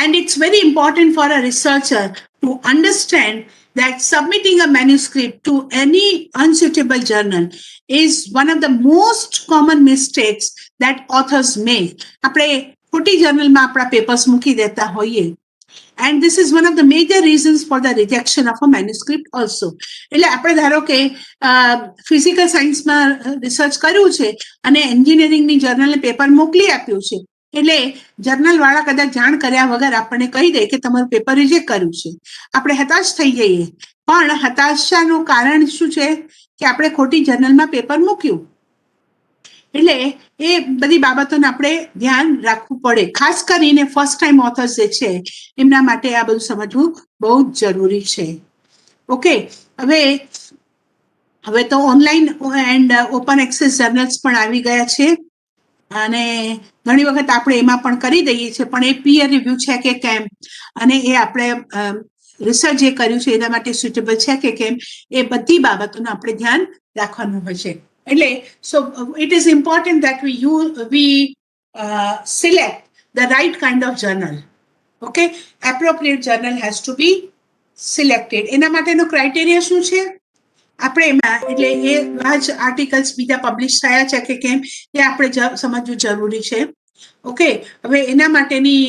Speaker 1: And it's very important for a researcher to understand that submitting a manuscript to any unsuitable journal is one of the most common mistakes that authors make. આપણે ખોટી જર્નલમાં આપણા papers મૂકી દેતા હોઈએ. And this is one of the major reasons for the rejection of a manuscript also. એટલે આપણે ધારો કે ફિઝિકલ સાયન્સમાં રિસર્ચ કર્યું છે અને એન્જિનિયરિંગની જર્નલને પેપર મોકલી આપ્યું છે. એટલે જર્નલ વાળા કદાચ જાણ કર્યા વગર આપણને કહી દે કે તમારું પેપર રિજેક્ટ કર્યું છે. આપણે હતાશ થઈ જઈએ, પણ હતાશાનું કારણ શું છે કે આપણે ખોટી જર્નલમાં પેપર મૂક્યું. એટલે એ બધી બાબતોને આપણે ધ્યાન રાખવું પડે. ખાસ કરીને ફર્સ્ટ ટાઈમ ઓથર્સ જે છે એમના માટે આ બધું સમજવું બહુ જ જરૂરી છે. ઓકે, હવે તો online and open access journals પણ આવી ગયા છે અને ઘણી વખત આપણે એમાં પણ કરી દઈએ છીએ, પણ એ પીયર રિવ્યુ છે કે કેમ અને એ આપણે રિસર્ચ જે કર્યું છે એના માટે સુટેબલ છે કે કેમ એ બધી બાબતોનું આપણે ધ્યાન રાખવાનું હોય છે. એટલે so it is important that we select the right kind of journal. Okay, appropriate journal has to be selected. એના માટેનો ક્રાઇટેરિયા શું છે? આપણે એમાં એટલે એ જ આર્ટિકલ્સ બીજા પબ્લિશ થયા છે કે કેમ એ આપણે સમજવું જરૂરી છે. ઓકે, હવે એના માટેની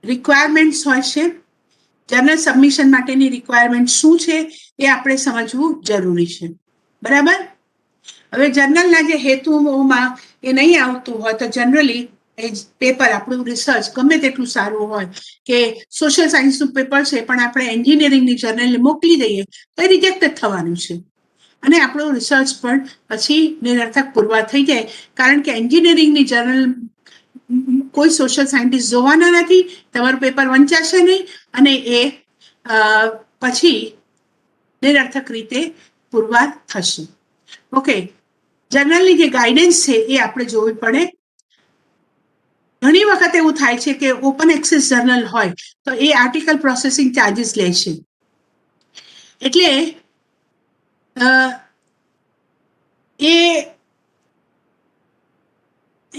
Speaker 1: રિક્વાયરમેન્ટ્સ હોય છે. જર્નલ સબમિશન માટેની રિક્વાયરમેન્ટ શું છે એ આપણે સમજવું જરૂરી છે. બરાબર? હવે જર્નલના જે હેતુઓમાં એ નહીં આવતું હોય તો જનરલી એ પેપર આપણું રિસર્ચ ગમે તેટલું સારું હોય કે સોશિયલ સાયન્સનું પેપર છે પણ આપણે એન્જિનિયરિંગની જર્નલને મોકલી દઈએ તો એ રિજેક્ટ જ થવાનું છે અને આપણું રિસર્ચ પણ પછી નિરર્થક પુરવાર થઈ જાય કારણ કે એન્જિનિયરિંગની જર્નલ કોઈ સોશિયલ સાયન્ટિસ્ટ જોવાના નથી, તમારું પેપર વંચાશે નહીં અને એ પછી નિરર્થક રીતે પુરવાર થશે. ઓકે, જર્નલની જે ગાઈડન્સ છે એ આપણે જોવી પડે. ઘણી વખત એવું થાય છે કે ઓપન એક્સેસ જર્નલ હોય તો એ આર્ટિકલ પ્રોસેસિંગ ચાર્જીસ લે છે. એટલે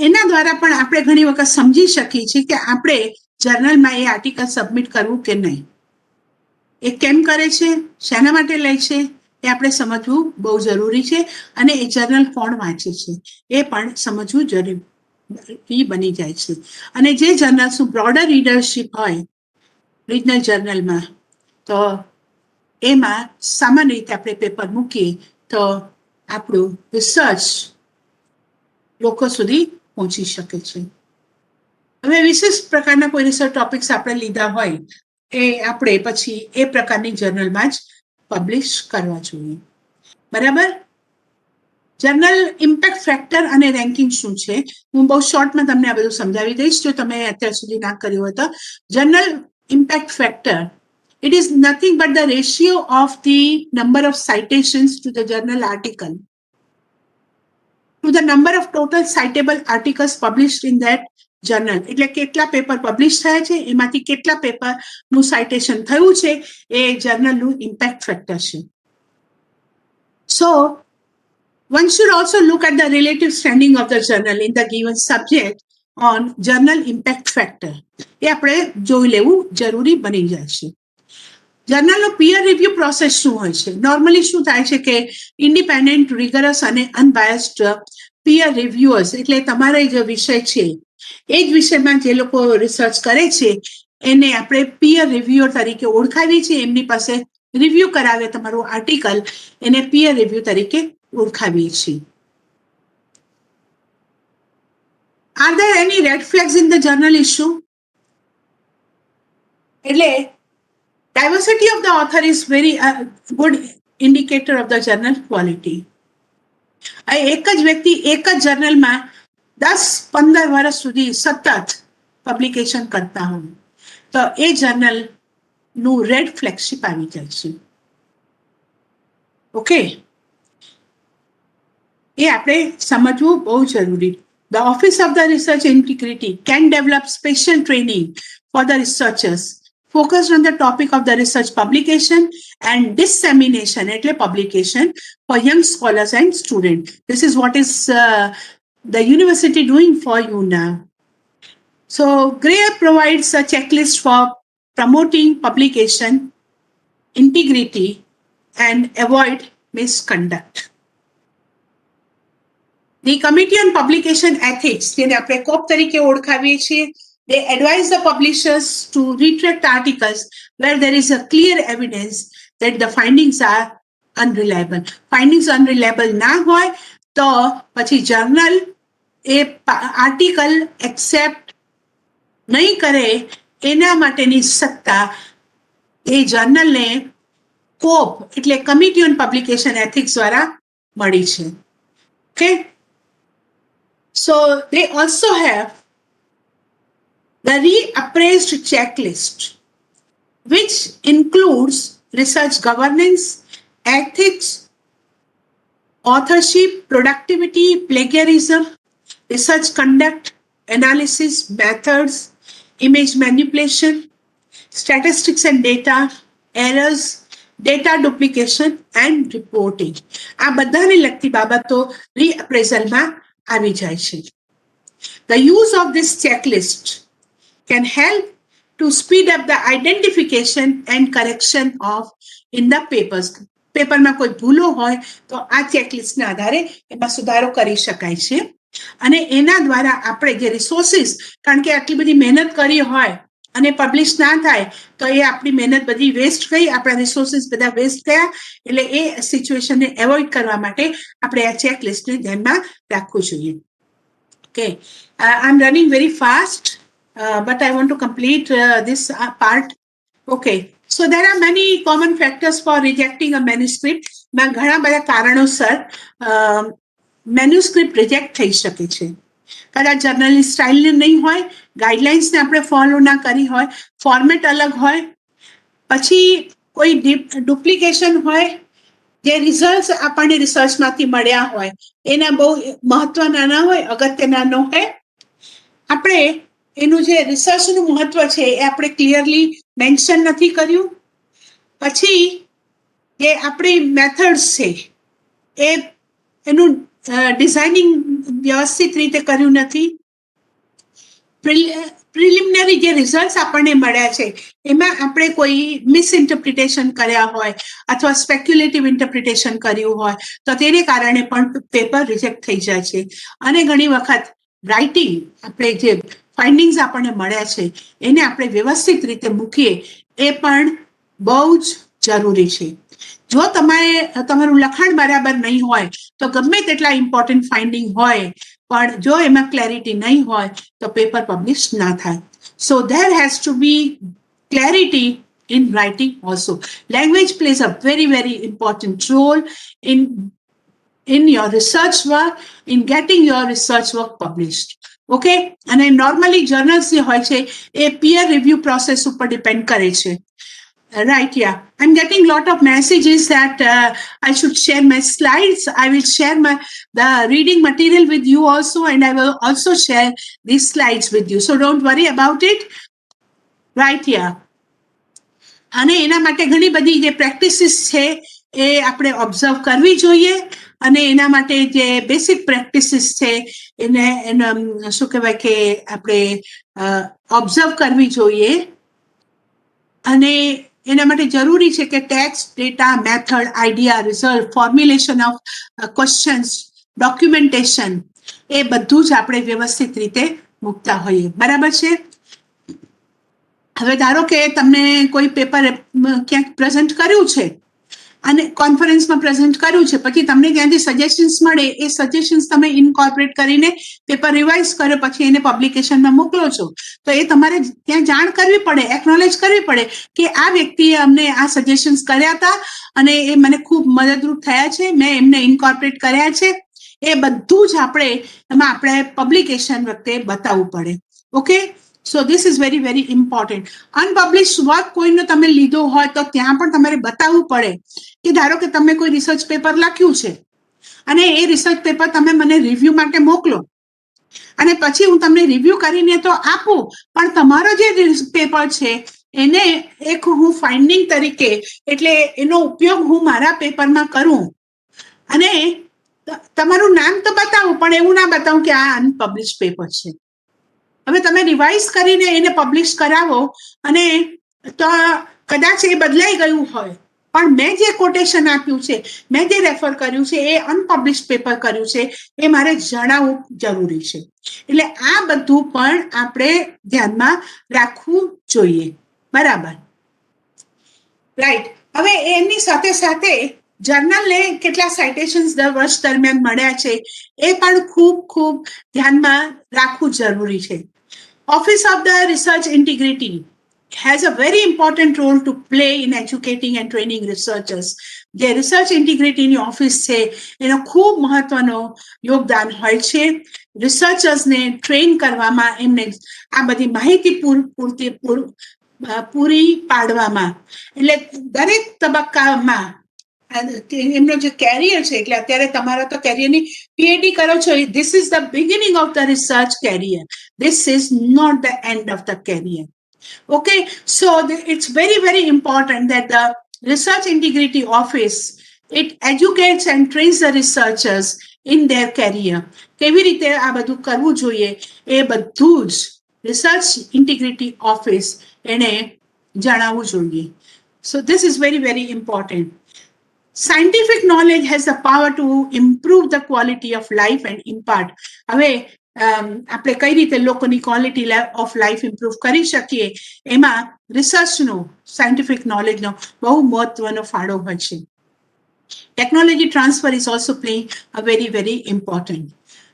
Speaker 1: એના દ્વારા પણ આપણે ઘણી વખત સમજી શકીએ છીએ કે આપણે જર્નલમાં એ આર્ટિકલ સબમિટ કરવું કે નહીં. એ કેમ કરે છે, શેના માટે લે છે એ આપણે સમજવું બહુ જરૂરી છે અને એ જર્નલ કોણ વાંચે છે એ પણ સમજવું જરૂરી બની જાય છે. અને જે જર્નલ્સનું બ્રોડર રીડરશીપ હોય રિજનલ જર્નલમાં તો એમાં સામાન્ય રીતે આપણે પેપર મૂકીએ તો આપણું રિસર્ચ લોકો સુધી પહોંચી શકે છે. હવે વિશેષ પ્રકારના કોઈ રિસર્ચ ટોપિક્સ આપણે લીધા હોય એ આપણે પછી એ પ્રકારની જર્નલમાં જ પબ્લિશ કરવા જોઈએ. બરાબર? જર્નલ ઇમ્પેક્ટ ફેક્ટર અને રેન્કિંગ શું છે હું બહુ શોર્ટમાં તમને આ બધું સમજાવી દઈશ જો તમે અત્યાર સુધી ના કર્યું હોય તો. Journal impact factor, it is nothing but the ratio of the number of citations to the journal article to the number of total citable articles published in that journal. એટલે કેટલા પેપર પબ્લિશ થયા છે એમાંથી કેટલા પેપરનું citation થયું છે એ જર્નલનું impact factor છે. So one should also look at the relative standing of the journal in the given subject on journal impact factor. એ આપણે જોઈ લેવું જરૂરી બની જાય છે. જર્નલનો પિયર રિવ્યુ પ્રોસેસ શું હોય છે? નોર્મલી શું થાય છે કે ઇન્ડિપેન્ડન્ટ, રિગરસ અને અનબાયસ્ડ પિયર રિવ્યુઅર્સ એટલે તમારા જે વિષય છે એ જ વિષયમાં જે લોકો રિસર્ચ કરે છે એને આપણે પિયર રિવ્યુઅર તરીકે ઓળખાવીએ છીએ. એમની પાસે રિવ્યુ કરાવે તમારું આર્ટિકલ એને પિયર રિવ્યુ તરીકે ઓળખાવીએ છીએ. Are there any red flags in the journal issue? એટલે diversity of the author is very good indicator of the journal quality. એક જ વ્યક્તિ એક જ જર્નલમાં 10-15 વર્ષ સુધી સતત પબ્લિકેશન કરતા હોય તો એ જર્નલનું રેડ ફ્લેગશિપ આવી જાય છે. ઓકે, એ આપણે સમજવું બહુ જરૂરી. The Office of the Research Integrity can develop special training for the researchers focused on the topic of the research publication and dissemination, એટલે publication for young scholars and students. This is what is the university doing for you now. So GRAIE provides a checklist for promoting publication integrity and avoid misconduct. The Committee on Publication Ethics, જેને આપણે કોપ તરીકે ઓળખાવીએ છીએ, they advise the publishers to retract articles where there is a clear evidence that the findings are unreliable. Findings unreliable ના હોય તો પછી journal એ article accept નહીં કરે, એના માટેની સત્તા એ જર્નલને કોપ એટલે કમિટી ઓન પબ્લિકેશન એથિક્સ દ્વારા મળી છે. Okay, so they also have the reappraised checklist, which includes research governance, ethics, authorship, productivity, plagiarism, research conduct, analysis, methods, image manipulation, statistics and data, errors, data duplication and reporting. આ બધાને લગતી બાબતો રીઅપ્રેઝલમાં આવી જાય છે. The use of this checklist can help to speed up the identification and correction of in the papers. પેપરમાં કોઈ ભૂલો હોય તો આ ચેકલિસ્ટના આધારે એમાં સુધારો કરી શકાય છે અને એના દ્વારા આપણે જે રિસોર્સિસ, કારણ કે આટલી બધી મહેનત કરી હોય અને પબ્લિશ ના થાય તો એ આપણી મહેનત બધી વેસ્ટ ગઈ, આપણા રિસોર્સિસ બધા વેસ્ટ ગયા. એટલે એ સિચ્યુએશનને એવોઇડ કરવા માટે આપણે આ ચેકલિસ્ટને ધ્યાનમાં રાખવું જોઈએ. Okay, I M running very fast but I want to complete this part. Okay, so there are many common factors for rejecting a manuscript. ઘણા બધા કારણોસર મેન્યુસ્ક્રિપ્ટ રિજેક્ટ થઈ શકે છે. કદાચ જર્નલની સ્ટાઇલ નહીં હોય, ગાઈડલાઇન્સને આપણે ફોલો ના કરી હોય, ફોર્મેટ અલગ હોય, પછી કોઈ ડુપ્લિકેશન હોય, જે રિઝલ્ટ આપણને રિસર્ચમાંથી મળ્યા હોય એના બહુ મહત્વ નાના હોય, અગત્યના ન હોય. આપણે એનું જે રિસર્ચનું મહત્વ છે એ આપણે ક્લિયરલી મેન્શન નથી કર્યું. પછી જે આપણી મેથડ્સ છે એ એનું ડિઝાઇનિંગ વ્યવસ્થિત રીતે કર્યું નથી. પ્રિલિમિનરી જે રિઝલ્ટ્સ આપણને મળ્યા છે એમાં આપણે કોઈ મિસઇન્ટરપ્રિટેશન કર્યા હોય અથવા સ્પેક્યુલેટિવ ઇન્ટરપ્રિટેશન કર્યું હોય તો તેને કારણે પણ પેપર રિજેક્ટ થઈ જાય છે. અને ઘણી વખત રાઇટિંગ, આપણે જે ફાઇન્ડિંગ્સ આપણને મળ્યા છે એને આપણે વ્યવસ્થિત રીતે મૂકીએ એ પણ બહુ જ જરૂરી છે. જો તમારું લખાણ બરાબર નહીં હોય તો ગમે તેટલા ઇમ્પોર્ટન્ટ ફાઇન્ડિંગ હોય પણ જો એમાં ક્લેરિટી નહીં હોય તો પેપર પબ્લિશ ના થાય. So there has to be clarity in writing also. Language plays a very, very important role in your research work, in getting your research work published. Okay, and normally journals જે હોય છે એ peer review process ઉપર depend કરે છે. Right, yeah. I'm getting a lot of messages that I should share my slides. I will share the reading material with you also, and I will also share these slides with you. So don't worry about it. Right, yeah. અને એના માટે ઘણી બધી જે practices છે એ આપણે observe કરવી જોઈએ અને એના માટે જે બેસિક પ્રેક્ટિસીસ છે એને શું કહેવાય કે આપણે ઓબ્ઝર્વ કરવી જોઈએ. અને એના માટે જરૂરી છે કે text, data, method, idea, result, formulation of questions, documentation એ બધું જ આપણે વ્યવસ્થિત રીતે મૂકતા હોઈએ. બરાબર છે? હવે ધારો કે તમને કોઈ પેપર ક્યાંક પ્રેઝન્ટ કર્યું છે અને કોન્ફરન્સમાં પ્રેઝન્ટ કર્યું છે, પછી તમને ત્યાંથી સજેશન્સ મળે, એ સજેશન્સ તમે ઇનકોર્પોરેટ કરીને પેપર રિવાઇઝ કરો, પછી એને પબ્લિકેશનમાં મોકલો છો, તો એ તમારે ત્યાં જાણ કરવી પડે, એકનોલેજ કરવી પડે કે આ વ્યક્તિએ અમને આ સજેશન્સ કર્યા હતા અને એ મને ખૂબ મદદરૂપ થયા છે, મેં એમને ઇનકોર્પોરેટ કર્યા છે. એ બધું જ આપણે પબ્લિકેશન વખતે બતાવવું પડે. Okay, so this is very very important. Unpublished work કોઈનો તમે લીધો હોય તો ત્યાં પણ તમારે બતાવવું પડે કે ધારો કે તમે કોઈ રિસર્ચ પેપર લખ્યું છે અને એ રિસર્ચ પેપર તમે મને રિવ્યુ માટે મોકલો અને પછી હું તમને રિવ્યુ કરીને તો આપું, પણ તમારો જે પેપર છે એને એક હું ફાઇન્ડિંગ તરીકે, એટલે એનો ઉપયોગ હું મારા પેપરમાં કરું અને તમારું નામ તો બતાવું, પણ એવું ના બતાવું કે આ અનપબ્લિશ પેપર છે. હવે તમે રિવાઇઝ કરીને એને પબ્લિશ કરાવો અને તો કદાચ એ બદલાઈ ગયું હોય, પણ મેં જે કોટેશન આપ્યું છે, મેં જે રેફર કર્યું છે એ અનપબ્લિશ પેપર કર્યું છે, એ મારે જણાવવું જરૂરી છે. એટલે આ બધું પણ આપણે ધ્યાનમાં રાખવું જોઈએ. બરાબર, રાઈટ. હવે એની સાથે સાથે જર્નલને કેટલા સાઇટેશન્સ દર વર્ષ દરમિયાન મળ્યા છે એ પણ ખૂબ ખૂબ ધ્યાનમાં રાખવું જરૂરી છે. Office of the Research Integrity has a very important role to play in educating and training researchers. જે રિસર્ચ ઇન્ટિગ્રિટીની ઓફિસ છે એનો ખૂબ મહત્વનો યોગદાન હોય છે રિસર્ચર્સને ટ્રેન કરવામાં, એમને આ બધી માહિતી પૂરી પાડવામાં. એટલે દરેક તબક્કામાં એમનો જે કેરિયર છે, એટલે અત્યારે તમારા તો કેરિયરની PhD કરો છો, this is the beginning of the research career. This is not the end of the career. Okay, so it's very very important that the Research Integrity Office, it educates and trains the researchers in their career. કેવી રીતે આ બધું કરવું જોઈએ એ બધું જ Research Integrity Office એને જણાવવું જોઈએ. So this is very very important. Scientific knowledge has the power to improve the quality of life and impart. હવે આપણે કઈ રીતે લોકોની ક્વોલિટી ઓફ લાઈફ ઇમ્પ્રુવ કરી શકીએ એમાં રિસર્ચનો, સાયન્ટિફિક નોલેજનો બહુ મહત્વનો ફાળો હોય છે. Technology transfer is also playing a very very important,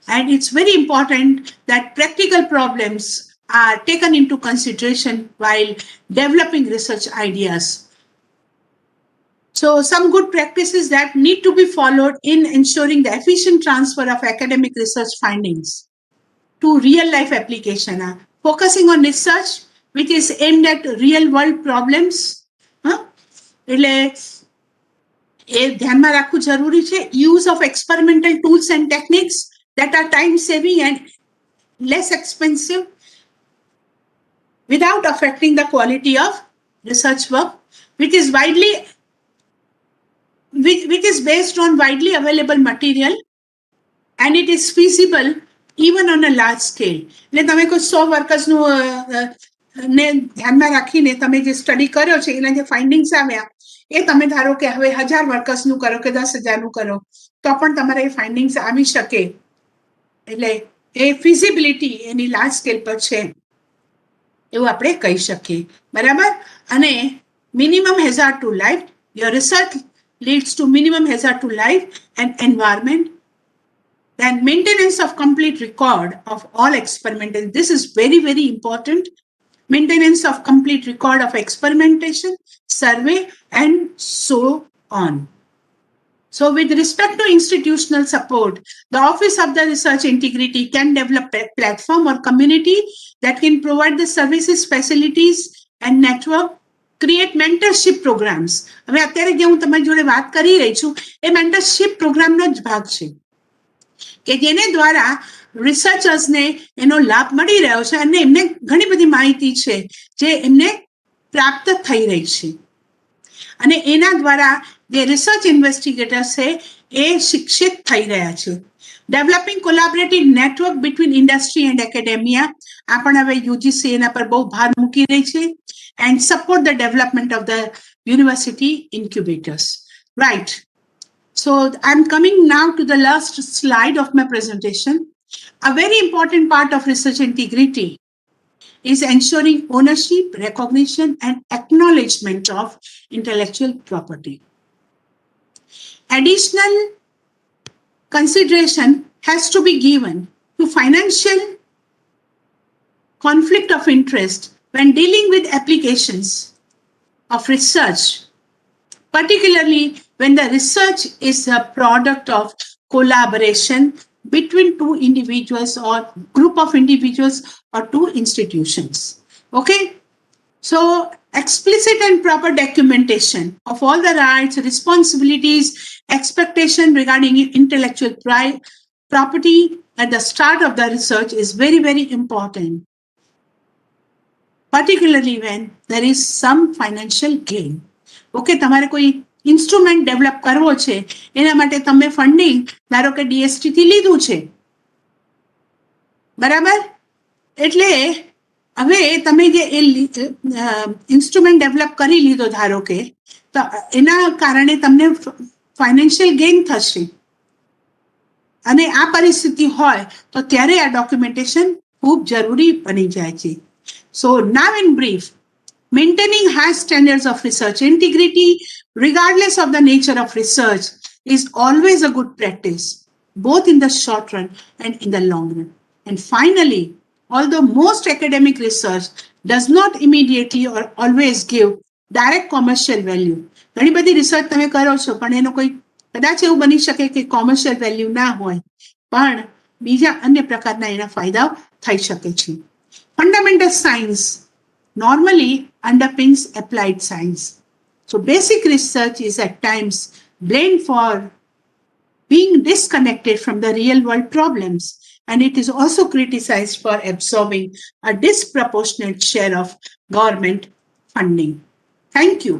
Speaker 1: and it's very important that practical problems are taken into consideration while developing research ideas. So some good practices that need to be followed in ensuring the efficient transfer of academic research findings to real life application are focusing on research which is aimed at real world problems. એટલે એ ધ્યાનમાં રાખવું જરૂરી છે. Use of experimental tools and techniques that are time saving and less expensive without affecting the quality of research work, which is based on widely available material and it is feasible even on a large scale. એટલે તમે કોઈ 100 વર્કર્સનું ને ધ્યાનમાં રાખીને તમે જે study કર્યો છે એના જે ફાઇન્ડિંગ્સ આવ્યા એ તમે ધારો કે હવે 1000 વર્કર્સનું કરો કે 10,000નું કરો તો પણ તમારે એ ફાઇન્ડિંગ્સ આવી શકે. એટલે એ ફિઝિબિલિટી એની લાર્જ સ્કેલ પર છે એવું આપણે કહી શકીએ. બરાબર. અને minimum hazard to life, your research leads to minimum hazard to life and environment. Then maintenance of complete record of all experimentation. This is very very important. Maintenance of complete record of experimentation, survey and so on. So with respect to institutional support, the Office of the Research Integrity can develop a platform or community that can provide the services, facilities and network, create mentorship programs. હવે અત્યારે જે હું તમારી જોડે વાત કરી રહી છું એ મેન્ટરશિપ પ્રોગ્રામનો જ ભાગ છે કે જેને દ્વારા રિસર્ચર્સને એનો લાભ મળી રહ્યો છે અને એમને ઘણી બધી માહિતી છે જે એમને પ્રાપ્ત થઈ રહી છે અને એના દ્વારા જે રિસર્ચ ઇન્વેસ્ટિગેટર્સ છે એ શિક્ષિત થઈ રહ્યા છે. Developing collaborative network between industry and academia, આ પણ હવે UGC એના પર બહુ ભાર મૂકી રહી છે. And support the development of the university incubators. Right. So I'm coming now to the last slide of my presentation. A very important part of research integrity is ensuring ownership, recognition, and acknowledgement of intellectual property. Additional consideration has to be given to financial conflict of interest when dealing with applications of research, particularly when the research is a product of collaboration between two individuals or group of individuals or two institutions. Okay? So, explicit and proper documentation of all the rights, responsibilities, expectation regarding intellectual property at the start of the research is very, very important, particularly when there is some financial gain. Okay, તમારે કોઈ instrument develop કરવો છે, એના માટે તમે funding ધારો કે DST થી લીધું છે, બરાબર? એટલે હવે તમે જે ઇન્સ્ટ્રુમેન્ટ ડેવલપ કરી લીધો ધારો કે, તો એના કારણે તમને ફાઇનાન્શિયલ ગેઇન થશે અને આ પરિસ્થિતિ હોય તો ત્યારે આ ડોક્યુમેન્ટેશન ખૂબ જરૂરી બની જાય છે. So now in brief, maintaining high standards of research integrity regardless of the nature of research is always a good practice, both in the short run and in the long run. And finally, although most academic research does not immediately or always give direct commercial value, ઘણી બધી research તમે કરો છો પણ એનો કોઈ કદાચ એવું બની શકે કે કોમર્શિયલ વેલ્યુ ના હોય, પણ બીજા અન્ય પ્રકારના એના ફાયદાઓ થઈ શકે છે. Fundamental science normally underpins applied science. So basic research is at times blamed for being disconnected from the real world problems, and it is also criticized for absorbing a disproportionate share of government funding. Thank you.